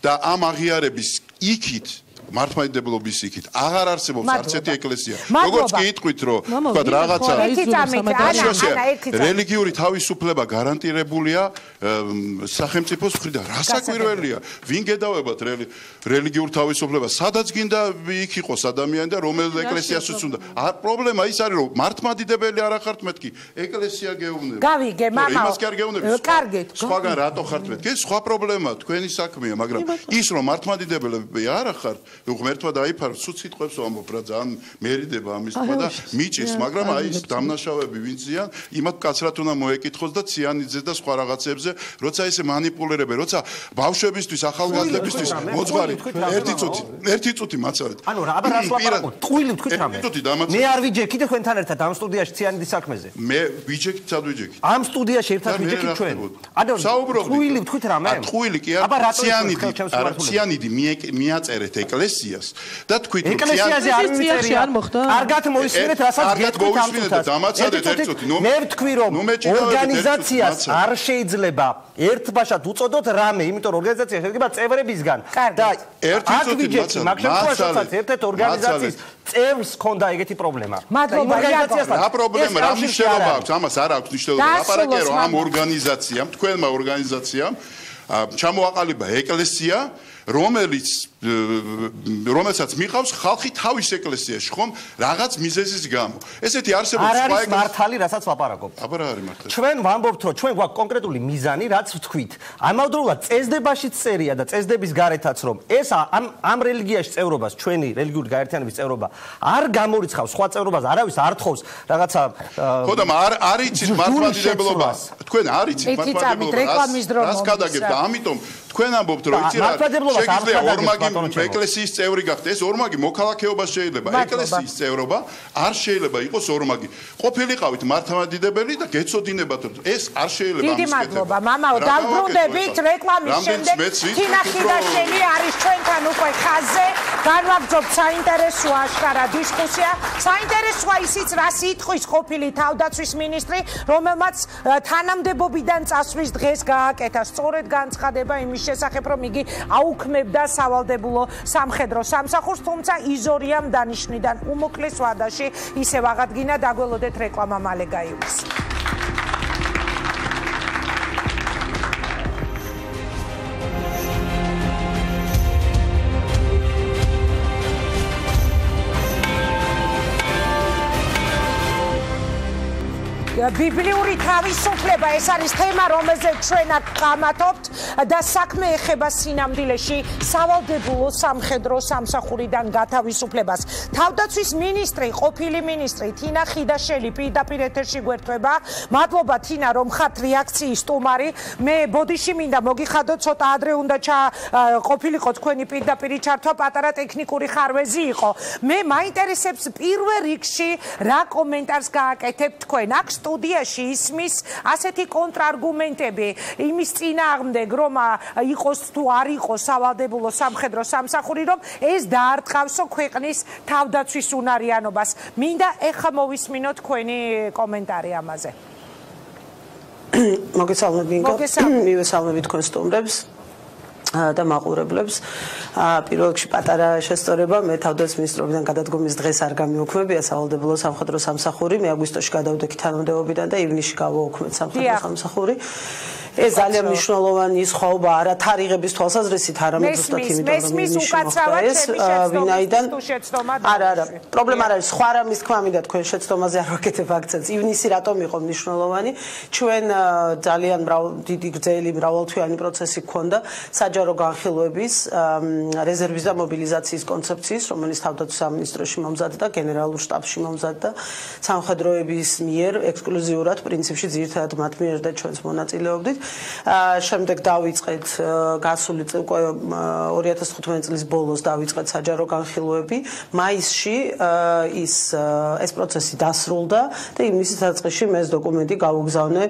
და ამ აღიარების იქით მართლმადიდებლობის იქით აღარ არსებობს არც ერთი ეკლესია. როგორც კი იტყვით, რომ თქვა რაღაცა რელიგიური თავისუფლება გარანტირებულია სახელმწიფოს მხრიდან. რა საკვირველია? ვინ გედავებათ რელიგიურ თავისუფლებას? სადაც გინდა იქ იყოს ადამიანი და რომელ ეკლესიასაც უნდა. პრობლემა ის არის, რომ მართლმადიდებელი არ ახართ მეთქი, ეკლესია გეუბნები. გავიგე, მამაო. იმას კი არ გეუბნები. კარგით. სხვაგან რატო ხართ მეთქი? ეს სხვა პრობლემაა, თქვენი საქმეა, მაგრამ ის რომ მართლმადიდებლები არ ახართ ღმერთმა დაიფაროს ცუდ სიტყვებს ვამბობ რა ძალიან მერიდება ამის თქვა და მიჭირს მაგრამ აი ეს დამნაშავეები ვინც ზიან იმათ კაცრად უნდა მოეკითხოს და ციანიძე და სხვა რაღაცებზე როცა ესე მანიპულირებენ როცა ბავშვებისთვის ახალგაზრდებისთვის მოძღვარი ერთი წუთი მაცარეთ ანუ რა აბა რას ლაპარაკობ ტყუილი თქვით რამე მე არ ვიჯექი და თქვენთან ერთად ამ სტუდიაში ციანიძის საქმეზე მე ვიჯექით სად ვიჯექით ამ სტუდიაში ერთად ვიჯექით ჩვენ ანუ ტყუილი თქვით რამე ტყუილი კი არა ციანიდი მიაწერეთ ეკლესიას და თქვით რომ ეკლესიაზე არ მიწერია კარგად მოისმინეთ რასაც გეტყვით ამ წუთას მე ვთქვი რომ ორგანიზაციას არ შეიძლება ერთბაშად უწოდოთ რამე იმიტომ რომ ორგანიზაცია შედგება წევრებისგან და ერთი წუთი მაგალითად ერთ-ერთ ორგანიზაციის წევრს ჰქონდა ეგეთი პრობლემა მადლობა რა პრობლემა რა მნიშვნელობა აქვს ამას არ აქვს მნიშვნელობა ლაპარაკია რომ ამ ორგანიზაციამ თქვენმა ორგანიზაციამ ჩამოაყალიბა ეკლესია, რომელსაც მიყავს ხალხი თავის ეკლესიაში, ხომ, რაღაც მიზეზის გამო. ესეთი არსებობს სხვა ეკლესია. არ არის მართალი, რასაც ვაპარაკობთ. აბა რა არის მართალი? ჩვენ ვამბობთ, რომ ჩვენ გვაქვს კონკრეტული მიზანი, რაც ვთქვით. ამავდროულად წესდებაშიც წერია და წესდების გარეთაც, რომ ეს ამ რელიგიაში წევრობას, ჩვენი რელიგიური გაერთიანების წევრობა არ გამორიცხავს, სხვა წევრობას არავის არ თხოვს, რაღაცა ხო და არ იცით მართლმადიდებლობა. თქვენ არ იცით მართლმადიდებლობა. რას გადაგებთ და ამიტომ თქვენ ამბობთ, რომ იცი რა შეგიძლია ორმაგი ეკლესიის წევრი გახდეთ. ეს ორმაგი მოქალაქეობას შეიძლება. ეკლესიის წევრობა არ შეიძლება იყოს ორმაგი. ყოფილიყავით მართლმადიდებელი და გეცოდინებათ, რომ ეს არ შეიძლება ამის დიდი მადლობა, მამაო, დავბრუნდებით რეკლამის შემდეგ. თინა ხიდაშელი არის ჩვენთან უკვე ხაზზე. განვაგრძობთ საინტერესო აშკარა დისკუსია. საინტერესოა ისიც, რა სიტყვის ყოფილი თავდაცვის მინისტრი, რომელმაც თანამდებობიდან წასვლის დღეს გააკეთა სწორედ განცხადება იმის შესახებ, რომ იგი აუქმებდა სავალდებულო სამხედრო სამსახურს, თუმცა იზორიამ დანიშნვიდან უმოკლეს ვადაში ისევ აღადგინა. დაგველოდეთ რეკლამა მალე გაივლის. ბიბლიური თავისუფლება ეს არის თემა, რომელზეც ჩვენ აქ ყამათობთ და საქმე ეხება სინამდვილეში სავალდებულო სამხედრო სამსახურიდან გათავისუფლებას. თავდაცვის მინისტრი, ყოფილი მინისტრი თინა ხიდაშელი პირდაპირ ეთერში გვერდება. მადლობა თინა, რომ ხართ რეაქციის სტუმარი. მე ბოდიში მინდა მოგიხადოთ, ცოტა ადრე უნდა ყოფილიყო თქვენი პირდაპირი ჩართვა, პატარა ტექნიკური ხარვეზი იყო. მე მაინტერესებს პირველ რიგში რა კომენტარს გააკეთებთ თქვენ აქ სტუდიაში ისმის ასეთი კონტრარგუმენტები იმის წინააღმდეგ, რომ იყოს თუ არ იყოს სავალდებულო სამხედრო სამსახური, რომ ეს დაარტყავსო ქვეყნის თავდაცვის უნარიანობას. მინდა ეხა მოვისმინოთ თქვენი კომენტარი ამაზე. მოგესალმებით, მივესალმებით თქვენ სტუმრებს და მაყურებლებს. პირველ რიგში პატარა შესწორება, მე თავდაცვის მინისტრობიდან გადადგომის დღეს არ გამიუქმებია სავალდებულო სამხედრო სამსახური, მე აგვისტოში გადავდექი თანამდებობიდან და ივნისში გავაუქმეთ სამხედრო სამსახური. ეს ძალიან მნიშვნელოვანი სხვაობა არა თარიღების თვალსაზრისით, არამედ ზუსტად იმიტომ, რომ ივნისში მოხდა ეს, ვინაიდან არა, პრობლემა არ არის, სხვა რამის თქმა მინდა თქვენ შეცდომაზე არ ვაკეთებ აქცენტს. ივნისი რატომ იყო მნიშვნელოვანი? ჩვენ ძალიან დიდი გრძელი მრავალთვიანი პროცესი გქონდა საჯარო განხილვების, რეზერვის და მობილიზაციის კონცეფციის, რომელიც თავდაცვის სამინისტროში მომზადდა, გენერალურ შტაბში მომზადდა, სამხედროების მიერ ექსკლუზიურად პრინციპში ძირითადად მათ მიერ და ჩვენს მონაწილეობდით. შემდეგ დავიწყეთ გასული უკვე 2015 წლის ბოლოს დავიწყეთ საჯარო განხილვები. მაისში ეს პროცესი დასრულდა და ივნისის დაწყისში მე ეს დოკუმენტი გავუგზავნე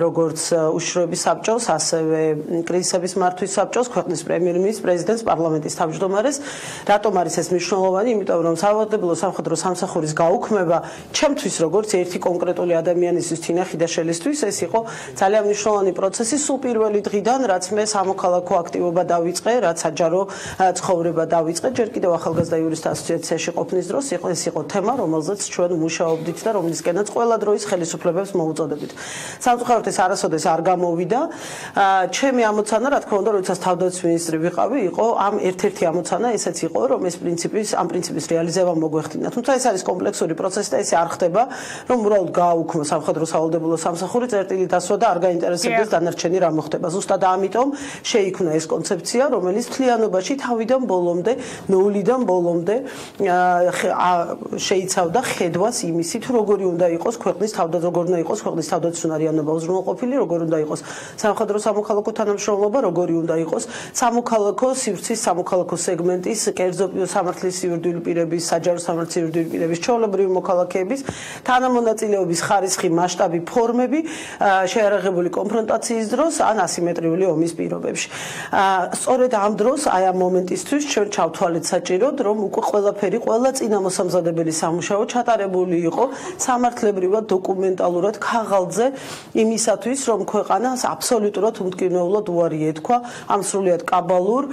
როგორც უშიშროების საბჭოს, ასევე კრიზისების მართვის საბჭოს, ქვეყნის პრემიერ-მინისტრს, პრეზიდენტს, პარლამენტის თავმჯდომარეს. რატომ არის ეს მნიშვნელოვანი? იმიტომ რომ სავალდებულო სამხედრო სამსახურის გაუქმება ჩემთვის როგორც ერთი კონკრეტული ადამიანისთვის, თინა ხიდაშელისთვის, ეს იყო ძალიან მნიშვნელოვანი პროცესი სულ პირველი დღიდან, რაც მე სამოქალაქო აქტივობა დავიწყე, რაც საჯარო ცხოვრება დავიწყე, ჯერ კიდევ ახალგაზრდა იურისტთა ასოციაციაში ყოფნის დროს, ეს იყო თემა, რომელზეც ჩვენ მუშაობდით და რომლისკენაც ყველა დროის ხელისუფლებებს მოუწოდებით. სამწუხაროდ ეს არასოდეს არ გამოვიდა. ჩემი ამოცანა, რა თქმა უნდა, როდესაც თავდაცვის მინისტრი ვიყავი, იყო ამ ერთ-ერთი ამოცანა, ესეც იყო, რომ ეს ამ პრინციპის რეალიზება მოგვეხდინა. თუმცა ეს არის კომპლექსური პროცესი და ესე არ ხდება, რომ უბრალოდ გააუქმო სამხედრო სავალდებულო სამსახური, წერტილი დასვა და არ გაინტერესებდეს დანარჩენი რა მოხდება. ზუსტად ამიტომ შეიქმნა ეს კონცეფცია, რომელიც მთლიანობაში თავიდან ბოლომდე, ნულიდან ბოლომდე შეიცავდა ხედვას იმისით, როგორი უნდა იყოს ქვეყნის თავდაცვის უნარიანობა უზრუნველყოფილი, როგორი უნდა იყოს სამხედრო სამოქალაქო თანამშრომლობა, როგორი უნდა იყოს სამოქალაქო სივრცის, სამოქალაქო სეგმენტის, კერძო სამართლის სიურდილი პირების, საჯარო სამართლის სიურდილი პირების, ჩვეულებრივი მოქალაქეების თანამონაწილეობის ხარისხი, მასშტაბი, ფორმები, შეიარაღებული კონფრონტაციის დროს ან ასიმეტრიული ომის პირობებში. სწორედ ამ დროს, აი ამ მომენტისთვის ჩვენ ჩავთვალეთ საჭიროდ, რომ უკვე ყველაფერი, ყველა წინამოსამზადებელი სამუშაო ჩატარებული იყო სამართლებრივად, დოკუმენტალურად, ქაღალდზე იმისათვის, რომ ქვეყანას აბსოლუტურად უმტკივნეულად უარი ეთქვა ამ სრულიად კაბალურ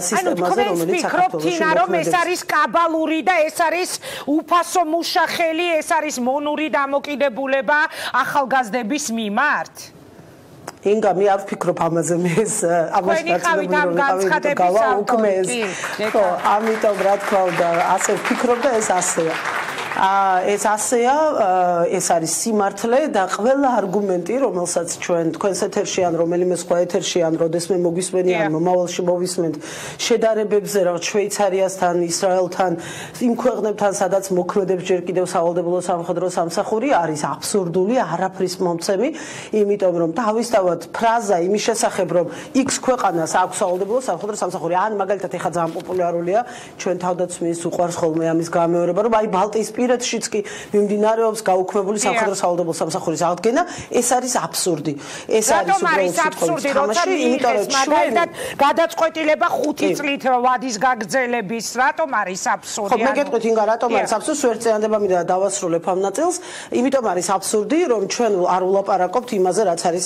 სისტემაზე, რომელიც საქართველოში მოქმედებს. რომ ეს არის კაბალური და ეს არის უფასო მუშახელი, ეს არის მონური დამოკიდებულება ახალგაზრდების მიმართ? ინგა მე არ ვფიქრობ ამაზე მე ეს ამას გავაუქმეს ხო ამიტომ რა თქმა უნდა ასე ვფიქრობ და ეს ასეა ეს ასეა ეს არის სიმართლე და ყველა არგუმენტი რომელსაც თქვენს ეთერში ან რომელიმე სხვა ეთერში ან როდესმე მოგვისმენთ ან მომავალში მოვისმენთ შედარებებზე რა შვეიცარიასთან ისრაელთან იმ ქვეყნებთან სადაც მოქმედებს ჯერ კიდევ სავალდებულო სამხედრო სამსახური არის აბსურდული არაფრის მომცემი იმიტომ რომ თავისთავად ფრაზა იმის შესახებ რომ X ქვეყანას აქვს სავალდებულო სამხედრო სამსახური ან მაგალითად ეხა ძალიან პოპულარულია ჩვენ თავდაცვის უყვარს ხოლმე ამის გამეორება რომ აი ბალტიის პირეთშიც კი მიმდინარეობს გაუქმებული სამხედრო სავალდებულო სამსახურის აღდგენა ეს არის აბსურდი ეს არის უბრალოდ აბსურდი როცა იმიტომ რომ მაგალითად გადაწყვეტილება 5 წლით ვადის გაგრძელების რატომ არის აბსურდი ხო მე გეტყვით ინგა რატომ არის აბსურდი სვერწეანდება მინდა დავასრულებ ამ ნაწილს იმიტომ არის აბსურდი რომ ჩვენ არ ვლაპარაკობთ იმაზე რაც არის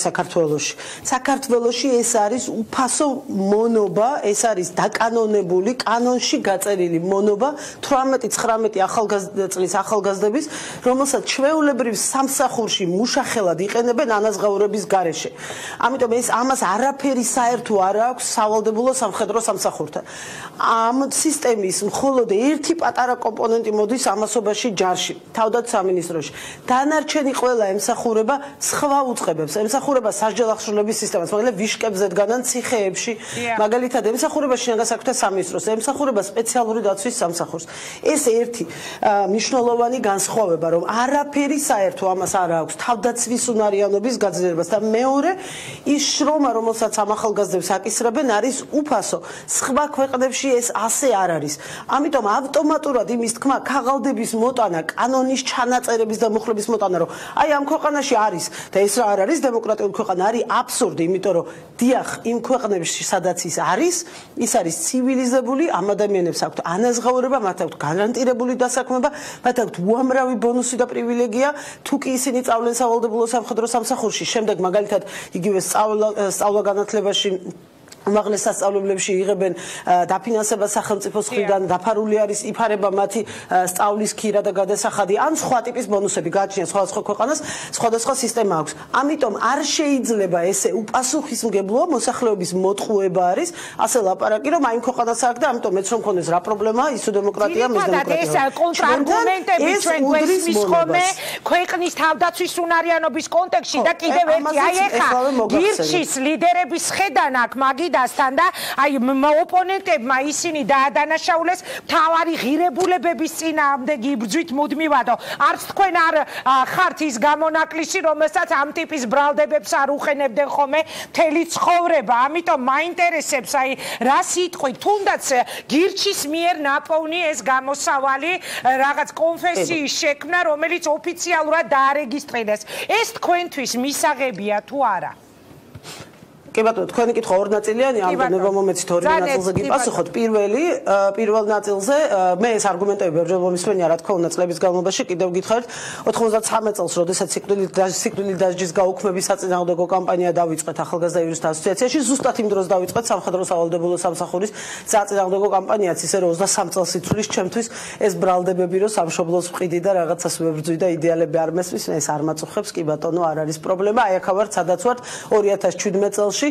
საქართველოში ეს არის უფასო მონობა ეს არის დაკანონებული კანონში გაწერილი მონობა 18-19 ახალგაზრდა ახალგაზრდების, რომელსაც ჩვეულებრივ სამსახურში მუშახელად იყენებენ ანაზღაურების გარეშე. ამიტომ ეს ამას არაფერი საერთო არ აქვს სავალდებულო სამხედრო სამსახურთან. ამ სისტემის მხოლოდ ერთი პატარა კომპონენტი მოდის ამასობაში ჯარში, თავდაცვის სამინისტროში. დანარჩენი ყველა ემსახურება სხვა უწყებებს, ემსახურება სასჯელ აღსრულების სისტემას, მაგალითად ვიშკებზე დგანან ციხეებში, მაგალითად ემსახურება შინაგან საქმეთა სამინისტროს, ემსახურება სპეციალური დაცვის სამსახურს. ეს ერთი მნიშვნელოვანი განსხვავება რომ არაფერი საერთო ამას არ აქვს თავდაცვის უნარიანობის გაძლიერებას და მეორე ის შრომა რომელსაც ამ ახალგაზრდებს აკისრებენ არის უფასო სხვა ქვეყნებში ეს ასე არ არის ამიტომ ავტომატურად იმის თქმა ქაღალდების მოტანა კანონის ჩანაწერების და მუხლების მოტანა რომ აი ამ ქვეყანაში არის და ეს რა არ არის დემოკრატიული ქვეყანა არის აბსურდი იმიტომ რომ დიახ იმ ქვეყნებში სადაც ის არის ცივილიზებული ამ ადამიანებს აქვთ ანაზღაურება მათ აქვთ გარანტირებული დასაქმება მათ აქვთ უამრავი ბონუსი და პრივილეგია თუ კი ისინი სწავლენ სავალდებულო სამხედრო სამსახურში შემდეგ მაგალითად იგივე სწავლა განათლებაში უმაღლეს სასწავლებლებში იღებენ დაფინანსებას სახელმწიფოს მხრიდან დაფარული არის იფარება მათი სწავლის ქირა და გადასახადი ან სხვა ტიპის ბონუსები გააჩნია სხვადასხვა ქვეყანას სხვადასხვა სისტემა აქვს ამიტომ არ შეიძლება ესე უპასუხისმგებლო მოსახლეობის მოტყუება არის ასე ლაპარაკი რომ აი ქვეყანას აქვს და ამიტომ მეც რომ მქონდეს რა პრობლემაა ისო დემოკრატია მის დემოკრატია ეს კონტრარგუმენტები ჩვენ გვესმის ხოლმე ქვეყნის თავდაცვის უნარიანობის კონტექსტში და კიდევ ერთი აი ეხა გირჩის ლიდერების ხედან აქ მაგიდა და აი ოპონენტებმა ისინი დაადანაშაულეს თავარი ღირებულებების წინააღმდეგი იბრძვით მუდმივადო არც თქვენ არ ხართ ის გამონაკლისი რომელსაც ამ ტიპის ბრალდებებს არ უხენებდნენ ხოლმე მთელი ცხოვრება ამიტომ მაინტერესებს აი რა სიტყვით თუნდაც გირჩის მიერ ნაპოვნი ეს გამოსავალი რაღაც კონფესიის შექმნა რომელიც ოფიციალურად დაარეგისტრირდეს ეს თქვენთვის მისაღებია თუ არა კი ბატონო თქვენი კითხვა ორ ნაწილიანი ამბობა მომეცით ორი ნაწილზე გიპასუხოთ პირველ ნაწილზე მე ეს არგუმენტები ბევრჯერ მომისმენია რა თქმა უნდა წლების განმავლობაში კიდევ გითხარით 93 წელს როდესაც სიკვდილით დასჯის გაუქმების საწინააღმდეგო კამპანია დავიწყეთ ახალგაზრდა იურისტთა ასოციაციაში ზუსტად იმ დროს დავიწყეთ სამხედრო სავალდებულო სამსახურის საწინააღმდეგო კამპანიაც ისე რომ 23 წელს იცვლის ჩემთვის ეს ბრალდებები რომ სამშობლოს ვყიდი და რაღაცას ვებრძვი და იდეალები არ მესმის ეს არ მაწუხებს კი ბატონო არ არის პრობლემა აი აქ ვართ სადაც ვართ 2017 წელს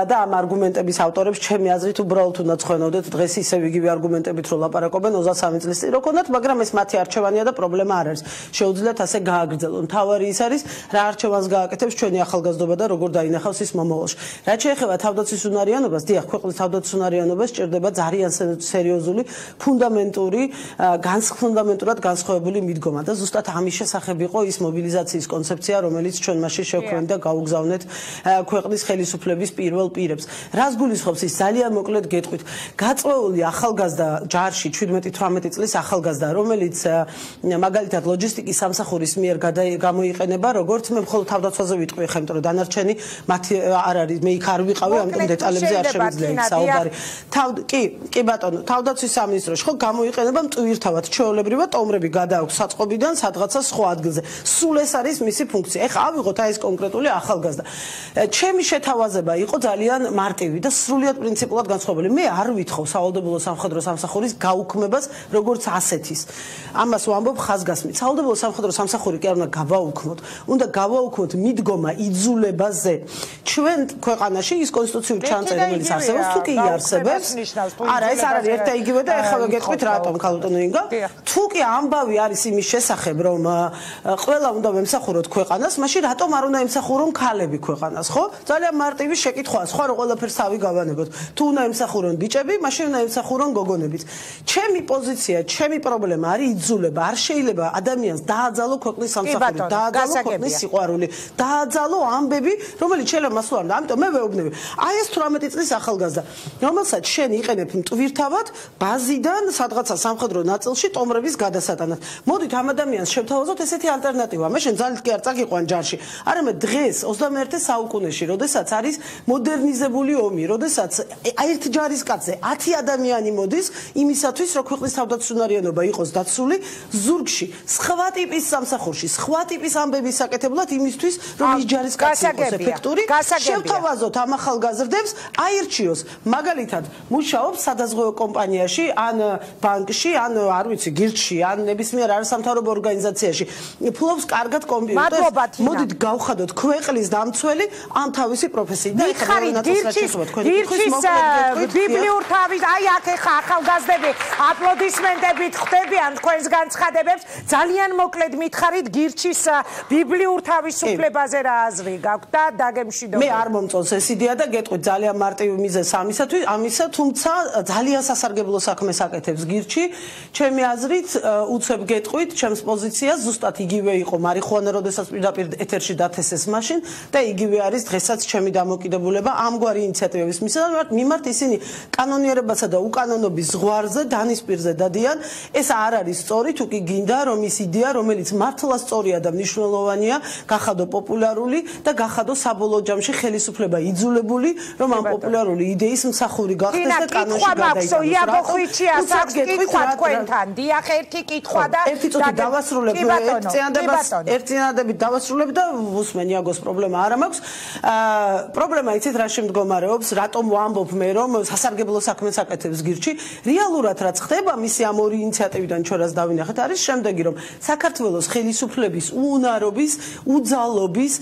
და ამ არგუმენტების ავტორებს ჩემი აზრით უბრალოდ უნდა ცხენოდეთ დღეს ისევ იგივე არგუმენტებით რომ ლაპარაკობენ 23 წლის წინ რო ქონდათ მაგრამ ეს მათი არჩევანია და პრობლემა არ არის შეუძლიათ ასე გააგრძელონ თავარი ის არის რა არჩევანს გააკეთებს ჩვენი ახალგაზრდობა და როგორ დაინახავს ის მომავალში რაც შეეხება თავდაცვის უნარიანობას დიახ ქვეყნის თავდაცვის უნარიანობას სჭირდება ძალიან სერიოზული ფუნდამენტურად განსხვავებული მიდგომა და ზუსტად ამის შესახებ იყო ის მობილიზაციის კონცეფცია რომელიც ჩვენ მაშინ შევქმნით და გაუგზავნეთ ქვეყნის ხელისუფლების პირველ პირებს. რას გულისხმობს ის ძალიან მოკლედ გეტყვით. გაწვეული ახალგაზრდა ჯარში 17-18 წლის ახალგაზრდა, რომელიც მაგალითად ლოჯისტიკის სამსახურის მიერ გამოიყენება, როგორც მე მხოლოდ თავდაცვაზე ვიტყვი ხა, იმიტომ რომ დანარჩენი მათი არ არის, მე იქ არ ვიყავი, ამიტომ დეტალებზე არ შემიძლია იქ საუბარი. კი ბატონო, თავდაცვის სამინისტროში ხო გამოიყენება მტვირთავად, ჩვეულებრივად ტომრები გადააქვს საწყობიდან სადღაცა სხვა ადგილზე. სულ ეს არის მისი ფუნქცია. ეხა ავიღოთ აი ეს კონკრეტული ახალგაზრდა. ჩემი შეთავაზება შეთავაზება იყო ძალიან მარტივი და სრულიად პრინციპულად განსხვავებული. მე არ ვითხოვ სავალდებულო სამხედრო სამსახურის გაუქმებას როგორც ასეთის. ამას ვამბობ ხაზგასმით. სავალდებულო სამხედრო სამსახური კი არ უნდა გავაუქმოთ. უნდა გავაუქმოთ მიდგომა იძულებაზე. ჩვენ ქვეყანაში ის კონსტიტუციური ჩანაწერი რომელიც არსებობს თუ კი იარსებებს. არა, ეს არ არის ერთ და იგივე და ეხლა გეტყვით რატომ ქალბატონო ინგა? თუ კი ამბავი არის იმის შესახებ, რომ ყველა უნდა მემსახუროთ ქვეყანას, მაშინ რატომ არ უნდა ემსახურონ ქალები ქვეყანას, ხო? ძალიან მარტივი შეკითხვაა, სხვა რო ყველაფერს თავი გავანებოთ. თუ უნდა ემსახურონ ბიჭები, მაშინ უნდა ემსახურონ გოგონებიც. ჩემი პოზიცია, ჩემი პრობლემა არის იძულება. არ შეიძლება ადამიანს დააძალო ქვეყნის სამსახური, დააძალო ქვეყნის სიყვარული, დააძალო ამბები, რომელიც შეიძლება მასლა არ და ამიტომ მე ვეუბნები. აი ეს 18 წლის ახალგაზრდა, რომელსაც შენ იყენებ მტვირთავად ბაზიდან სადღაცა სამხედრო ნაწილში ტომრების გადასატანად. მოდით ამ ადამიანს შევთავაზოთ ესეთი ალტერნატივა. მე შენ ძალით კი არ წაგიყვან ჯარში. არამედ დღეს 21 საუკუნეში, როდესაც არის მოდერნიზებული ომი, როდესაც ერთ ჯარისკაცზე 10 ადამიანი მოდის იმისათვის, რომ ქვეყნის თავდაცვიანობა იყოს დაცული ზურგში, სხვა ტიპის სამსახურში, სხვა ტიპის ამბების საკეთებლად იმისთვის, რომ ის ჯარისკაცი იყოს ეფექტური. შევთავაზოთ ამ ახალგაზრდებს, აირჩიოს, მაგალითად, მუშაობს სადაზღვევო კომპანიაში, ან ბანკში, ან არ ვიცი, გირჩში, ან ნებისმიერ არასამთავრობო ორგანიზაციაში. ფლობს კარგად კომპიუტერს. მოდით გავხადოთ ქვეყნის დამცველი ამ თავისი პროფესიით. და გირჩის ბიბლიურ თავის, აი აქ ეხა ახალგაზრდები აპლოდისმენტებით ხვდებიან თქვენს განცხადებებს. ძალიან მოკლედ მითხარით გირჩის ბიბლიურ თავისუფლებაზე რა აზრი გაქვთ და დაგემშვიდობთ. მე არ მომწონს ეს იდეა და გეტყვით ძალიან მარტივი მიზეზ ამისა, თუმცა ძალიან სასარგებლო საქმეს აკეთებს გირჩი. ჩემი აზრით, უცებ გეტყვით, ჩემს პოზიციას ზუსტად იგივე იყო მარიხუანა, როდესაც პირდაპირ ეთერში დათესეს მაშინ და იგივე არის დღესაც ჩემი დამოკიდებულება ამგვარი ინიციატივების მიმართ. ისინი კანონიერებასა და უკანონობის ზღვარზე დანის პირზე დადიან. ეს არ არის სწორი, თუ კი გინდა რომ ის იდეა, რომელიც მართლა სწორია და მნიშვნელოვანია, გახადო პოპულარული და გახადო საბოლოო ჯამში ხელისუფლება იძულებული, რომ ამ პოპულარული იდეის მსახური გახდეს და კანონში გადაიტანოს. იაგო ხვიჩია საქმე კითხვა თქვენთან. დიახ, ერთი კითხვა და ერთი წუთი დავასრულებ ერთიანადებით დავასრულებ და უსმენ იაგოს პრობლემა არ მაქვს. პრობლემა იცით რა შემდგომარეობს, რატომ ვამბობ მე რომ სასარგებლო საქმეს აკეთებს გირჩი? რეალურად რაც ხდება მისი ამ ორი ინიციატივიდან ჩვენ რაც დავინახეთ არის შემდეგი, რომ საქართველოს ხელისუფლების უუნარობის, უძალობის,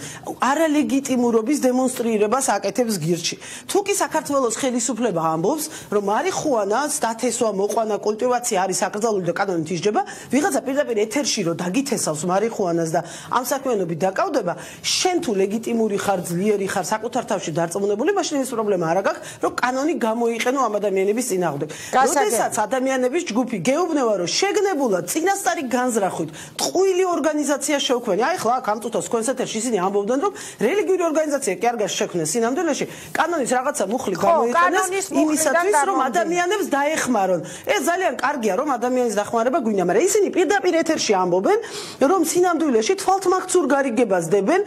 არალეგიტიმურობის დემონსტრირებას აკეთებს გირჩი. თუ კი საქართველოს ხელისუფლება ამბობს, რომ მარიხუანას დათესვა, მოყვანა, კულტივაცია არის აკრძალული და კანონით ისჯება, ვიღაცა პირდაპირ ეთერში რომ დაგითესავს მარიხუანას და ამ საქმიანობით დაკავდება, შენ თუ ლეგიტიმური ხარ, ძლიერი ხარ, საკუთარ თავში დარწმუნებული, მაშინ ეს პრობლემა არ აქვს, რომ კანონი გამოიყენო ამ ადამიანების წინააღმდეგ. როდესაც ადამიანების ჯგუფი გეუბნება, რომ შეგნებულად წინასწარი განზრახვით ტყუილი ორგანიზაცია შევქმენი. აი ხლა აქ ამ წუთას თქვენს ეთერში ისინი ამბობდნენ, რომ რელიგიური ორგანიზაცია კი არ გაშექმნეს სინამდვილეში, კანონის რაღაცა მუხლი გამოიყენეს იმისათვის, რომ ადამიანებს დაეხმარონ. ეს ძალიან კარგია, რომ ადამიანის დახმარება გვინდა, მაგრამ ისინი პირდაპირ ეთერში ამბობენ, რომ სინამდვილეში თვალთმაქცურ გარიგებას დებენ,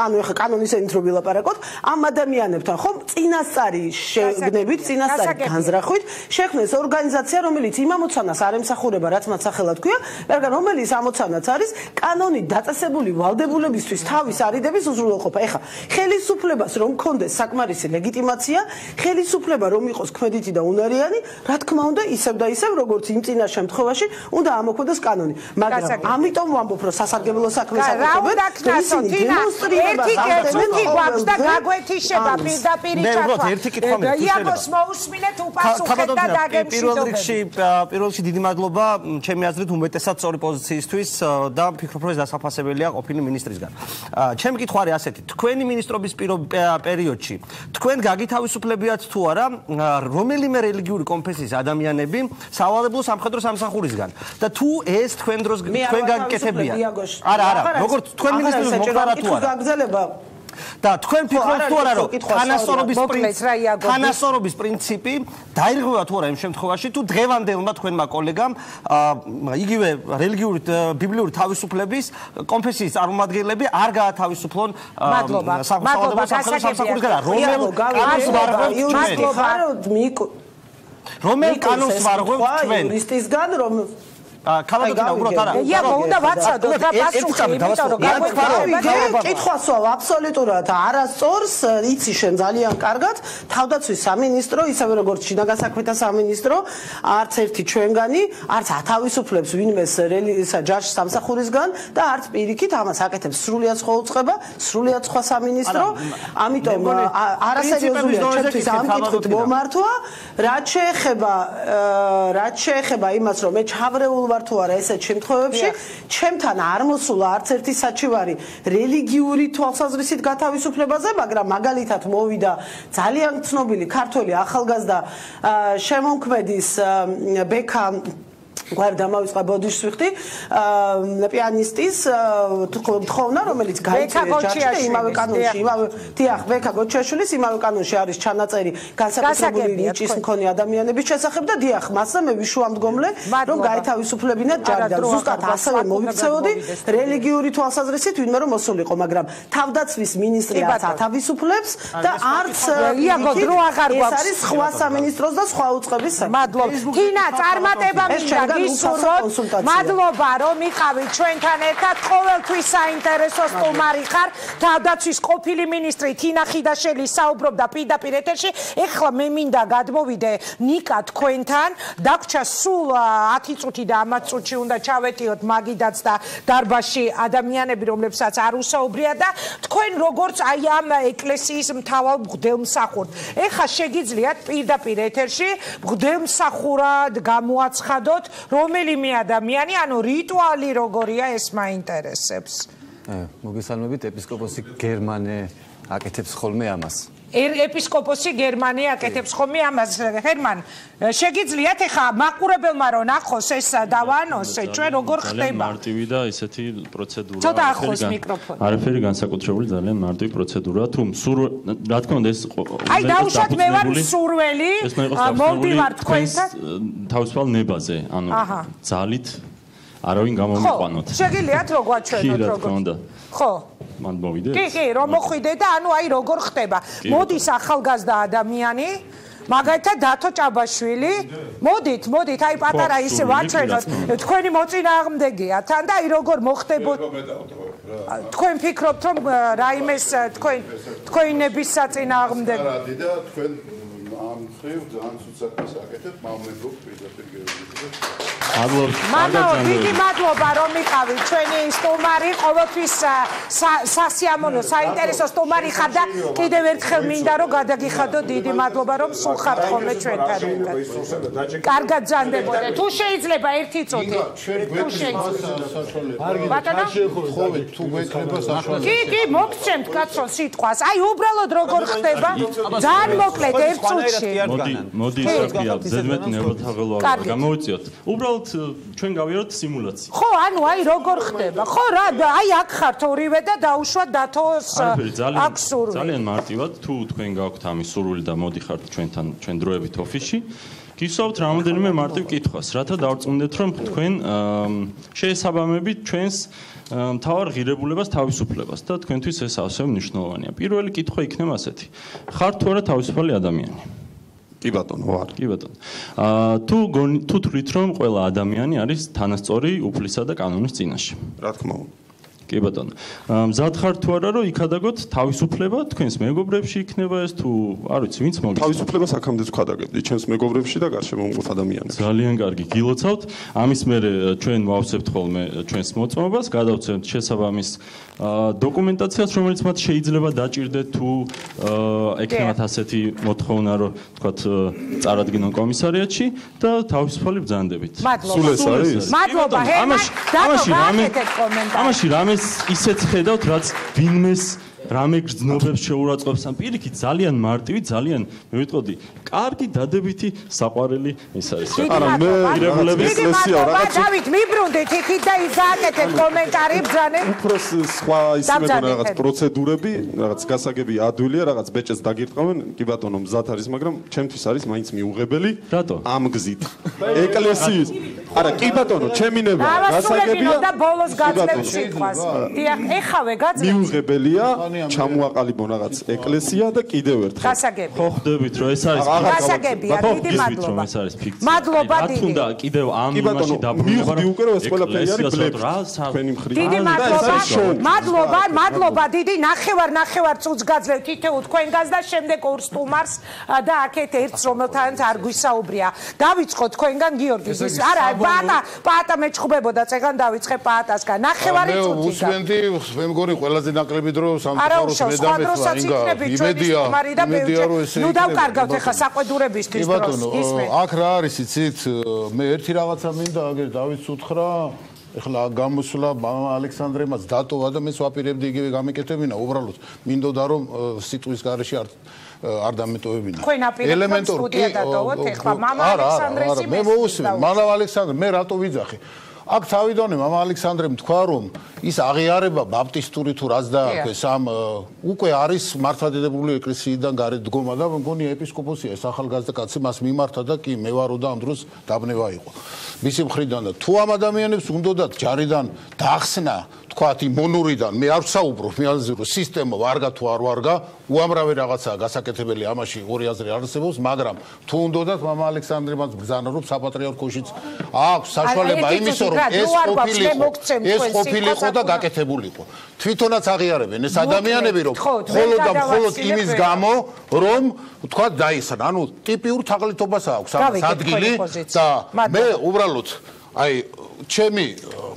ანუ ეხა კანონის ენით რო ვილაპარაკოთ, ამ ადამიანებთან, ხომ წინასწარი შეგნებით, წინასწარი განზრახვით შექმნეს ორგანიზაცია, რომელიც იმ ამოცანას არ ემსახურება, რაც მათ სახელად ქვია, მაგრამ რომელიც ამოცანაც არის კანონით დაწესებული ვალდებულებისთვის თავის არიდების უზრუნველყოფა. ეხა ხელისუფლებას რომ მქონდეს საკმარისი ლეგიტიმაცია, ხელისუფლება რომ იყოს ქმედითი და უნარიანი, რა თქმა უნდა, ისევ და ისევ როგორც იმ წინა შემთხვევაში უნდა ამოქმედოს კანონი. მაგრამ ამიტომ ვამბობ, რომ სასარგებლო საქმეს აკეთებენ, ისინი დემონსტრირებას ერთი გვაქვს და გაგვეთიშება პირდაპირ ჩათვა. იაგოს მოусმინეთ უპასუხეთ და დაგემშვიდობებით. პირველ რიგში დიდი მადლობა ჩემი აზრით უმეტესად სწორი პოზიციისთვის და ვფიქრობ, რომ ეს დასაფასებელია ყოფილი მინისტრისგან. ჩემი კითხვა არის ასეთი, თქვენი მინისტრობის პერიოდში თქვენ გაგითავისუფლებიათ თუ არა რომელიმე რელიგიური კონფესიის ადამიანები სავალდებულო სამხედრო სამსახურისგან და თუ ეს თქვენ დროს თქვენ გაგიკეთებია? არა, როგორც თქვენ მინისტრის მოხდარა თუ არა? და თქვენ ფიქრობთ თუ არა, რომ თანასწორობის პრინციპი დაირღვევა თუ არა იმ შემთხვევაში, თუ დღევანდელმა თქვენმა კოლეგამ იგივე რელიგიური ბიბლიური თავისუფლების კონფესიის წარმომადგენლები არ გაათავისუფლონ სავალდებულო სამხედრო სამსახურისგან? რომელ კანონს ვარღვევთ თქვენ? იურისტისგან რომ ქალბატონი უბრალოდ არა. იაგო უნდა ვაცადოთ რა პასუხი, იმიტომ რომ კითხვასო აბსოლუტურად არასწორს, იცი შენ ძალიან კარგად, თავდაცვის სამინისტრო, ისევე როგორც შინაგან საქმეთა სამინისტრო, არც ერთი ჩვენგანი, არც ათავისუფლებს ვინმეს ჯარში სამსახურისგან და არც პირიქით ამას აკეთებს სრულიად სხვა უწყება, სრულიად სხვა სამინისტრო, ამიტომ არასერიოზულია ჩვენთვის ამ კითხვით მომართვა, რაც შეეხება იმას, რომ მე ჩავრეულ ვარ თუ არა ესეთ შემთხვევებში, ჩემთან არ მოსულა არც ერთი საჩივარი რელიგიური თვალსაზრისით გათავისუფლებაზე, მაგრამ მაგალითად მოვიდა ძალიან ცნობილი ქართველი ახალგაზრდა შემოქმედის ბექა გვარ დამავიწყა ბოდიშს ვიხდი პიანისტის თხოვნა რომელიც გაიწვია ჯარში იმავე კანონში დიახ ბექა გოჩაშვილის იმავე კანონში არის ჩანაწერი განსაკუთრებული ნიჭის მქონე ადამიანების შესახებ და დიახ მასზე მე ვიშვამდგომლე რომ გაეთავისუფლებინათ ჯარიდან ზუსტად ასევე მოიქცეოდი რელიგიური თვალსაზრისით ვინმე რომ მოსულიყო მაგრამ თავდაცვის მინისტრი არც ათავისუფლებს და არც იაგო დრო აღარ გვაქვს ეს არის სხვა სამინისტროს და სხვა უწყების მადლობა თინა წარმატება მინდა გისურვოთ მადლობა რომ იყავით ჩვენთან ერთად ყოველთვის საინტერესო სტუმარი ხარ თავდაცვის ყოფილი მინისტრი თინა ხიდაშელი საუბრობდა პირდაპირ ეთერში ეხლა მე მინდა გადმოვიდე ნიკა თქვენთან დაგვრჩა სულ 10 წუთი და 10 წუთში უნდა ჩავეტიოთ მაგიდაც და დარბაზში ადამიანები რომლებსაც არ უსაუბრია და თქვენ როგორც აი ამ ეკლესიის მთავარ მღვდელმსახურთ ეხლა შეგიძლიათ პირდაპირ ეთერში მღვდელმსახურად გამოაცხადოთ რომელიმე ადამიანი, ანუ რიტუალი როგორია ეს მაინტერესებს. მოგესალმებით, ეპისკოპოსი გერმანე აკეთებს ხოლმე ამას. ეპისკოპოსი გერმანე აკეთებს ხოლმე ამას. ჰერმან, შეგიძლიათ ახლა მაყურებელმა რომ ნახოს ეს დავაანონსე, ჩვენ როგორ ხდება? მარტივი და ესეთი პროცედურა. ცოტა ახლოს მიკროფონი. არაფერი განსაკუთრებული, ძალიან მარტივი პროცედურა. თუ რა თქმა უნდა ეს აი დაუშვათ მე ვარ მსურველი, მოვდივარ თქვენთან თავისუფალ ნებაზე, ანუ ძალით არავინ გამომიყვანოთ. შეგიძლიათ რო გვაჩვენოთ როგორ. ხო. მან მოვიდეთ. კი, რომ მოხვიდე და ანუ აი როგორ ხდება. მოდის ახალგაზრდა ადამიანი მაგალითად დათო ჭაბაშვილი მოდით აი პატარა ისე ვაჩვენოთ თქვენი მოწინააღმდეგეა თან და აი როგორ მოხდებოდა თქვენ ფიქრობთ რომ რაიმეს თქვენების საწინააღმდეგე არადი და თქვენ ამ ხრივ ძალიან სუცაკას აკეთებთ მამლებობ პირდაპირ მადლობა დიდი მადლობა რომ იყავით ჩვენი სტუმარი ყოველთვის სასიამოვნო საინტერესო სტუმარი ხარ და კიდევ ერთხელ მინდა რომ გადაგიხადო დიდი მადლობა რომ სულ ხართ ხოლმე ჩვენთან ერთად კარგად ძანდებოდე თუ შეიძლება ერთი წუთი თუ შეიძლება ბატონო თუ გვექნება საშუალება კი მოგცემთ კაცო სიტყვას აი უბრალოდ როგორ ხდება ძალიან მოკლედ ერთ წუთში მოდი ისაკია ზედმეტ ნებოთაღელო გამოვიწიოთ უბრალოდ ჩვენ გავიაროთ სიმულაცია. ხო, ანუ აი როგორ ხდება? ხო, რა, აი აქ ხართ ორივე და დაუშვათ დათოს აქ სურვილი. ძალიან მარტივად, თუ თქვენ გაქვთ ამის სურვილი და მოდიხართ ჩვენთან, ჩვენ დროებით ოფისში, გისვავთ რამოდენიმე მარტივ კითხვას, რათა დავწუნდეთ, რომ თქვენ შეესაბამებით ჩვენს მთავარ ღირებულებას თავისუფლებას და თქვენთვის ეს ასევე მნიშვნელოვანია. პირველი კითხვა იქნება ასეთი: ხართ თუ არა თავისუფალი ადამიანი? კი ბატონო, ვარ. კი ბატონო. თუ თვლით რომ ყველა ადამიანი არის თანასწორი უფლისა და კანონის წინაშე? რა თქმა უნდა. კი ბატონო. მზად ხართ თუ არა რომ იქადაგოთ თავისუფლება თქვენს მეგობრებში იქნება ეს თუ არ ვიცი ვინც მოგის. თავისუფლებას აქამდე ვქადაგებდი ჩვენს მეგობრებში და გარშემო მყოფ ადამიანებს. ძალიან კარგი, გილოცავთ. ამის მერე ჩვენ ვავსებთ ხოლმე ჩვენს მოწმობას, გადავცემთ შესაბამის დოკუმენტაციას, რომელიც მათ შეიძლება დაჭირდეთ თუ ექნებათ ასეთი მოთხოვნა, რომ თქვათ წარადგინონ კომისარიატში და თავისუფალი ბრძანდებით. სულ ეს არის? მადლობა, ამაში რამეს ისეც ხედავთ, რაც ვინმეს რამე გრძნობებს შეურაცხყოფს ამ პირიქით ძალიან მარტივი, ძალიან მე ვიტყოდი, კარგი დადებითი საყვარელი ის არის. არა, მე ღირებულების ეკლესია რაღაც დავით მიბრუნდით იქით და ის გააკეთეთ კომენტარი ბრძანე. უფრო სხვა ისე მეგონა რაღაც პროცედურები, რაღაც გასაგები ადვილია, რაღაც ბეჭედს დაგირტყავენ, კი ბატონო, მზად არის, მაგრამ ჩემთვის არის მაინც მიუღებელი. რატო? ამ გზით. ეკლესიის არა, კი ბატონო, ჩემი ნება გასაგებია და ბოლოს გაძლევ სიტყვას. დიახ, ეხავე გაძლევ. მიუღებელია ჩამოაყალიბონ რაღაც ეკლესია და კიდევ ერთხელ. გასაგებია. ხო ხვდებით რომ ეს არის გასაგებია, დიდი მადლობა. ეს არის ფიქცია. მადლობა დიდი. რა თუნდა კიდევ ამ იმაში დაბრუნება. მივხვდი უკვე რომ ეს ყველაფერი არის ბლეფი. თქვენი მხრიდან. დიდი მადლობა დიდი ნახევარ წუთს გაძლევ თითოეულ თქვენგანს და შემდეგ ორ სტუმარს და აქეთ ერთს რომელთანაც არ გვისაუბრია. დავიწყო თქვენგან გიორგის ის არა პაატა მეჩხუბებოდა წეგან დავიწყე პაატასგან ნახევარი წუთი. უსვენდი მე მგონი ყველაზე ნაკლები დრო სამწუხაროდ მედამეცლა იმედია რომ ესე ნუ დავკარგავთ ახლა საყვედურებისთვის დროს ისმენ. აქ რა არის იცით მე ერთი რაღაცა მინდა აგერ დავით უთხრა ეხლა გამოსვლა მამა ალექსანდრემაც დატოვა და მე ვაპირებდი იგივე გამეკეთებინა უბრალოდ მინდოდა რომ სიტყვის გარეშე არ დამეტოვებინა ელემენტური დატოვოთ ეხლა მამა ალექსანდრესი მე მოусმენ მამა ალექსანდრე მე რატო ვიძახი აქ თავიდანვე მამა ალექსანდრემ თქვა რომ ის აღიარება ბაპტისტური თუ რაც დააქვეს ამ უკვე არის მართლმადიდებლური ეკლესიიდან გარეთ დგომა და მგონი ეპისკოპოსია ეს ახალგაზრდა კაცი მას მიმართა და კი მე ვარო და ამ დროს დაბნება იყო მისი მხრიდან და თუ ამ ადამიანებს უნდათ ჯარიდან დაახსნა თქვათ იმ მონურიდან მე არ ვსაუბრობ მე აზრო სისტემა ვარგა თუ არ ვარგა უამრავი რაღაცაა გასაკეთებელი ამაში ორი აზრი არსებობს მაგრამ თუ უნდათ მამა ალექსანდრემაც ბრძანა რომ საპატრიარქოშიც აქვს საშუალება იმისო რომ ეს ყოფილიყო და გაკეთებულიყო თვითონაც აღიარებენ ეს ადამიანები რომ მხოლოდ და მხოლოდ იმის გამო რომ თქვათ დაიხსნა ანუ ტიპიურ თაღლითობას აქვს ამას ადგილი და მე უბრალოდ აი ჩემი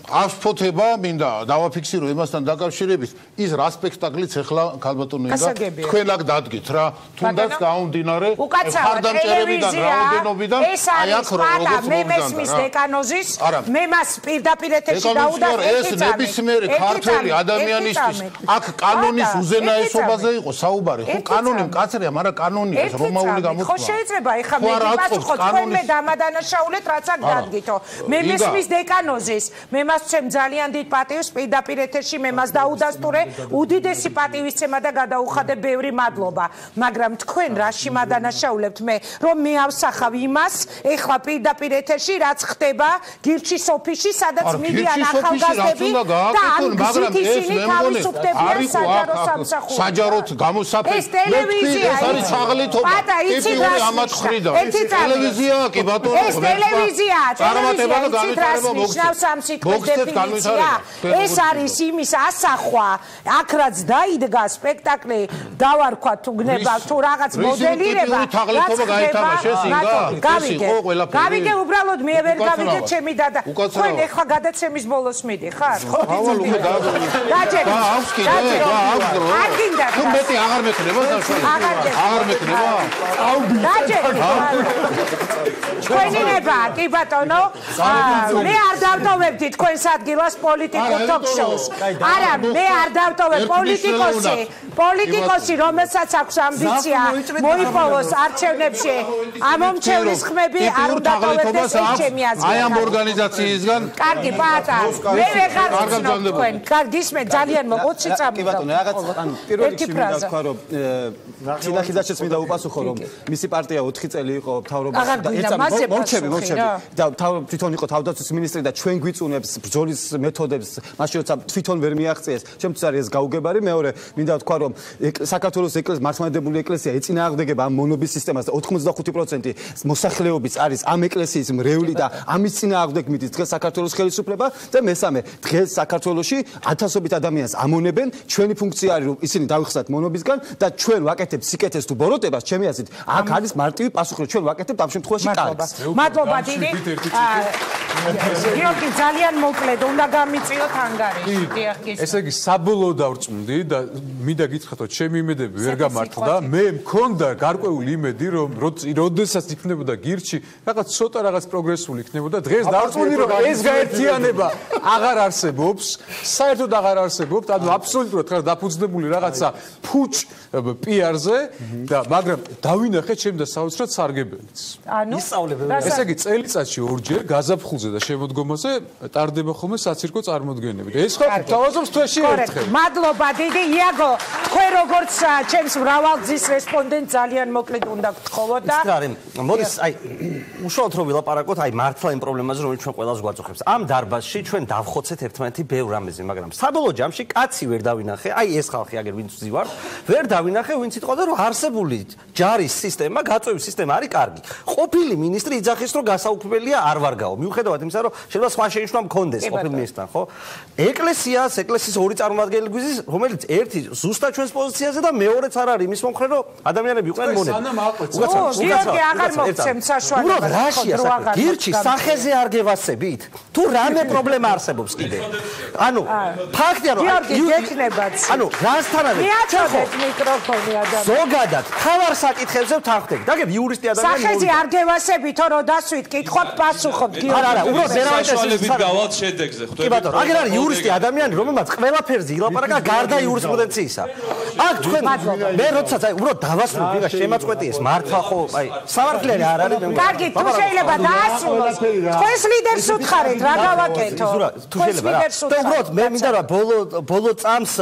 აღფოთება მინდა დავაფიქსირო იმასთან დაკავშირებით ის რა სპექტაკლიც ახლა ქალბატონო თქვენ აქ დადგით რა თუნდაც გაუნდინარე ხარდამჭერებიდან რაოდენობიდან აი აქ როგორც მე მესმის დეკანოზის მე მას პირდაპირ ეთერში დაუდარ ეს ნებისმიერი ქართველი ადამიანისთვის აქ კანონის უზენაესობაზე იყო საუბარი ხო კანონი მკაცრია მაგრამ კანონია ეს რომაული გამოთქვა ხო შეიძლება ეხლა მე გასწროთ თქვენ მე დამადანაშაულეთ რაც აქ დადგითო მე მესმის დეკანოზის მე ვცემ ძალიან დიდ პატივს პირდაპირ ეთერში მე მას დაუდასტურე უდიდესი პატივისცემა და გადაუხადე ბევრი მადლობა მაგრამ თქვენ რაში მადანაშაულებთ მე რომ მე ავსახავ იმას ეხლა პირდაპირ ეთერში რაც ხდება გირჩის ოფისში სადაც მიდიან ახალგაზრდები და მაგრამ ისინი თავისუფლებიან საჯარო სამსახურში საჯაროდ გამოსაფეთ ეს ტელევიზია ეს არის ჩაღლითობა ტიპიური ამათხრიდა ტელევიზია კი ბატონო ეს ტელევიზია ნიშნავს ამ სიტყვის დეფინიცია ეს არის იმის ასახვა აქ რაც დაიდგა სპექტაკლი დავარქვა თუ გნება თუ რაღაც მოდელირება გავიგე უბრალოდ მე ვერ გავიგე ჩემი დადა თქვენ ეხლა გადაცემის ბოლოს მიდიხარ ხო დაჯერით არ გინდა თუ მეტი აღარ მექნება აღარ მექნება დაჯერით თქვენინება კი ბატონო მე არ დავტოვებდი თქვენს ადგილას პოლიტიკურ ток-შოუს. არა, მე არ დავტოვებ პოლიტიკოსი, რომელსაც აქვს ამბიცია მოიპოვოს არჩევნებში. ამომრჩევლის ხმები არ უნდა დავტოვებდეს ჩემი აზრით. აი ამ ორგანიზაციისგან. კარგი, პატა. მე ვეღარ ვცნობ თქვენ. კარგი, ისმე ძალიან მოგოცი წამი. კი ბატონო, რაღაც ან პირველ რიგში მინდა თქვა რომ სინახიზაშიც მინდა უპასუხო რომ მისი პარტია 4 წელი იყო მთავრობაში და ერთსა მოჩები და თვითონ იყო თავდაცვის მინისტრი და ჩვენ გვიწუნებს ბრძოლის მეთოდებს მაშინ როცა თვითონ ვერ მიაღწიეს ჩემთვის არის ეს გაუგებარი მეორე მინდა თქვა რომ საქართველოს მართლმადიდებლური ეკლესია ეწინააღმდეგება ამ მონობის სისტემას და 85% მოსახლეობის არის ამ ეკლესიის მრევლი და ამის წინააღმდეგ მიდის დღეს საქართველოს ხელისუფლება და მესამე დღეს საქართველოში ათასობით ადამიანს ამონებენ ჩვენი ფუნქცია არის რომ ისინი დავიხსნათ მონობისგან და ჩვენ ვაკეთებთ სიკეთეს თუ ბოროტებას ჩემი აზრით აქ არის მარტივი პასუხი ჩვენ ვაკეთებთ ამ შემთხვევაში კარგს მადლობა დიდი გიორგი ძალიან მოკლედ უნდა გამიწიოთ ანგარიში. ესე იგი საბოლოო დავწმუნდი და მინდა გითხრათ ჩემი იმედები ვერ გამართლდა. მე მქონდა გარკვეული იმედი რომ როდესაც იქნებოდა გირჩი რაღაც ცოტა რაღაც პროგრესული იქნებოდა. დღეს დავწმუნდი რომ ეს გაერთიანება აღარ არსებობს, საერთოდ აღარ არსებობს. ანუ აბსოლუტურად ხარ დაფუძნებული რაღაცა ფუჭ პიარზე და მაგრამ დავინახე ჩემი და საოცრად სარგებელიც. ანუ ისწავლებელია. ესე იგი წელიწადში ორჯერ გაზაფხულზე სიამოვნებაზე და შემოდგომაზე ტარდება ხოლმე საცირკო წარმოდგენები. ეს ხო თავაზობს თვეში ერთხელ. მადლობა დიდი იაგო, თქვენ როგორც ჩემს მრავალგზის რესპონდენტ ძალიან მოკლედ უნდა გთხოვოთ და მოდის აი უშუალოდ რომ ვილაპარაკოთ აი მართლა იმ პრობლემაზე რომელიც ჩვენ ყველას გვაწუხებს. ამ დარბაზში ჩვენ დავხოცეთ ერთმანეთი ბევრ რამეზე, მაგრამ საბოლოო ჯამში კაცი ვერ დავინახე, აი ეს ხალხი აგერ ვინც ვზივართ, ვერ დავინახე ვინც იტყოდა რომ არსებული ჯარის სისტემა, გაწევის სისტემა არის კარგი. ყოფილი მინისტრი იძახის რომ გასაუქმებელია არ ვარ გაო. მიუხედავად იმისა რომ შეიძლება სხვა შენიშვნა მქონდეს ყოფილ მინისტრთან, ხო? ეკლესიის ორი წარმომადგენელი გვიზის, რომელიც ერთი ზუსტად ჩვენს პოზიციაზე და მეორეც არ არის იმის მომხრე რომ ადამიანები იყვნენ მონები. გიორგი აღარ მოგცემ საშუალებას. რაშია საქმე? გირჩი სახეზე არ გევასებით? თუ რამე პრობლემა არსებობს კიდე? ანუ ფაქტია რომ გიორგი გექნებათ. ანუ რასთანავე მიაწოდეთ მიკროფონი ადამიანი. ზოგადად თავარ საკითხებზე ვთანხმდები. დაგებ იურისტი ადამიანი. სახეზე არ გევასებით, რომ დასვით კითხოთ, პასუხობთ გიორგი. არა, უბრალოდ საშუალებით გავალთ შედეგზე, ხვდები. კი ბატონო, აგერ არის იურისტი ადამიანი, რომელმაც ყველაფერზე ილაპარაკა გარდა იურისპრუდენციისა. აქ თქვენ მე როდესაც აი უბრალოდ დავასრულებ ვიღა შემაწყვეტიეს მართლა ხო აი სამართლიანი არ არის მე კარგი თუ შეიძლება დაასრულოს თქვენს ლიდერს უთხარით რა გავაკეთო თუ შეიძლება და უბრალოდ მე მინდა რა ბოლო წამს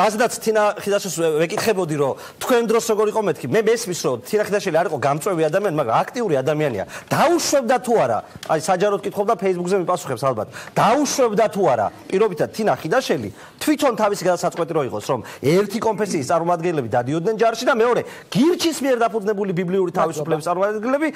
რაზედაც თინა ხიდაშვილს ვეკითხებოდი რომ თქვენ დროს როგორ იყო მეთქი მე მესმის რომ თინა ხიდაშვილი არ იყო გამწვევი ადამიანი მაგრამ აქტიური ადამიანია დაუშვებდა თუ არა აი საჯაროდ კითხობდა Facebook-ზე მიპასუხებს ალბათ დაუშვებდა თუ არა პირობითად თინა ხიდაშვილი თვითონ თავისი გადასაწყვეტი რო იყოს რომ ერთი კონფესიის წარმომადგენლები დადიოდნენ ჯარში და მეორე გირჩის მიერ დაფუძნებული ბიბლიური თავისუფლების წარმომადგენლები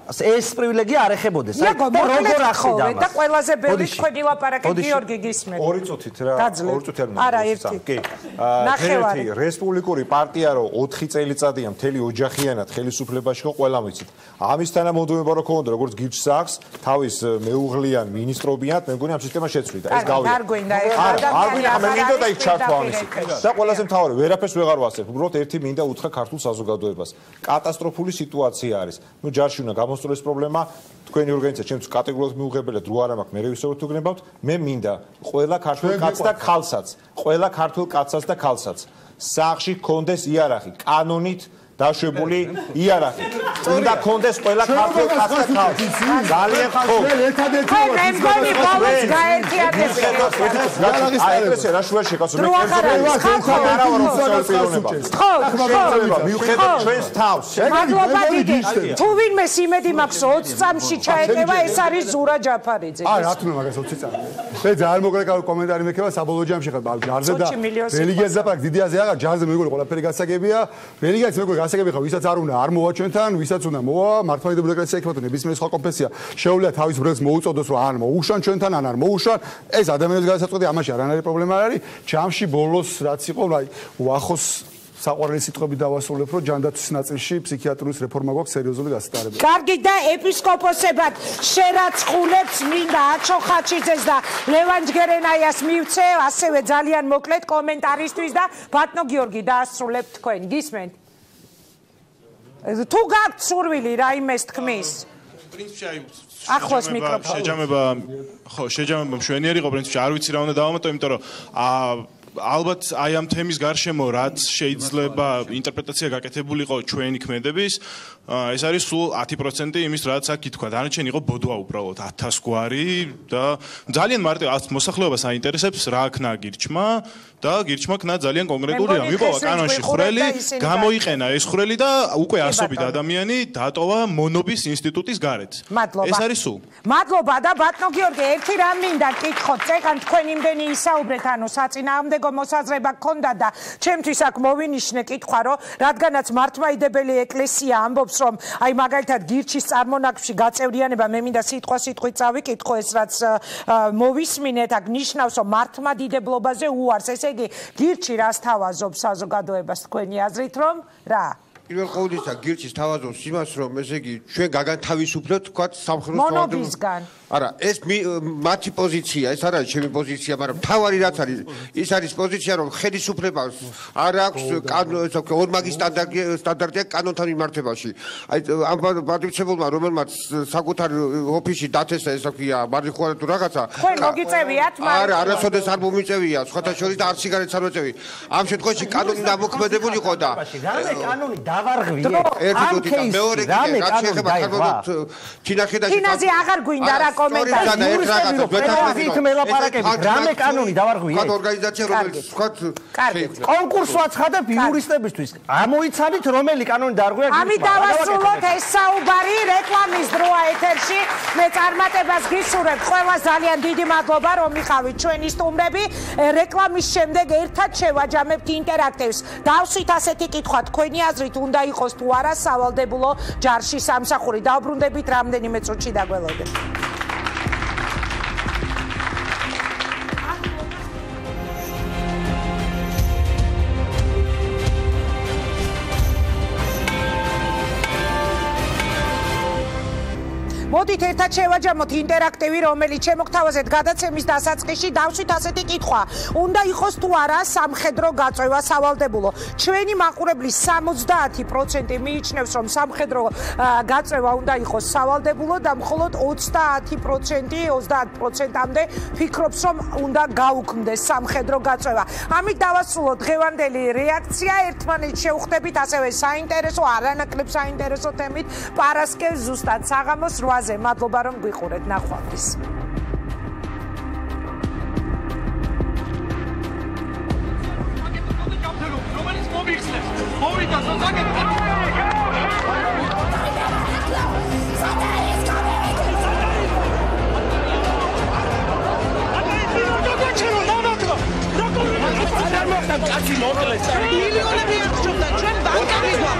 ეს პრივილეგია არ ეხებოდეს. აი როგორ ახსოვდა და ყველაზე ბევრი თქვენი ლაპარაკი გიორგი გისმენთ. ორი წუთით რა, ორი წუთი არ არა ერთი. კი. ნახევარი რესპუბლიკური პარტია რო 4 წელიწადია მთელი ოჯახიანად ხელისუფლებაში ხო ყველამ ვიცით. ამის თანამოდგომა რო ქონდა როგორც გირჩს აქვს, თავის მეუღლიან მინისტრობიანად მე მგონი ამ სისტემას შეცვლიდა. ეს გავია. არ გვინდა ეს ადამიანი არ მინდოდა იქ ჩართვა ამისი. და ყველაზე მთავარი ვერაფერს ვეღარ ვასწრებ. უბრალოდ ერთი მინდა უთხრა ქართულ საზოგადოებას. კატასტროფული სიტუაცია არის. ნუ ჯარში უნდა ეს პრობლემა თქვენი ორგანიზაცია ჩემთვის კატეგორიულად მიუღებელია დრო არ მაქვს მე ვისაუბრებ თუ გნებავთ მე მინდა ყველა ქართულ კაცს და ქალსაც ყველა ქართულ კაცსაც და ქალსაც სახლში გქონდეს იარაღი კანონით დაშვებული იარაღი უნდა გქონდეს ყველა ქართულ კაცს და ქალს ძალიან ხო ერთადერთი მე მგონი ბოლოს გაერთიანდეს აი ეს რა შუა შეკაცო მე მიუხედავად ჩვენს თავს მადლობა დიდი თუ ვინმე იმედი მაქვს 20 წამში ჩაეტევა ეს არის ზურა ჯაფარიძე რა თქმა უნდა მაგას 20 წამი მე ძალიან მოკლედ კომენტარი მექება საბოლოო ჯამში ხარ ჯარზე და რელიგიაზე და დიდიაზე აღარ ჯარზე მეგონი ყველაფერი გასაგებია რელიგიაზე მეგონი გასაგები ხარ ვისაც არ უნდა არ მოვა ჩვენთან ვისაც უნდა მოვა მართლმადიდებლური ეკლესია იქნება თუ ნებისმიერი სხვა კონფესია შეუძლია თავის ბრელს მოუწოდოს რომ ან მოუშან ჩვენთან ან არ მოუშან ეს ადამიანების გადასაწყვეტი ამაში არანაირი პრობლემა არ არის ჯამში ბოლოს რაც იყო აი უახოს საყვარელი სიტყვები დავასრულებ რომ ჯანდაცვის ნაწილში ფსიქიატრიის რეფორმა გვაქვს სერიოზული გასატარებელი. კარგი და ეპისკოპოსებად შერაცხულებს მინდა აჩო ხაჩიძეს და ლევან ჯგერენაიას მივცე ასევე ძალიან მოკლედ კომენტარისთვის და ბატონო გიორგი დაასრულებთ თქვენ გისმენთ თუ გაქვთ სურვილი რაიმეს თქმის პრინციპში აი ახლოს მიკროფონი შეჯამება მშვენიერი იყო პრინციპში არ ვიცი რა უნდა დავამატო იმიტომ რომ ალბათ აი ამ თემის გარშემო რაც შეიძლება ინტერპრეტაცია გაკეთებულიყო ჩვენი ქმედების ეს არის სულ 10% იმის რაც აქ ითქვა დანარჩენი იყო ბოდვა უბრალოდ 1000 გვარი და ძალიან მარტივ მოსახლეობას აინტერესებს რა ქნა გირჩმა და გირჩმა ქნა ძალიან კონკრეტული რამ იპოვა კანონში ხვრელი გამოიყენა ეს ხვრელი და უკვე ასობით ადამიანი დატოვა მონობის ინსტიტუტის გარეთ ეს არის სულ მადლობა და ბატონო გიორგი ერთი რამ მინდა კითხოთ წეგან თქვენ იმდენი ისაუბრეთ ანუ საწინააღმდეგო მოსაზრება გქონდა და ჩემთვის აქ მოვინიშნე კითხვა რომ რადგანაც მართლმადიდებელი ეკლესია ამბობს რომ აი მაგალითად გირჩის წარმონაქმნში გაწევრიანება მე მინდა სიტყვით წავიკითხო ეს რაც მოვისმინეთ აქ ნიშნავს რომ მართლმადიდებლობაზე უარს ესე იგი გირჩი რას თავაზობს საზოგადოებას თქვენი აზრით რომ რა პირველ ყოვლისა გირჩის თავაზობს იმას რომ ესე იგი ჩვენ გაგანთავისუფლოთ თქვა სამხედრო მონობისგან არა ეს მათი პოზიცია ეს არ არის ჩემი პოზიცია მაგრამ თავარი რაც არის ის არის პოზიცია რომ ხელისუფლებას არ აქვს ორმაგი სტანდარტია კანონთან მიმართებაში აი ამ პატრიცებულმა რომელმაც საკუთარ ოფისში დათესა ესა ქვია მარიხუანა თუ რაღაცა თქვენ მოგიწევიათ მაგრამ არა არასოდეს არ მომიწევია სხვათა შორის და არ სიგარეტს არ მოწევი ამ შემთხვევაში კანონი დამოქმედებულიყო და რამე კანონი დავარღვიეთ. ამ კეისში რამე კანონი დაიღვა. ჩინაზე აღარ გვინდა რა კომენტარი. იურისტები მელაპარაკებით რამე კანონი დავარღვიეთ. სხვა ორგანიზაცია რომელიც სხვა კონკურსს ვაცხადებ იურისტებისთვის. ამოიცანით რომელი კანონი დაარღვია. ამით დავასრულოთ ეს საუბარი რეკლამის დროა ეთერში. მე წარმატებას გისურვებ. ყველას ძალიან დიდი მადლობა რომ მიყავით ჩვენი სტუმრები. რეკლამის შემდეგ ერთად შევაჯამებთ ინტერაქტივს. დავსვით ასეთი კითხვა, თქვენი აზრით უნდა იყოს თუ არა სავალდებულო ჯარში სამსახური. დავბრუნდებით რამდენიმე წუთში დაგველოდებით. მოდით ერთად შევაჯამოთ ინტერაქტივი, რომელიც შემოგთავაზეთ გადაცემის დასაწყისში. დავსვით ასეთი კითხვა. უნდა იყოს თუ არა სამხედრო გაწევა სავალდებულო. ჩვენი მაყურებლის 70% მიიჩნევს, რომ სამხედრო გაწევა უნდა იყოს სავალდებულო და მხოლოდ 20%-ამდე ფიქრობს, რომ უნდა გაუქმდეს სამხედრო გაწევა. ამით დავასრულოთ დღევანდელი რეაქცია. ერთმანეთს შევხვდებით ასევე საინტერესო, არანაკლებ საინტერესო თემით. პარასკევს ზუსტად საღამოს 8-ზე. მადლობა რომ გვიყურეთ. ნახვამდის. რომელიც მომიხსნეს. მოვიდა ზოგადად. მილიონები აღჭურდა ჩვენ ბანკები გვაქვს.